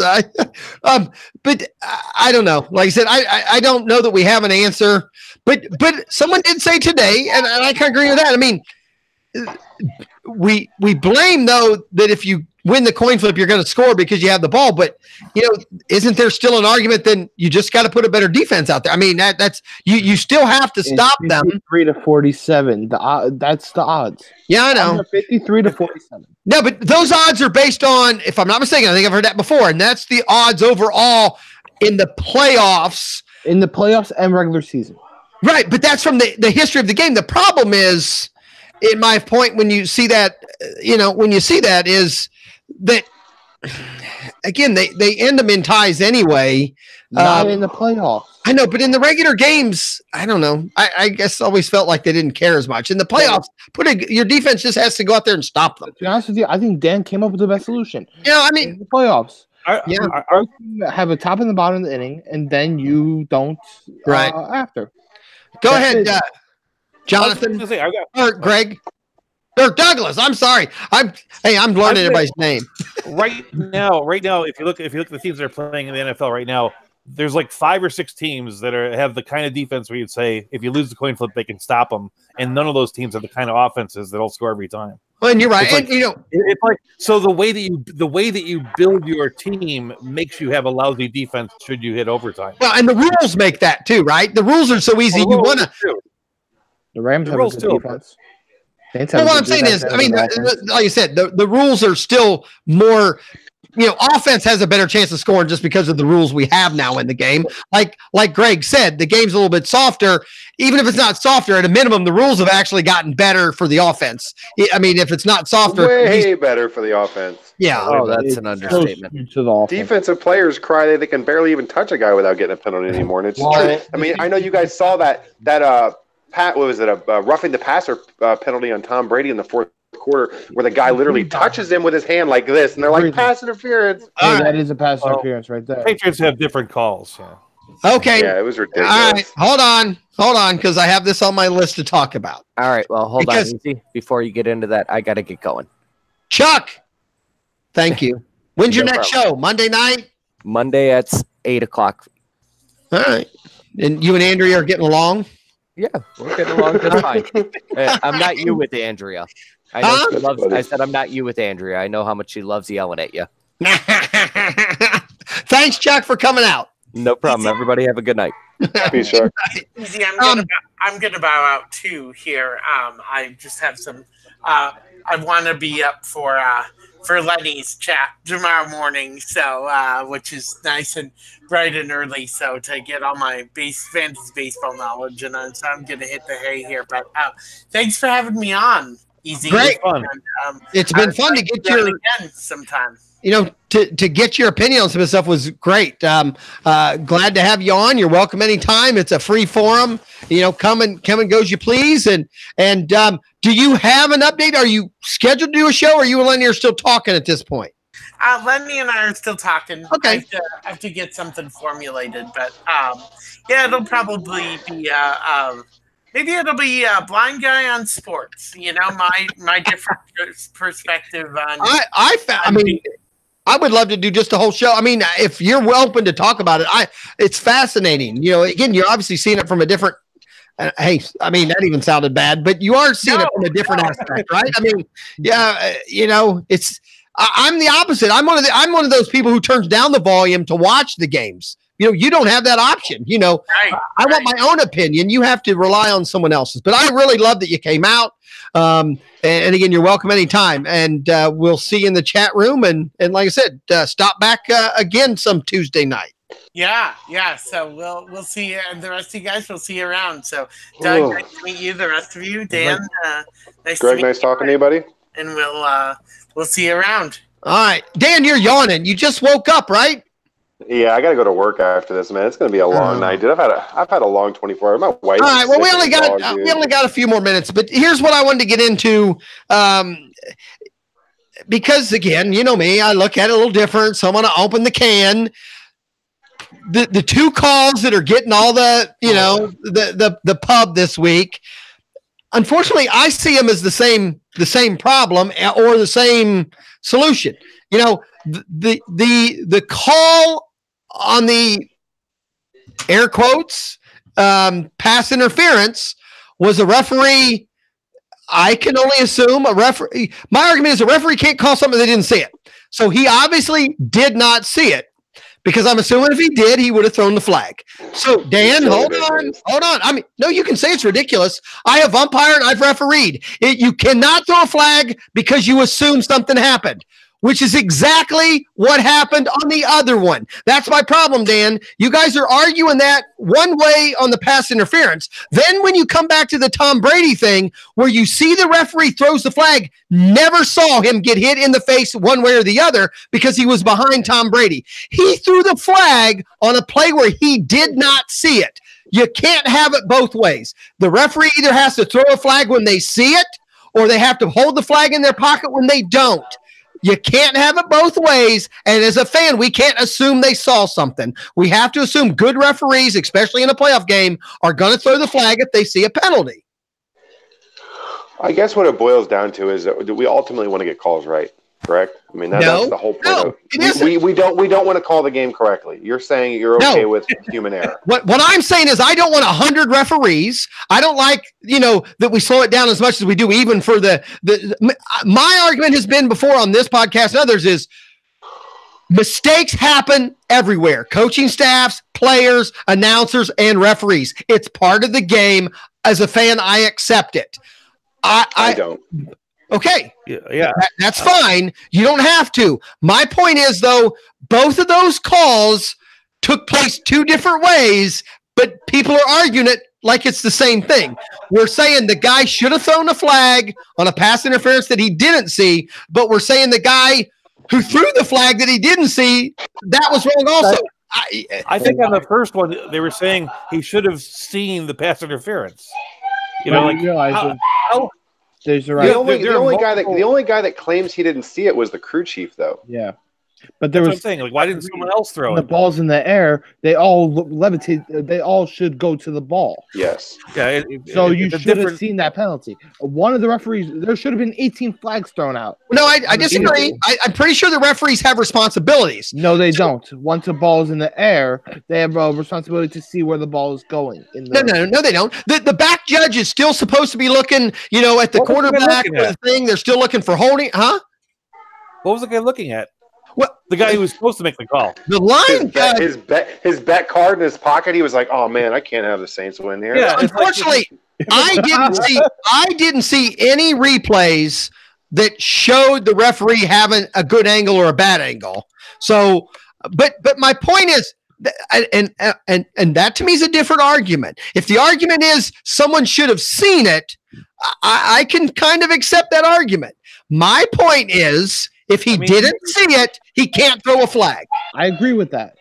but I don't know. Like I said, I don't know that we have an answer. But someone did say today, and I can agree with that. I mean, we blame though that if you win the coin flip, you're going to score because you have the ball. But isn't there still an argument? Then you just got to put a better defense out there. I mean, that's you still have to stop them. 53 to 47. That's the odds. Yeah, I know. 53 to 47. No, but those odds are based on, if I'm not mistaken, I think I've heard that before, and that's the odds overall in the playoffs. In the playoffs and regular season. Right, but that's from the history of the game. The problem is, in my point, when you see that, is that, again, they end them in ties anyway. Not in the playoffs. I know, but in the regular games, I don't know. I guess always felt like they didn't care as much. In the playoffs, your defense just has to go out there and stop them. To be honest with you, I think Dan came up with the best solution. In the playoffs. Have a top and the bottom of the inning, and then you don't after. Go ahead, Jonathan. Or Greg. Or Douglas. I'm sorry. I'm learning everybody's name. Right now, if you look at the teams that are playing in the NFL right now, there's like 5 or 6 teams that have the kind of defense where you'd say if you lose the coin flip, they can stop them, and none of those teams have the kind of offenses that'll score every time. Well, and you're right. It's like so the way that you build your team makes you have a lousy defense should you hit overtime. Well, and the rules make that too, right? The rules are so easy. You want to. The Rams have a good defense. Well, what I'm saying is, I mean, like you said, the rules are still more. Offense has a better chance of scoring just because of the rules we have now in the game. Like Greg said, the game's a little bit softer. Even if it's not softer, at a minimum, the rules have actually gotten better for the offense. I mean, if it's not softer, way better for the offense. Yeah. Oh, that's an understatement. Defensive players cry they can barely even touch a guy without getting a penalty anymore, and it's true. I mean, I know you guys saw that Pat, what was it? A roughing the passer penalty on Tom Brady in the fourth quarter, where the guy literally touches him with his hand like this, and they're like, pass interference. Hey, that is a pass interference right there. Patriots have different calls. So. Okay. Yeah, it was ridiculous. All right, hold on, because I have this on my list to talk about. All right, well, hold on, Easy. Before you get into that, I got to get going. Chuck, thank you. When's your next show? Monday night? Monday at 8 o'clock. All right. And you and Andrea are getting along? Yeah, we're getting along just fine. I'm not you with Andrea. I know she loves. I said I'm not you with Andrea. I know how much she loves yelling at you. Thanks, Chuck, for coming out. No problem. Everybody have a good night. Peace, Chuck. Easy, I'm gonna bow out too here. I just have some. I want to be up for Lenny's chat tomorrow morning, so which is nice and bright and early. So to get all my fantasy baseball knowledge, and so I'm gonna hit the hay here. But thanks for having me on. Easy, great fun. And, it's been fun to get your again sometime. To get your opinion on some of the stuff was great. Glad to have you on. You're welcome anytime. It's a free forum. Come and go as you please. And do you have an update? Are you scheduled to do a show, or are you and Lenny are still talking at this point? Lenny and I are still talking. Okay. I have to get something formulated, but it'll probably be maybe it'll be a blind guy on sports. My different perspective on. I would love to do just a whole show. I mean, if you're open to talk about it, it's fascinating. Again, you're obviously seeing it from a different. Hey, I mean, that even sounded bad, but you are seeing it from a different aspect, right? I mean, yeah, it's. I'm the opposite. I'm one of those people who turns down the volume to watch the games. You don't have that option. I want my own opinion. You have to rely on someone else's. But I really love that you came out. And again, you're welcome anytime. And we'll see you in the chat room. And like I said, stop back again some Tuesday night. Yeah. So we'll see you, and the rest of you guys, we'll see you around. So, Doug, nice to meet you. The rest of you, Dan, nice Greg, to meet nice you. talking to you, buddy. And we'll see you around. All right, Dan, you're yawning. You just woke up, right? Yeah, I got to go to work after this, man. It's going to be a long night, dude. I've had a long 24 hours. My wife. All right. Well, we only got a few more minutes, but here's what I wanted to get into. Because again, you know me, I look at it a little different. So I'm going to open the can. The two calls that are getting all the the pub this week. Unfortunately, I see them as the same problem or the same solution. You know, the call on the air quotes pass interference was a referee. I can only assume a referee. My argument is a referee can't call something they didn't see it. So he obviously did not see it, because I'm assuming if he did, he would have thrown the flag. So Dan, hold on. I mean, no, you can say it's ridiculous. I have umpired, I've refereed. You cannot throw a flag because you assume something happened, which is exactly what happened on the other one. That's my problem, Dan. You guys are arguing that one way on the pass interference. Then when you come back to the Tom Brady thing, where you see the referee throws the flag, never saw him get hit in the face one way or the other because he was behind Tom Brady. He threw the flag on a play where he did not see it. You can't have it both ways. The referee either has to throw a flag when they see it, or they have to hold the flag in their pocket when they don't. You can't have it both ways. And as a fan, we can't assume they saw something. We have to assume good referees, especially in a playoff game, are going to throw the flag if they see a penalty. I guess what it boils down to is that we ultimately want to get calls right, correct? I mean, that's the whole point. We don't want to call the game correctly. You're saying you're okay with human error. What I'm saying is I don't want 100 referees. I don't like, that we slow it down as much as we do, even for my argument has been before on this podcast and others is mistakes happen everywhere. Coaching staffs, players, announcers, and referees. It's part of the game. As a fan, I accept it. I don't. Okay. Yeah. That's fine. You don't have to. My point is, though, both of those calls took place two different ways, but people are arguing it like it's the same thing. We're saying the guy should have thrown a flag on a pass interference that he didn't see, but we're saying the guy who threw the flag that he didn't see, that was wrong also. I think on the first one, they were saying he should have seen the pass interference. The only guy that claims he didn't see it was the crew chief, though. Yeah, but there was. I'm saying, why didn't someone else throw the balls in the air? They all levitate. They all should go to the ball. Yes. Yeah. So you should have seen that penalty. One of the referees. There should have been 18 flags thrown out. No, I disagree. I'm pretty sure the referees have responsibilities. No, they don't. Once the ball is in the air, they have a responsibility to see where the ball is going. No, they don't. The back judge is still supposed to be looking, at the quarterback or the thing. They're still looking for holding. Huh? What was the guy looking at? Well, the guy who was supposed to make the call. The line guy. His bet card in his pocket. He was like, "Oh man, I can't have the Saints win here." Yeah, unfortunately, I didn't see any replays that showed the referee having a good angle or a bad angle. So, but my point is, and that to me is a different argument. If the argument is someone should have seen it, I can kind of accept that argument. My point is, if he didn't see it, he can't throw a flag. I agree with that.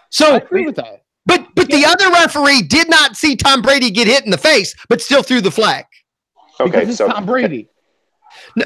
So, But the other referee did not see Tom Brady get hit in the face, but still threw the flag. Okay, so Tom Brady.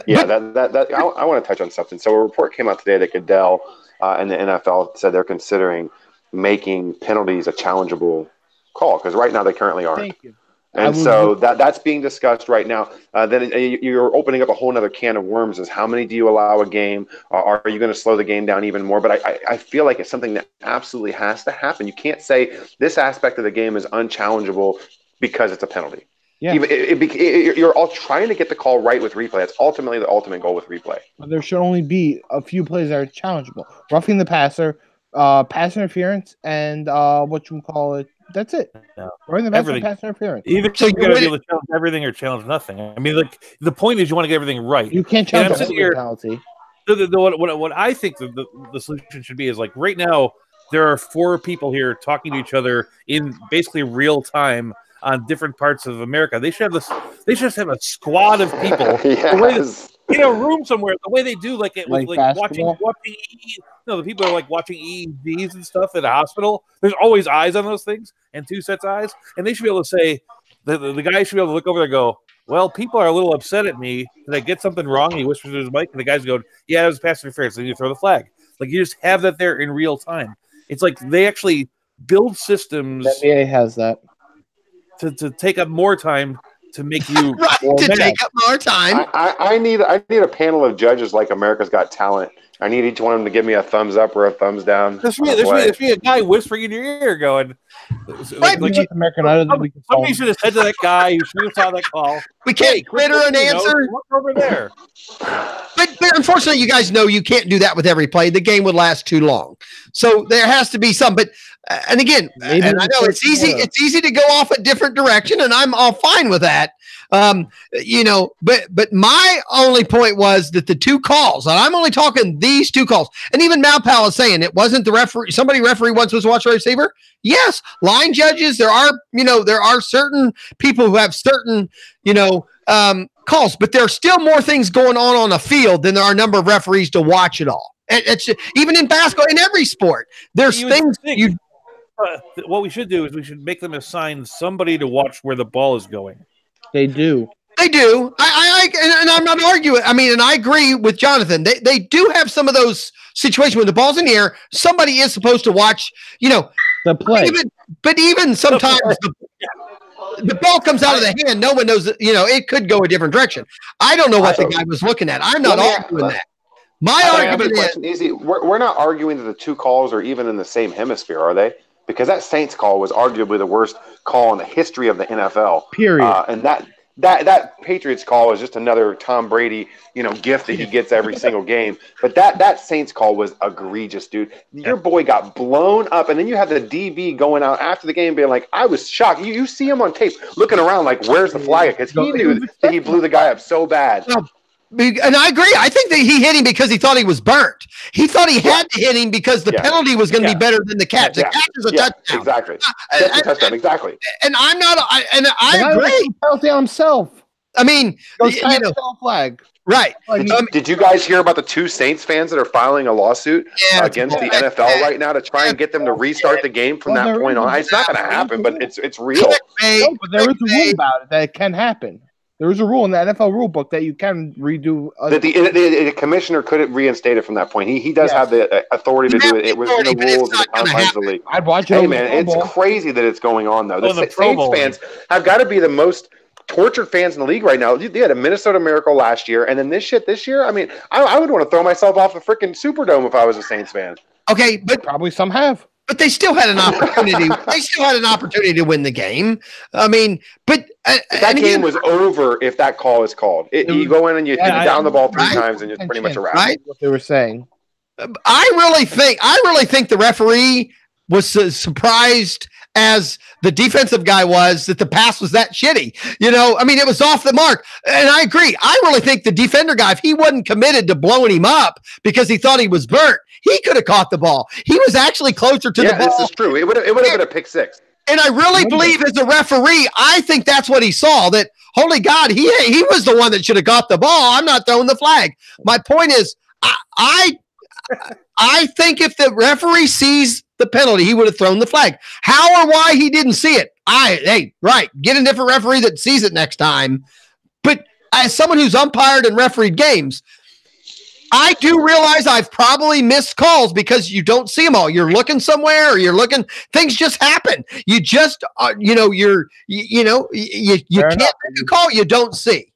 Yeah, I want to touch on something. So a report came out today that Goodell and the NFL said they're considering making penalties a challengeable call, because right now they currently aren't. Thank you. And so that's being discussed right now. Then you're opening up a whole other can of worms. Is how many do you allow a game? Are you going to slow the game down even more? But I feel like it's something that absolutely has to happen. You can't say this aspect of the game is unchallengeable because it's a penalty. Yeah. You're all trying to get the call right with replay. That's ultimately the ultimate goal with replay. There should only be a few plays that are challengeable. Roughing the passer, pass interference, and what you call it. That's it. No. Or in the pass interference. Either you got to be able to challenge everything or challenge nothing. I mean, the point is you want to get everything right. You can't challenge the penalty. What I think the solution should be is, like, right now, there are 4 people here talking to each other in basically real time on different parts of America. They should have this. They should just have a squad of people Yes. in a room somewhere. The way they do, like watching basketball? the people are like watching EEGs and stuff at a hospital. There's always eyes on those things and 2 sets of eyes, and they should be able to say the guy should be able to look over there and go, well, people are a little upset at me. Did I get something wrong? He whispers to his mic, and the guys go, yeah, it was pass interference. Then you throw the flag. Like, you just have that there in real time. It's like they actually build systems. The NBA has that. To take up more time to make you take up more time. I need a panel of judges like America's Got Talent. I need each one of them to give me a thumbs up or a thumbs down. There's me a guy whispering in your ear going, American Idol. Somebody should have said to that guy who should have saw that call, we can't Twitter an answer. Look over there. But unfortunately, you guys know you can't do that with every play. The game would last too long. So there has to be some. But and again, and I know it's easy. It's easy to go off a different direction, and I'm all fine with that. But my only point was that the 2 calls, and I'm only talking these 2 calls, and even Malpal is saying it wasn't the referee. Somebody referee once was watch a receiver. Yes, line judges. There are certain people who have certain calls, but there are still more things going on the field than there are a number of referees to watch it all. It's even in basketball, in every sport. There's things you. What we should do is we should make them assign somebody to watch where the ball is going. They do. They do. And I'm not arguing. I mean, and I agree with Jonathan. They do have some of those situations when the ball's in the air. Somebody is supposed to watch, the play. But even sometimes the ball comes out of the hand. No one knows. It could go a different direction. I don't know what the guy was looking at. I'm not arguing that. My argument is easy. We're not arguing that the 2 calls are even in the same hemisphere, are they? Because that Saints call was arguably the worst call in the history of the NFL. Period. And that Patriots call is just another Tom Brady, gift that he gets every single game. But that Saints call was egregious, dude. Your boy got blown up, and then you have the DB going out after the game being like, I was shocked. You see him on tape looking around like, where's the flag? Because he knew that he blew the guy up so bad. And I agree. I think that he hit him because he thought he was burnt. He thought he had to hit him because the penalty was going to be better than the catch. The catch is a touchdown. Exactly. That's a touchdown. Exactly. And I'm not. I agree. Penalty on himself. I mean, flag. Right. Did you guys hear about the 2 Saints fans that are filing a lawsuit against the NFL right now to try and get them to restart the game from that point on? It's not going to happen, but it's real. But there is a rule about it that it can happen. There is a rule in the NFL rule book that you can redo. That the commissioner couldn't reinstate it from that point. He does have the authority to do it. It was in the rules of the confines of the league. I'd watch it. Hey, man, it's crazy that it's going on, though. The Saints fans have got to be the most tortured fans in the league right now. They had a Minnesota Miracle last year, and then this year, I mean, I would want to throw myself off the freaking Superdome if I was a Saints fan. Okay, but probably some have. But they still had an opportunity. They still had an opportunity to win the game. I mean, but that game was over if that call is called. You go in and you down the ball 3 times, and it's pretty much a wrap. Right? What they were saying. I really think the referee was surprised as the defensive guy was that the pass was that shitty. I mean, it was off the mark. And I agree. I really think the defender guy, if he wasn't committed to blowing him up because he thought he was burnt, he could have caught the ball. He was actually closer to the ball. Yeah, this is true. It would have been a pick 6. And I really believe as a referee, I think that's what he saw, that, holy God, he was the one that should have got the ball. I'm not throwing the flag. My point is, I think if the referee sees the penalty, he would have thrown the flag. How or why he didn't see it, get a different referee that sees it next time. But as someone who's umpired and refereed games, I do realize I've probably missed calls because you don't see them all. You're looking somewhere, or things just happen. You just, you can't make a call you don't see.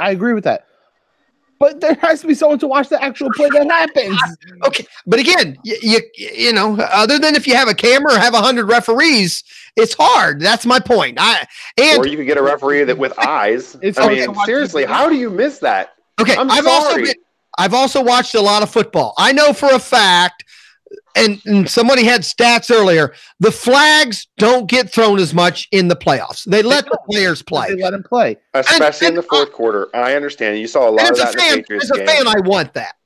I agree with that. But there has to be someone to watch the actual play that happens. Okay, but again, other than if you have a camera or have 100 referees, it's hard. That's my point. Or you could get a referee that with eyes. Seriously, how do you miss that? Okay, I've also watched a lot of football. I know for a fact, and somebody had stats earlier, the flags don't get thrown as much in the playoffs. They let the players play. They let them play. Especially in the fourth quarter. I understand. You saw a lot of that in the Patriots game. As a fan, I want that.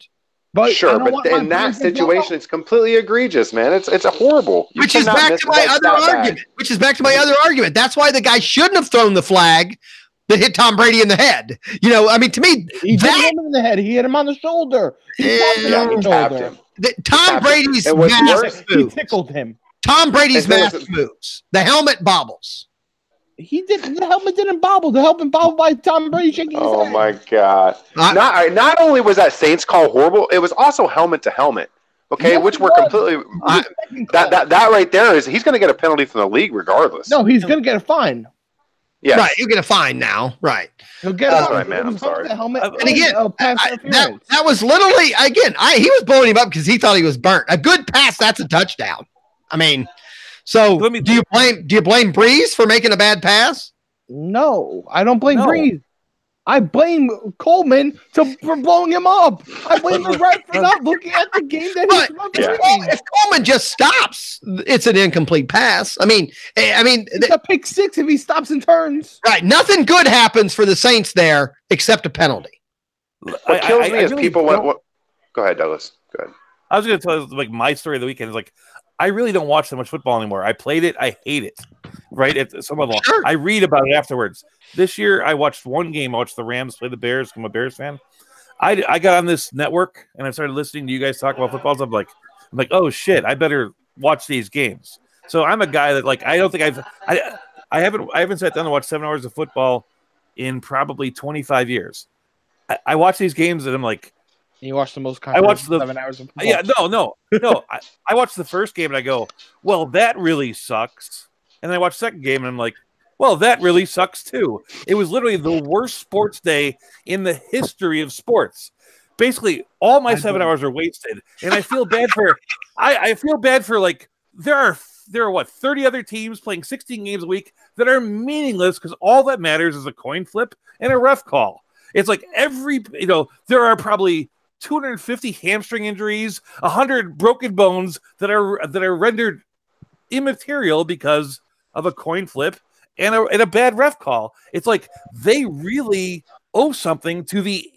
But Sure, I don't but want my in that players to blow situation, up. it's completely egregious, man. It's a horrible. You Which is cannot back miss to my that other that bad. argument. Which is back to my other argument. That's why the guy shouldn't have thrown the flag that hit Tom Brady in the head. You know, I mean, to me, He didn't that hit him in the head. He hit him on the shoulder. He tapped him Yeah, on he the tapped shoulder. him. Tom tapped him. Brady's And what's mask worse- He moves. tickled him. Tom Brady's And so mask moves. The helmet bobbles. He did. The helmet didn't bobble. The helmet bobbled by Tom Brady shaking his Oh head. my god! Not only was that Saints call horrible, it was also helmet to helmet. Okay, Yes, which it were was. completely Second call. that right there is he's going to get a penalty from the league regardless. No, he's gonna get a fine. yes. Right, you get a fine now. Right. He'll get That's a fine. what I meant. I'm sorry. The helmet. And again, pass that, interference. that was literally, again, he was blowing him up because he thought he was burnt. A good pass, that's a touchdown. I mean, so do you blame Breeze for making a bad pass? No, I don't blame No. Breeze. I blame Coleman for blowing him up. I blame the ref for not looking at the game that he's refereeing. If Coleman just stops, it's an incomplete pass. I mean, It's a pick six if he stops and turns. right. Nothing good happens for the Saints there except a penalty. What kills me is really people don't- when. Go ahead, Douglas. Go ahead. I was going to tell you, like, my story of the weekend is like, I really don't watch that much football anymore. I played it. I hate it. Right. At some level, Sure. I read about it afterwards. This year, I watched one game. I watched the Rams play the Bears. I'm a Bears fan. I got on this network and I started listening to you guys talk about football. So I'm like, oh shit, I better watch these games. So I'm a guy that, like, I don't think I haven't sat down to watch 7 hours of football in probably 25 years. I watch these games and I'm like, You watched the most. I watched the 7 hours of football. yeah, no. I watched the first game and I go, well, that really sucks. And then I watched the second game and I'm like, well, that really sucks too. It was literally the worst sports day in the history of sports. Basically, all my 7 hours are wasted, and I feel bad for. I feel bad for, like, there are what, 30 other teams playing 16 games a week that are meaningless because all that matters is a coin flip and a ref call. It's like there are probably 250 hamstring injuries, 100 broken bones that are rendered immaterial because of a coin flip and a bad ref call. It's like they really owe something to the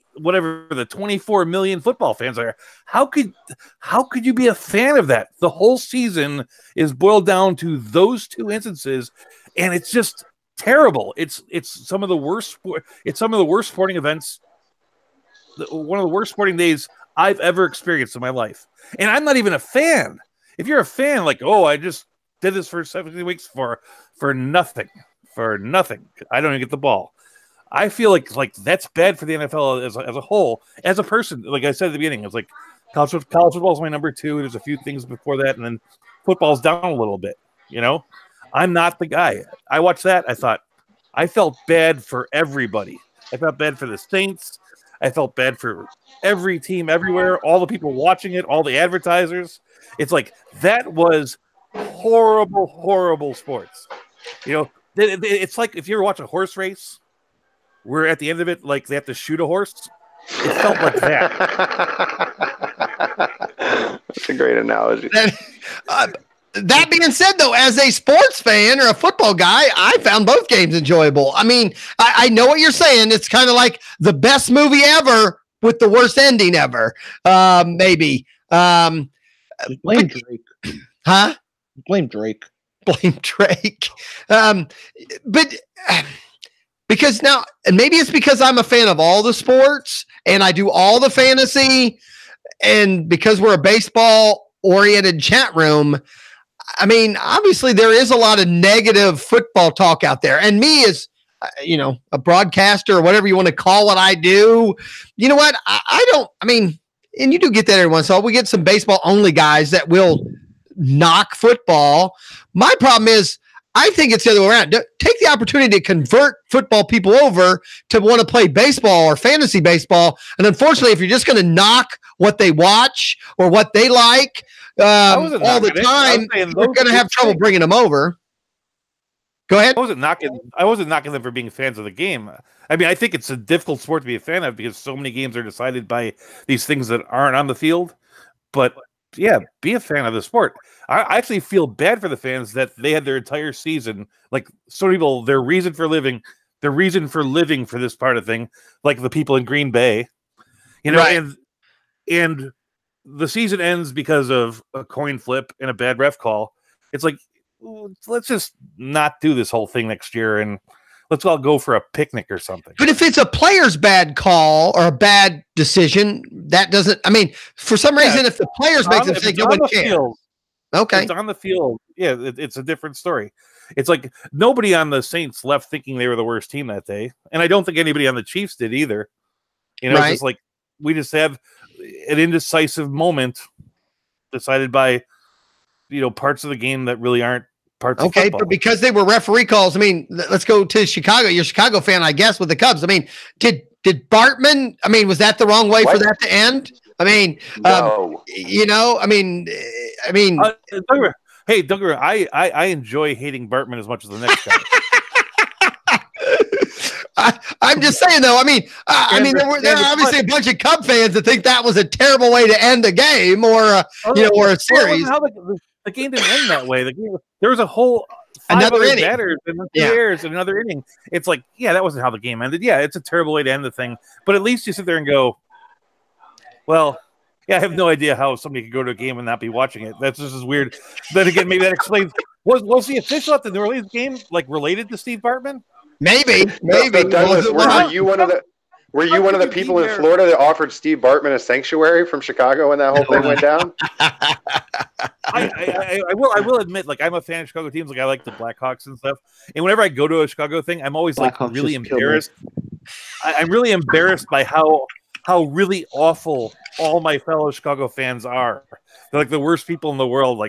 24 million football fans are. How could you be a fan of that? The whole season is boiled down to those two instances, and it's just terrible. It's some of the worst. It's some of the worst sporting events. One of the worst sporting days I've ever experienced in my life, and I'm not even a fan. If you're a fan, like, oh, I just did this for 17 weeks for nothing. For nothing. I don't even get the ball. I feel like that's bad for the NFL as a whole. As a person, like I said at the beginning, it's like college football is my number 2. There's a few things before that, and then football's down a little bit. You know, I'm not the guy. I watched that. I felt bad for everybody. I felt bad for the Saints. I felt bad for every team everywhere, all the people watching it, all the advertisers. It's like that was horrible, horrible sports. You know, it's like if you ever watch a horse race where at the end of it, like, they have to shoot a horse. It felt like that. That's a great analogy. That being said, though, as a sports fan or a football guy, I found both games enjoyable. I mean, I know what you're saying. It's kind of like the best movie ever with the worst ending ever. Maybe. Blame Drake. Huh? Blame Drake. Blame Drake. But because now, and maybe it's because I'm a fan of all the sports and I do all the fantasy, and because we're a baseball oriented chat room, I mean, obviously there is a lot of negative football talk out there. And me as, a broadcaster or whatever you want to call what I do, you know what? And you do get that every once in a while. We get some baseball only guys that will knock football. My problem is, I think it's the other way around. Take the opportunity to convert football people over to want to play baseball or fantasy baseball. And unfortunately, if you're just going to knock what they watch or what they like all the time, we're going to have trouble bringing them over. Go ahead. I wasn't knocking them for being fans of the game. I mean, I think it's a difficult sport to be a fan of because so many games are decided by these things that aren't on the field. But yeah, be a fan of the sport. I actually feel bad for the fans that they had their entire season, like so many people, their reason for living for this part of thing, like the people in Green Bay, right. and the season ends because of a coin flip and a bad ref call. It's like, let's just not do this whole thing next year and let's all go for a picnic or something. But if it's a player's bad call or a bad decision, that doesn't. I mean, for some reason, if the players make the mistake, no one cares. Okay, it's on the field. Yeah, it's a different story. It's like nobody on the Saints left thinking they were the worst team that day, and I don't think anybody on the Chiefs did either. You know, It's just like we just have an indecisive moment decided by parts of the game that really aren't parts of football. But because they were referee calls, I mean, let's go to Chicago. You're a Chicago fan, I guess, with the Cubs. I mean, did Bartman? I mean, was that the wrong way for that to end? I mean, no. I mean, hey, don't get me wrong, I enjoy hating Bartman as much as the next guy. I'm just saying, though. I mean, there are obviously a bunch of Cub fans that think that was a terrible way to end a game or a series. The game didn't end that way. There was a whole another inning, batters and 2 errors and another inning. It's like, that wasn't how the game ended. Yeah, it's a terrible way to end the thing. But at least you sit there and go, well, I have no idea how somebody could go to a game and not be watching it. That's just as weird. Then again, maybe that explains. Was the official at the New Orleans game related to Steve Bartman? Maybe. Douglas, were you one of the people in Florida that offered Steve Bartman a sanctuary from Chicago when that whole thing went down? I will admit, I'm a fan of Chicago teams. I like the Blackhawks and stuff. And whenever I go to a Chicago thing, I'm always really embarrassed. I'm really embarrassed by how really awful all my fellow Chicago fans are. They're the worst people in the world.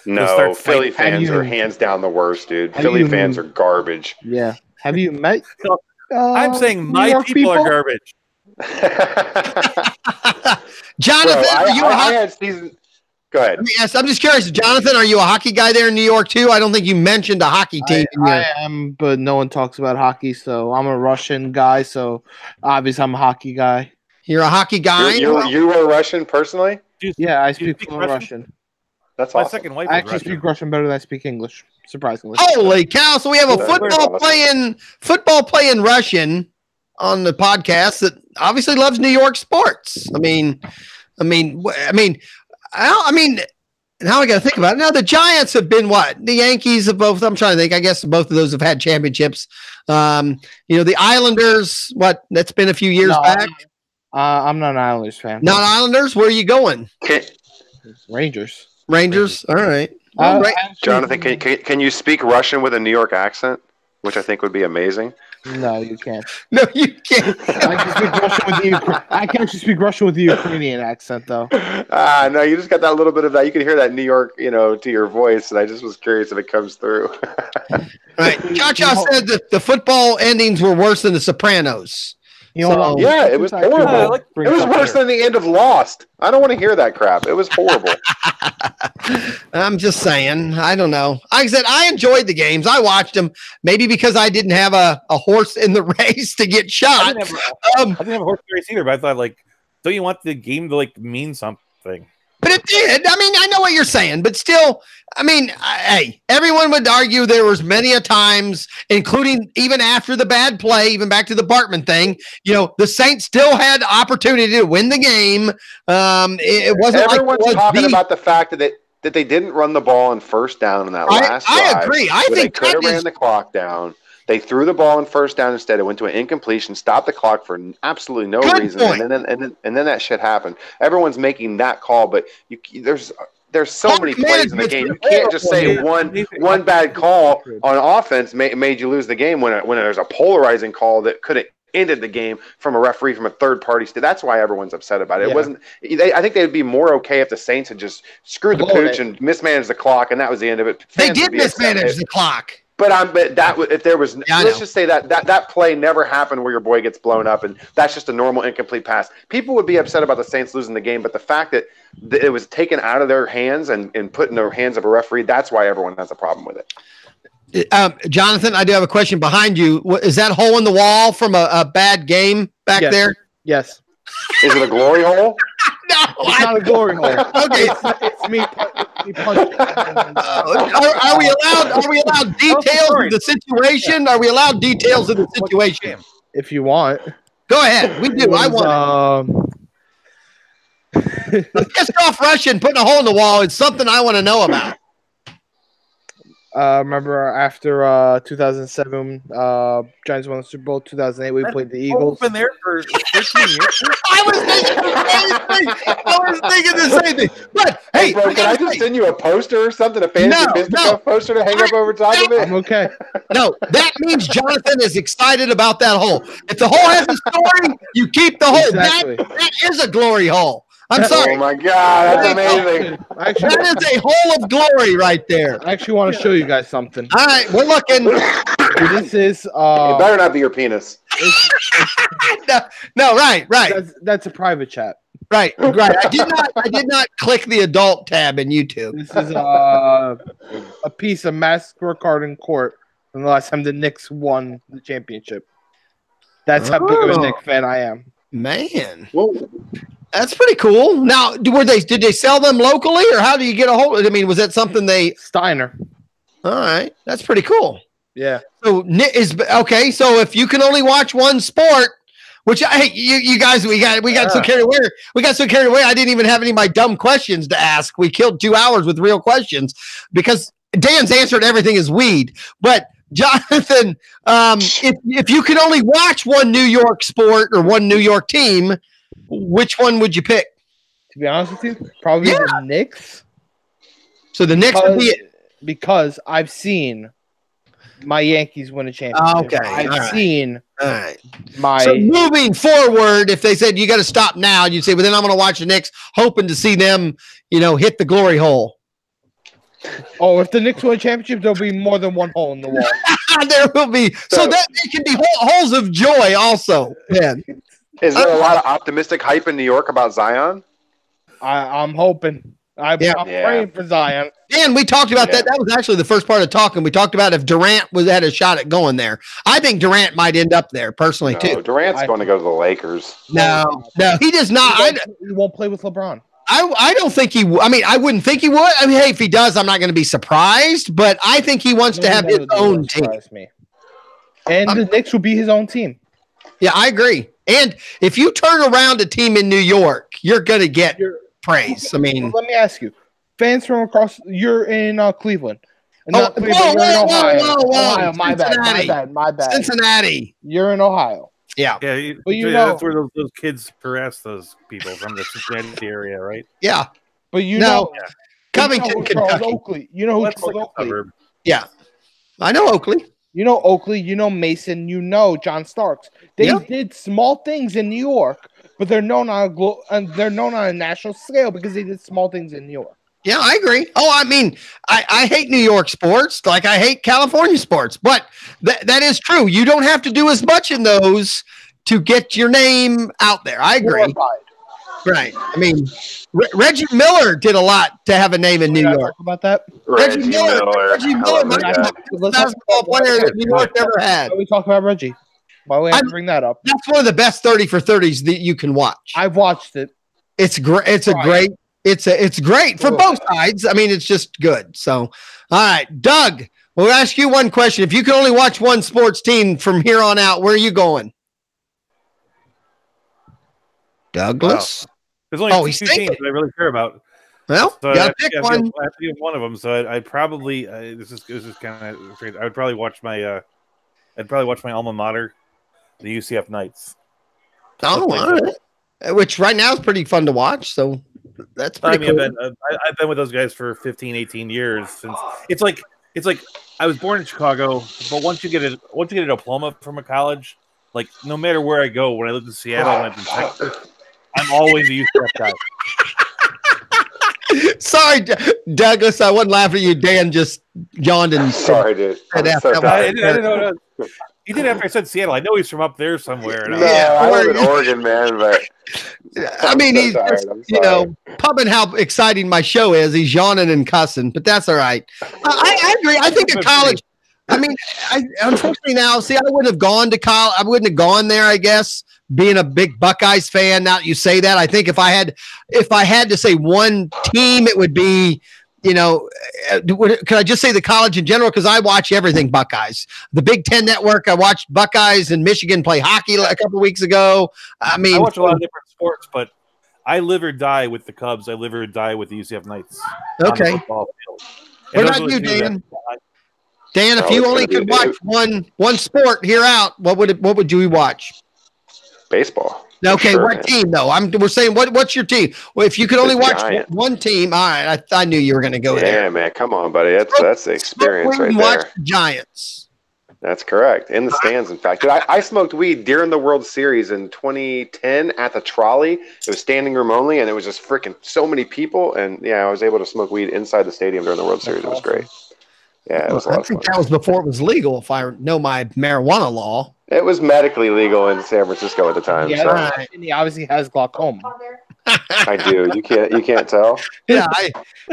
No, Philly fans are hands down the worst, dude. Philly fans are garbage. Yeah. Have you met? I'm saying my people are garbage. Jonathan, are you a hockey? Go ahead. Yes, I'm just curious, Jonathan. Are you a hockey guy there in New York too? I don't think you mentioned a hockey team. I am, but no one talks about hockey. So I'm a Russian guy. So obviously I'm a hockey guy. You're a hockey guy. You are Russian personally? Yeah, I speak Russian. That's my awesome. second wife. I actually speak Russian better than I speak English. Surprisingly. Holy cow! So we have a football playing Russian on the podcast that obviously loves New York sports. I mean, now I got to think about it. Now the Giants have been what? The Yankees have both. I'm trying to think. I guess both of those have had championships. The Islanders. What? That's been a few years back. I'm not an Islanders fan. Not Islanders. Where are you going? Rangers. All right. Jonathan, can you speak Russian with a New York accent, which I think would be amazing? No, you can't. No, you can't. I can actually speak Russian with the Ukrainian accent, though. No, you just got that little bit of that. You can hear that New York, to your voice, and I just was curious if it comes through. Right. Cha-Cha said that the football endings were worse than The Sopranos. It was horrible. It was worse than the end of Lost. I don't want to hear that crap. It was horrible. I'm just saying. I don't know. Like I said, I enjoyed the games. I watched them. Maybe because I didn't have a horse in the race to get shot. I didn't have a horse in the race either. But I thought, don't you want the game to mean something? But it did. I mean, I know what you're saying, but still, hey, everyone would argue there was many a times, including even after the bad play, even back to the Bartman thing, the Saints still had opportunity to win the game. It wasn't everyone's talking about the fact that they didn't run the ball on first down in that last drive. I agree. I think they could have ran the clock down. They threw the ball on first down instead. It went to an incompletion, stopped the clock for absolutely no reason, and then that shit happened. Everyone's making that call, but there's so many plays in the game. You can't just say one bad call on offense made you lose the game when there's a polarizing call that could have ended the game from a referee from a third party. That's why everyone's upset about it. It wasn't. I think they'd be more okay if the Saints had just screwed the pooch and mismanaged the clock, and that was the end of it. They did mismanage the clock. But if there was, let's just say that play never happened where your boy gets blown up, and that's just a normal incomplete pass. People would be upset about the Saints losing the game, but the fact that it was taken out of their hands and put in the hands of a referee, that's why everyone has a problem with it. Jonathan, I do have a question behind you. Is that hole in the wall from a bad game back there? Yes. Is it a glory hole? No, it's not a glory hole. Okay, it's me punching. Are we allowed details of the situation? Are we allowed details of the situation? If you want, go ahead. We do. I want. A pissed off Russian putting a hole in the wall is something I want to know about. Remember after 2007, Giants won the Super Bowl. 2008, we played the Eagles. Been there for 13 years. I was thinking the same thing. But hey, bro, can I just send you a poster or something? A fantasy fisticuff poster to hang up over top of it? I'm okay. No, that means Jonathan is excited about that hole. If the hole has a story, you keep the hole. Exactly. That is a glory hole. I'm sorry. Oh my God, that's amazing. That is a hole of glory right there. I actually want to show you guys something. All right, we're looking. This is It better not be your penis. No, right. That's a private chat. Right. I did not click the adult tab in YouTube. This is a piece of mass scorecard in court from the last time the Knicks won the championship. That's how big of a Knicks fan I am. Man. Whoa. That's pretty cool. Now, did they sell them locally, or how do you get a hold of it? I mean, was that something they Steiner? All right, that's pretty cool. Yeah. So is okay. So if you can only watch one sport, which you guys we got so carried away. We got so carried away. I didn't even have any of my dumb questions to ask. We killed 2 hours with real questions because Dan's answered everything is weed. But Jonathan, if you could only watch one New York sport or one New York team, which one would you pick? To be honest with you, probably the Knicks. So the Knicks would be it. Because I've seen my Yankees win a championship. Okay. I've seen my. So moving forward, if they said you got to stop now, you'd say, well, then I'm going to watch the Knicks, hoping to see them, hit the glory hole. Oh, if the Knicks win a championship, there'll be more than one hole in the wall. There will be. So that it can be holes of joy also, Ben. Is there a lot of optimistic hype in New York about Zion? I'm hoping. I'm praying for Zion. And we talked about that. That was actually the first part of talking. We talked about if Durant had a shot at going there. I think Durant might end up there personally too. Durant's going to go to the Lakers. No, he does not. He won't play with LeBron. I don't think he. I mean, I wouldn't think he would. I mean, hey, if he does, I'm not going to be surprised. But I think he wants to have his own team. And the Knicks will be his own team. Yeah, I agree. And if you turn around a team in New York, you're going to get praise. I mean, let me ask you, fans from across, you're in Cleveland. Not Cleveland, you're in Ohio. Ohio, my bad. Cincinnati. You're in Ohio. Yeah. But that's where those kids harass those people from the Cincinnati area, right? Yeah. But know Covington, Kentucky. Oakley. You know who Charles Oakley? Yeah. I know Oakley. You know Oakley, you know Mason, you know John Starks. They did small things in New York, but they're known on a national scale because they did small things in New York. Yeah, I agree. Oh, I mean, I hate New York sports like I hate California sports, but that is true. You don't have to do as much in those to get your name out there. I agree. Right. I mean, Reggie Miller did a lot to have a name in New York. Talk about that. Reggie Miller, the basketball player that New York never had. Why we talk about Reggie? Why we have to bring that up? That's one of the best 30 for 30s that you can watch. I've watched it. It's great. It's great for both sides. I mean, it's just good. So, all right, Doug, we'll ask you one question. If you can only watch one sports team from here on out, where are you going? Douglas? Wow. There's only two teams that I really care about. Well, so you gotta pick one. I have to give one of them. So I'd probably this is kind of strange. I would probably watch my alma mater, the UCF Knights. Oh, all right. Which right now is pretty fun to watch. So that's pretty cool. I've been with those guys for 15, 18 years. Since it's like I was born in Chicago, but once you get a diploma from a college, like no matter where I go, when I lived in Seattle, when I lived in Texas, I'm always a UCF guy. Sorry, Douglas, I wasn't laughing at you. Dan just yawned and sorry, dude. I didn't know. He did after I said Seattle. I know he's from up there somewhere. I live in Oregon, man. But I mean, he's just, pumping how exciting my show is. He's yawning and cussing, but that's all right. I agree. I think at college. I mean, unfortunately now, see, I wouldn't have gone to college. I wouldn't have gone there, I guess, being a big Buckeyes fan. Now that you say that, I think if I had to say one team, it would be, could I just say the college in general? Because I watch everything Buckeyes. The Big Ten Network, I watched Buckeyes and Michigan play hockey a couple weeks ago. I mean, I watch a lot of different sports, but I live or die with the Cubs. I live or die with the UCF Knights. Okay. What about you, Dan? Dan, if you only could watch one sport here out, what would you watch? Baseball. Okay, sure, what man. team though? We're saying what's your team? Well, if you could only watch one team, all right. I knew you were going to go there. Yeah, man, come on, buddy. That's the experience right there. Watch the Giants. That's correct. In the stands, in fact. Dude, I smoked weed during the World Series in 2010 at the Trolley. It was standing room only, and it was just freaking so many people. And yeah, I was able to smoke weed inside the stadium during the World Series. It was great. Yeah, it was a lot of fun. That was before it was legal, if I know my marijuana law. It was medically legal in San Francisco at the time. Yeah, so. right. And he obviously has glaucoma. I do. You can't tell. Yeah.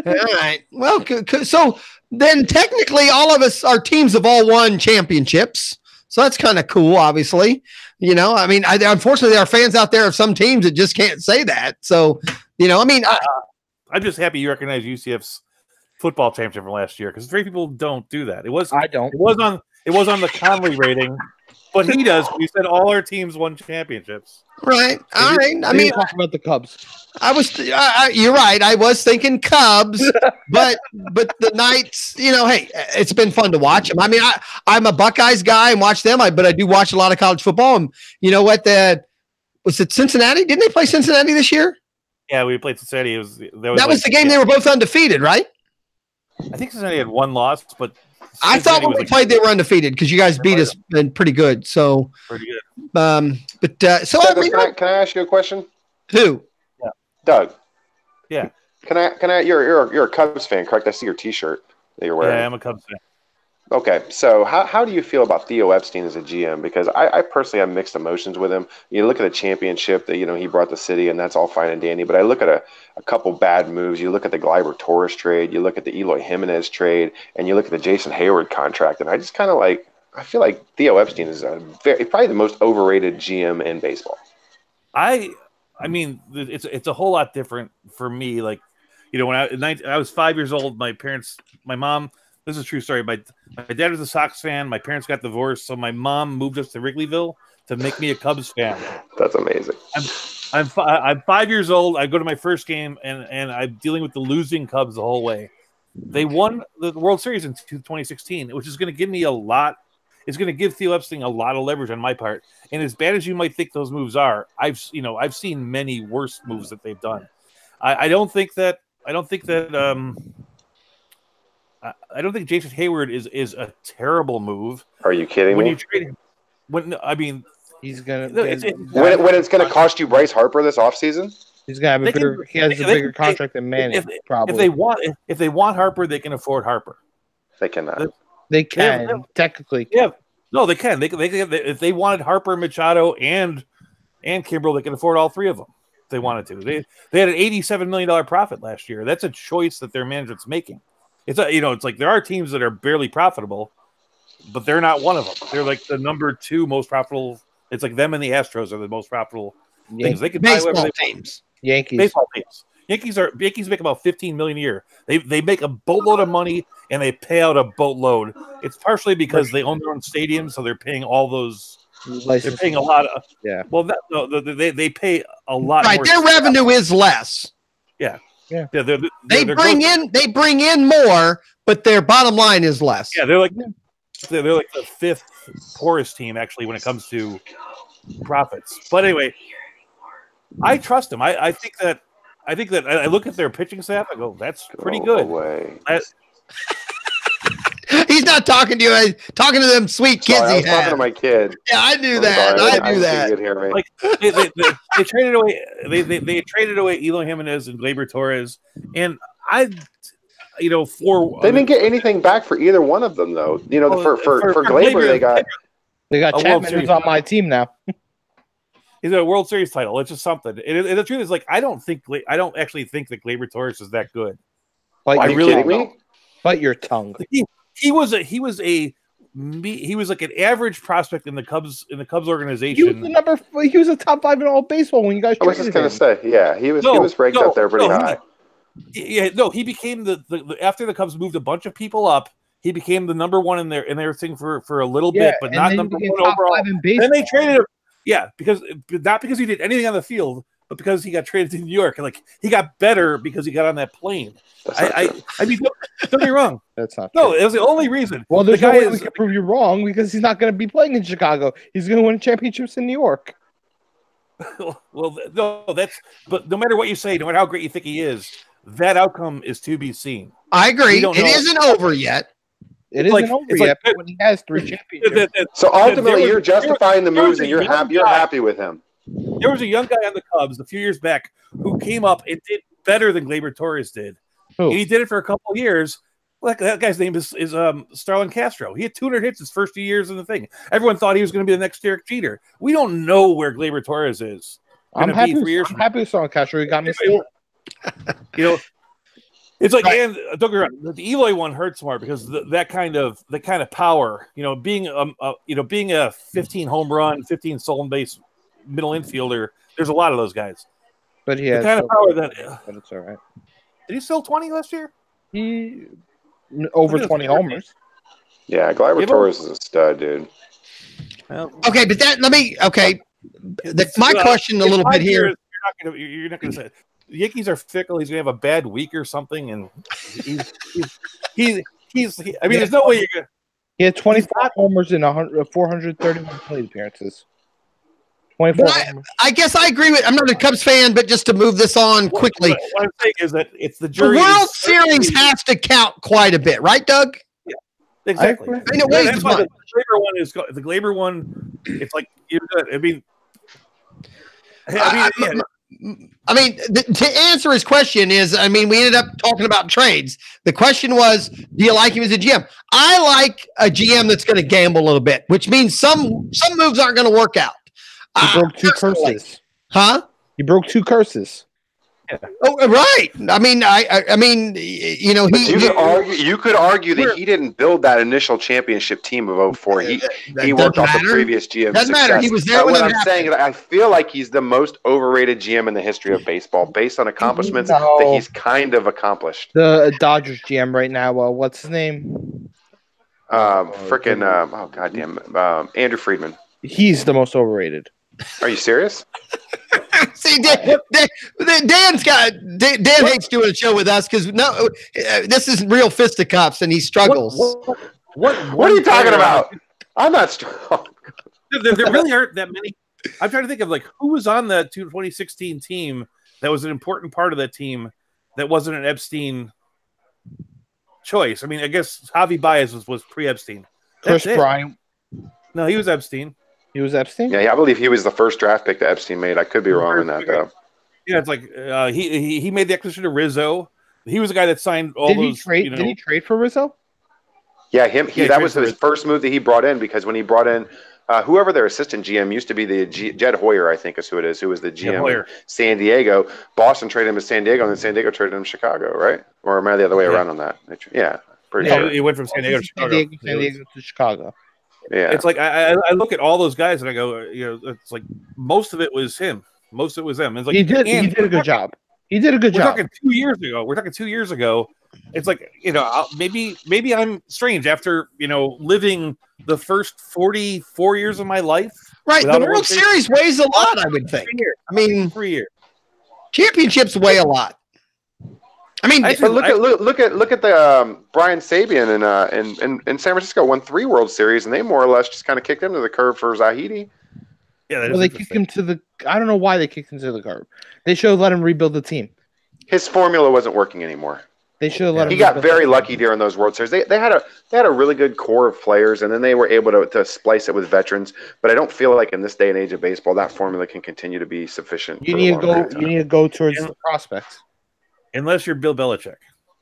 All right. Well, so then technically all of us, our teams have all won championships. So that's kind of cool, obviously. You know, I mean, unfortunately, there are fans out there of some teams that just can't say that. So, you know, I mean, I'm just happy you recognize UCF's football championship from last year because very people don't do that. I don't. It was on the Conley rating, but he does. We said all our teams won championships. Right. All right. I mean, talk about the Cubs. You're right. I was thinking Cubs, but the Knights. You know, hey, it's been fun to watch them. I mean, I'm a Buckeyes guy and watch them. But I do watch a lot of college football. And you know what? Was it Cincinnati? Didn't they play Cincinnati this year? Yeah, we played Cincinnati. That was the game they were both undefeated, right? I think Cincinnati had one loss, but I thought when we played they were undefeated because you guys beat us and pretty good. So pretty good. So I mean, can I ask you a question? Who? Yeah. Doug. Yeah. Can I? You're a Cubs fan, correct? I see your T-shirt that you're wearing. Yeah, I'm a Cubs fan. Okay, so how do you feel about Theo Epstein as a GM? Because I personally have mixed emotions with him. You look at the championship that he brought the city, and that's all fine and dandy. But I look at a couple bad moves. You look at the Gleyber Torres trade, you look at the Eloy Jimenez trade, and you look at the Jason Hayward contract. And I just kind of I feel like Theo Epstein is probably the most overrated GM in baseball. I mean, it's a whole lot different for me. Like, when I was 5 years old, my mom. This is a true story. My dad was a Sox fan. My parents got divorced, so my mom moved us to Wrigleyville to make me a Cubs fan. That's amazing. I'm 5 years old. I go to my first game, and I'm dealing with the losing Cubs the whole way. They won the World Series in 2016, which is going to give me a lot. It's going to give Theo Epstein a lot of leverage on my part. And as bad as you might think those moves are, I've seen many worse moves that they've done. I don't think Jason Hayward is a terrible move. Are you kidding me? You trade him, he's gonna when it's gonna cost you Bryce Harper this offseason? He's gonna have he has a bigger contract than Manning. Probably. If they want Harper, they can afford Harper. They cannot. They can technically. Yeah, no, they can. They if they wanted Harper, Machado, and Kimbrel, they can afford all three of them. If they wanted to. They had an $87 million profit last year. That's a choice that their management's making. It's like there are teams that are barely profitable, but they're not one of them. They're like the number two most profitable. It's like them and the Astros are the most profitable things. They can buy whatever teams. Baseball teams. Yankees make about $15 million a year. They make a boatload of money and they pay out a boatload. It's partially because they own their own stadiums, so they're paying all those. They're paying a lot of they pay a lot. Right, more their revenue is less. Yeah. Yeah. They bring in more, but their bottom line is less. Yeah, they're like the fifth poorest team actually when it comes to profits. But anyway, I trust them. I think that I look at their pitching staff. I go, that's pretty good. He's not talking to you. He's talking to them sweet kids. I was talking to my kid. Yeah, I knew that. I knew that. Like they traded away. They traded away Eloy Jimenez and Gleyber Torres, and they didn't get anything back for either one of them though. For Gleyber, they got Chapman, who's on my team now. He's a World Series title. It's just something. And the truth is, I don't actually think that Gleyber Torres is that good. Are you kidding me? Bite your tongue. He was like an average prospect in the Cubs organization. He was a top 5 in all baseball when you guys. I was just gonna say, yeah, he was ranked up there pretty high. He became the after the Cubs moved a bunch of people up. He became the number one in their thing for a little bit, but not number one overall. Then they traded him. Yeah, because he did anything on the field, but because he got traded to New York. And like he got better because he got on that plane. I mean, don't get me wrong. That's not No, true. it was the only reason. Well, there's the no guy way we can prove you wrong because he's not going to be playing in Chicago. He's going to win championships in New York. Well, no, but no matter what you say, no matter how great you think he is, that outcome is to be seen. I agree. It isn't over yet. It isn't over yet, but when he has 3 championships. So ultimately, you're justifying the moves, and you're happy with him. There was a young guy on the Cubs a few years back who came up and did better than Gleyber Torres did. And he did it for a couple of years. Like that guy's name is Starlin Castro. He had 200 hits his first few years in the thing. Everyone thought he was going to be the next Derek Jeter. We don't know where Gleyber Torres is. I'm happy with Starlin Castro. He got me. It's like, and don't get me wrong, the Eloy one hurts more because that kind of power, being a 15 home run, 15 stolen base middle infielder. There's a lot of those guys. But he has the kind of power that. But it's all right. Did he sell 20 last year? He over 20 homers. Yeah, Gleyber Torres is a stud, dude. Well, okay, but my question a little bit here. You're not going to say it. The Yankees are fickle. He's going to have a bad week or something, and he's. I mean, there's no way you're going. He had 24 homers in 431 plate appearances. 24. I guess I agree with. I'm not a Cubs fan, but just to move this on quickly, what I'm saying is that it's the jury. The World Series has to count quite a bit, right, Doug? Yeah, exactly. That's why the Gleyber one is the Gleyber one. It's like I mean, to answer his question is, we ended up talking about trades. The question was, do you like him as a GM? I like a GM that's going to gamble a little bit, which means some moves aren't going to work out. He broke 2 curses. Huh? He broke 2 curses. Yeah. Oh, right. You could argue that he didn't build that initial championship team of 04. He worked off the previous GM. Doesn't matter. He was there when I'm saying is I feel like he's the most overrated GM in the history of baseball, based on accomplishments that he's kind of accomplished. The Dodgers GM right now. What's his name? Andrew Friedman. He's the most overrated. Are you serious? See, Dan hates doing a show with us because this is real fisticuffs and he struggles. What are you talking about? I'm not strong. There really aren't that many. I'm trying to think of who was on the 2016 team that was an important part of that team that wasn't an Epstein choice. I mean, I guess Javi Baez was pre-Epstein. Chris Bryant. No, he was Epstein. He was Epstein? Yeah, I believe he was the first draft pick that Epstein made. I could be wrong on that, though. Yeah, it's like he made the acquisition of Rizzo. He was the guy that signed all those. Did he trade for Rizzo? Yeah, that was his first move that he brought in, because when he brought in whoever their assistant GM used to be, Jed Hoyer, I think is who it is, who was the GM in San Diego. Boston traded him to San Diego, and then San Diego traded him to Chicago, right? Or am I the other way around on that? Yeah, pretty sure. He went from San Diego to Chicago. San Diego to Chicago. Yeah, it's like I look at all those guys and I go, it's like most of it was him. Most of it was them. It's like he did a good job. He did a good job. We're talking 2 years ago. It's like, maybe I'm strange after, living the first 44 years of my life. Right. The World Series weighs a lot, I would think. 3 years. Championships weigh a lot. But look at the Brian Sabian in San Francisco won 3 World Series, and they more or less just kind of kicked him to the curb for Zahidi. Yeah, they kicked him to the. I don't know why they kicked him to the curb. They should have let him rebuild the team. His formula wasn't working anymore. They should have let him. He got very lucky during those World Series. They had a really good core of players, and then they were able to splice it with veterans. But I don't feel like in this day and age of baseball that formula can continue to be sufficient. You need to go towards the prospects. Unless you're Bill Belichick.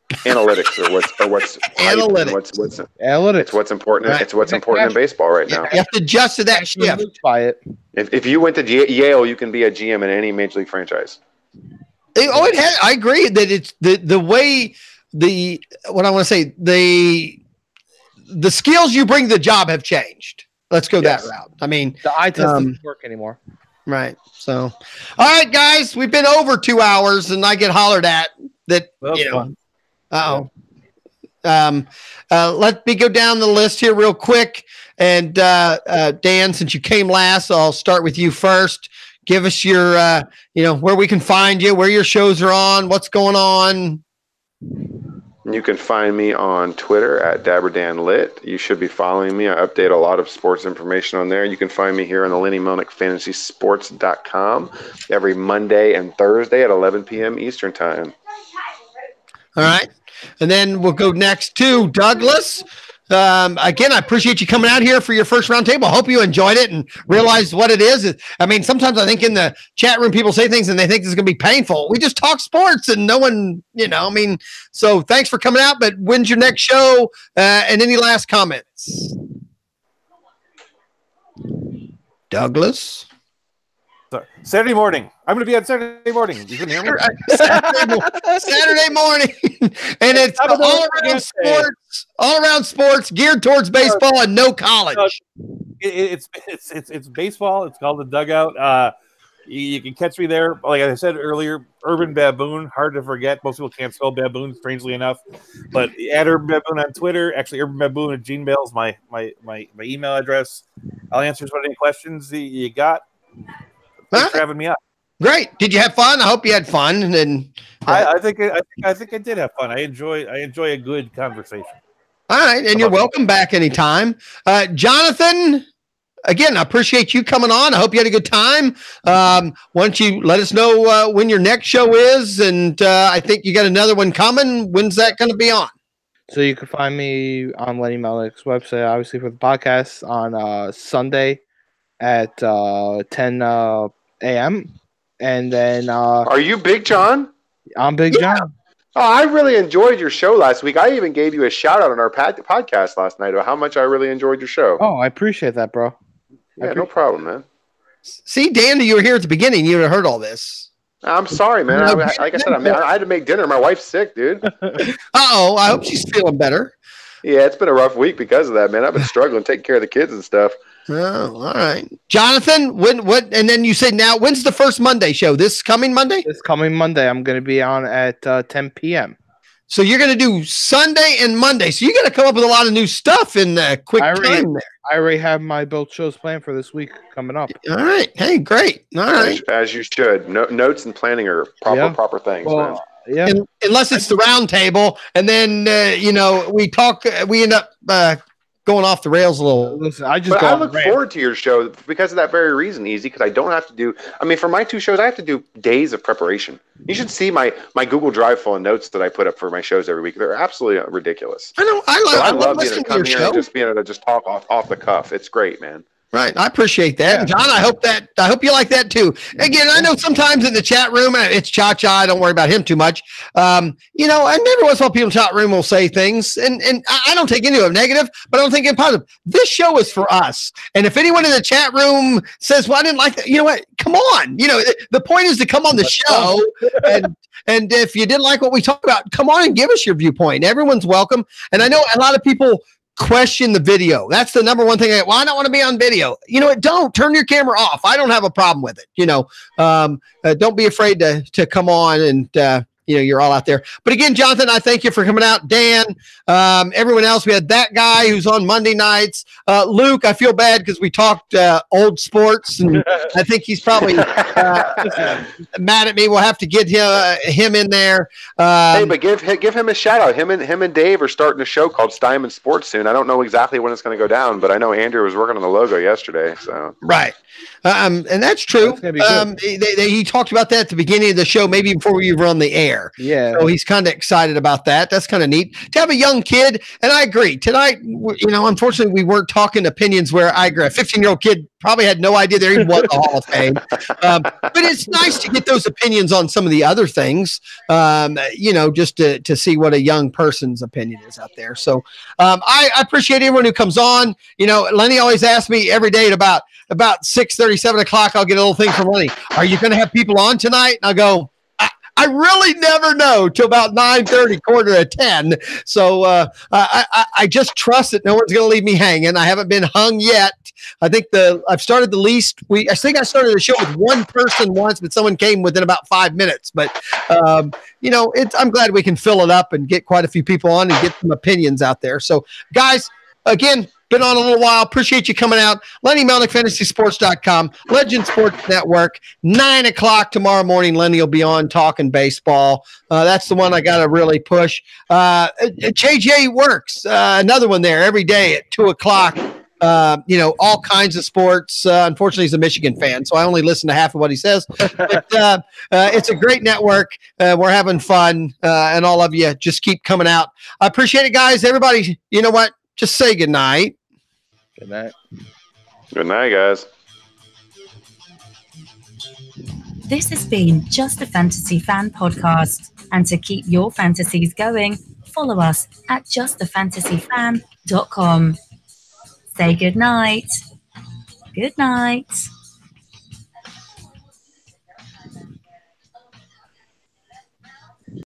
Analytics or what's analytics. Analytics. It's what's important. Right. It's what's important in baseball right now. You have to adjust to that shift. By it. If you went to Yale, you can be a GM in any major league franchise. I agree that it's the way the skills you bring to the job have changed. Let's go that route. I mean, the eye test doesn't work anymore. Right. So, all right, guys, we've been over 2 hours, and I get hollered at that. Let me go down the list here real quick. And Dan, since you came last, I'll start with you first. give us your, where we can find you, where your shows are on, what's going on. You can find me on Twitter at DabberDanLit. You should be following me. I update a lot of sports information on there. You can find me here on the Lenny Melnick FantasySports.com every Monday and Thursday at 11 p.m. Eastern Time. All right. And then we'll go next to Douglas. Again, I appreciate you coming out here for your first round table. I hope you enjoyed it and realized what it is. I mean, sometimes I think in the chat room, people say things and they think this is going to be painful. We just talk sports and no one, so thanks for coming out, but when's your next show? And any last comments? Douglas? Saturday morning. I'm going to be on Saturday morning. You can hear me? Saturday morning. And it's all around sports, geared towards baseball and no college. It's baseball. It's called the Dugout. You can catch me there. Like I said earlier, Urban Baboon, hard to forget. Most people can't spell baboon, strangely enough. But at Urban Baboon on Twitter, actually Urban Baboon at Gmail is my email address. I'll answer any questions you got. Thanks for having me up. Great. Did you have fun? I hope you had fun. And I think I did have fun. I enjoy a good conversation. All right, and you're welcome back anytime. Jonathan, again, I appreciate you coming on. I hope you had a good time. Why don't you let us know when your next show is? And I think you got another one coming. When's that going to be on? So you can find me on Lenny Melnick's website, obviously, for the podcast on Sunday at 10 a.m. And then are you Big John? I'm Big John. Oh, I really enjoyed your show last week. I even gave you a shout out on our podcast last night about how much I really enjoyed your show. Oh, I appreciate that, bro. Yeah, no problem, man. See, Dan, you were here at the beginning. You would have heard all this. I'm sorry, man. Like I said, I had to make dinner. My wife's sick, dude. Uh-oh. I hope she's feeling better. Yeah, it's been a rough week because of that, man. I've been struggling taking care of the kids and stuff. Oh, all right. Jonathan, and then you said now, when's the first Monday show? This coming Monday? This coming Monday. I'm going to be on at 10 p.m. So you're going to do Sunday and Monday. So you got to come up with a lot of new stuff in quick time there. I already have my built shows planned for this week coming up. All right. Hey, great. All right. As you should. Notes and planning are proper things, man. Yeah. Unless it's the round table, and then we end up going off the rails a little. Listen, I look forward to your show because of that very reason, Easy, because I don't have to do. I mean, for my two shows, I have to do days of preparation. You should see my Google Drive full of notes that I put up for my shows every week. They're absolutely ridiculous. I know. I love being able to come here and just being able to just talk off the cuff. It's great, man. Right. I appreciate that. Yeah. John, I hope you like that too. Again, I know sometimes in the chat room, it's Cha-Cha. I don't worry about him too much. And every once in a while people in the chat room will say things, and I don't take any of them negative, but I don't think it's positive. This show is for us. And if anyone in the chat room says, well, I didn't like that, you know what? Come on. The point is to come on the show. And if you didn't like what we talked about, come on and give us your viewpoint. Everyone's welcome. And I know a lot of people question the video. That's the number one thing. I don't want to be on video. You know what? Don't turn your camera off. I don't have a problem with it. Don't be afraid to come on and, you're all out there. But again, Jonathan, I thank you for coming out. Dan, everyone else, we had that guy who's on Monday nights. Luke, I feel bad because we talked old sports, and I think he's probably mad at me. We'll have to get him in there. Hey, but give him a shout out. Him and Dave are starting a show called Steinman Sports soon. I don't know exactly when it's going to go down, but I know Andrew was working on the logo yesterday. So right. And that's true. That's he talked about that at the beginning of the show, maybe before we were on the air. Yeah. So he's kind of excited about that. That's kind of neat to have a young kid. And I agree. Tonight, unfortunately, we weren't talking opinions where I agree. A 15-year-old kid probably had no idea there even was the Hall of Fame. But it's nice to get those opinions on some of the other things, just to see what a young person's opinion is out there. So I appreciate everyone who comes on. Lenny always asks me every day at about 6:30, 7 o'clock, I'll get a little thing from Lenny. Are you going to have people on tonight? And I'll go, I really never know till about 9:30, 9:45. So I just trust that no one's going to leave me hanging. I haven't been hung yet. I think I've started the least. I think I started the show with one person once, but someone came within about 5 minutes. But I'm glad we can fill it up and get quite a few people on and get some opinions out there. So guys, again, Been on a little while. Appreciate you coming out. Lenny Melnick, FantasySports.com, Legend Sports Network. 9 o'clock tomorrow morning. Lenny will be on talking baseball. That's the one I got to really push. JJ Works, another one there every day at 2 o'clock. All kinds of sports. Unfortunately, he's a Michigan fan, so I only listen to half of what he says. But it's a great network. We're having fun, and all of you just keep coming out. I appreciate it, guys. Everybody, you know what? Just say good night. Good night. Good night, guys. This has been Just a Fantasy Fan podcast. And to keep your fantasies going, follow us at justafantasyfan.com. Say good night. Good night.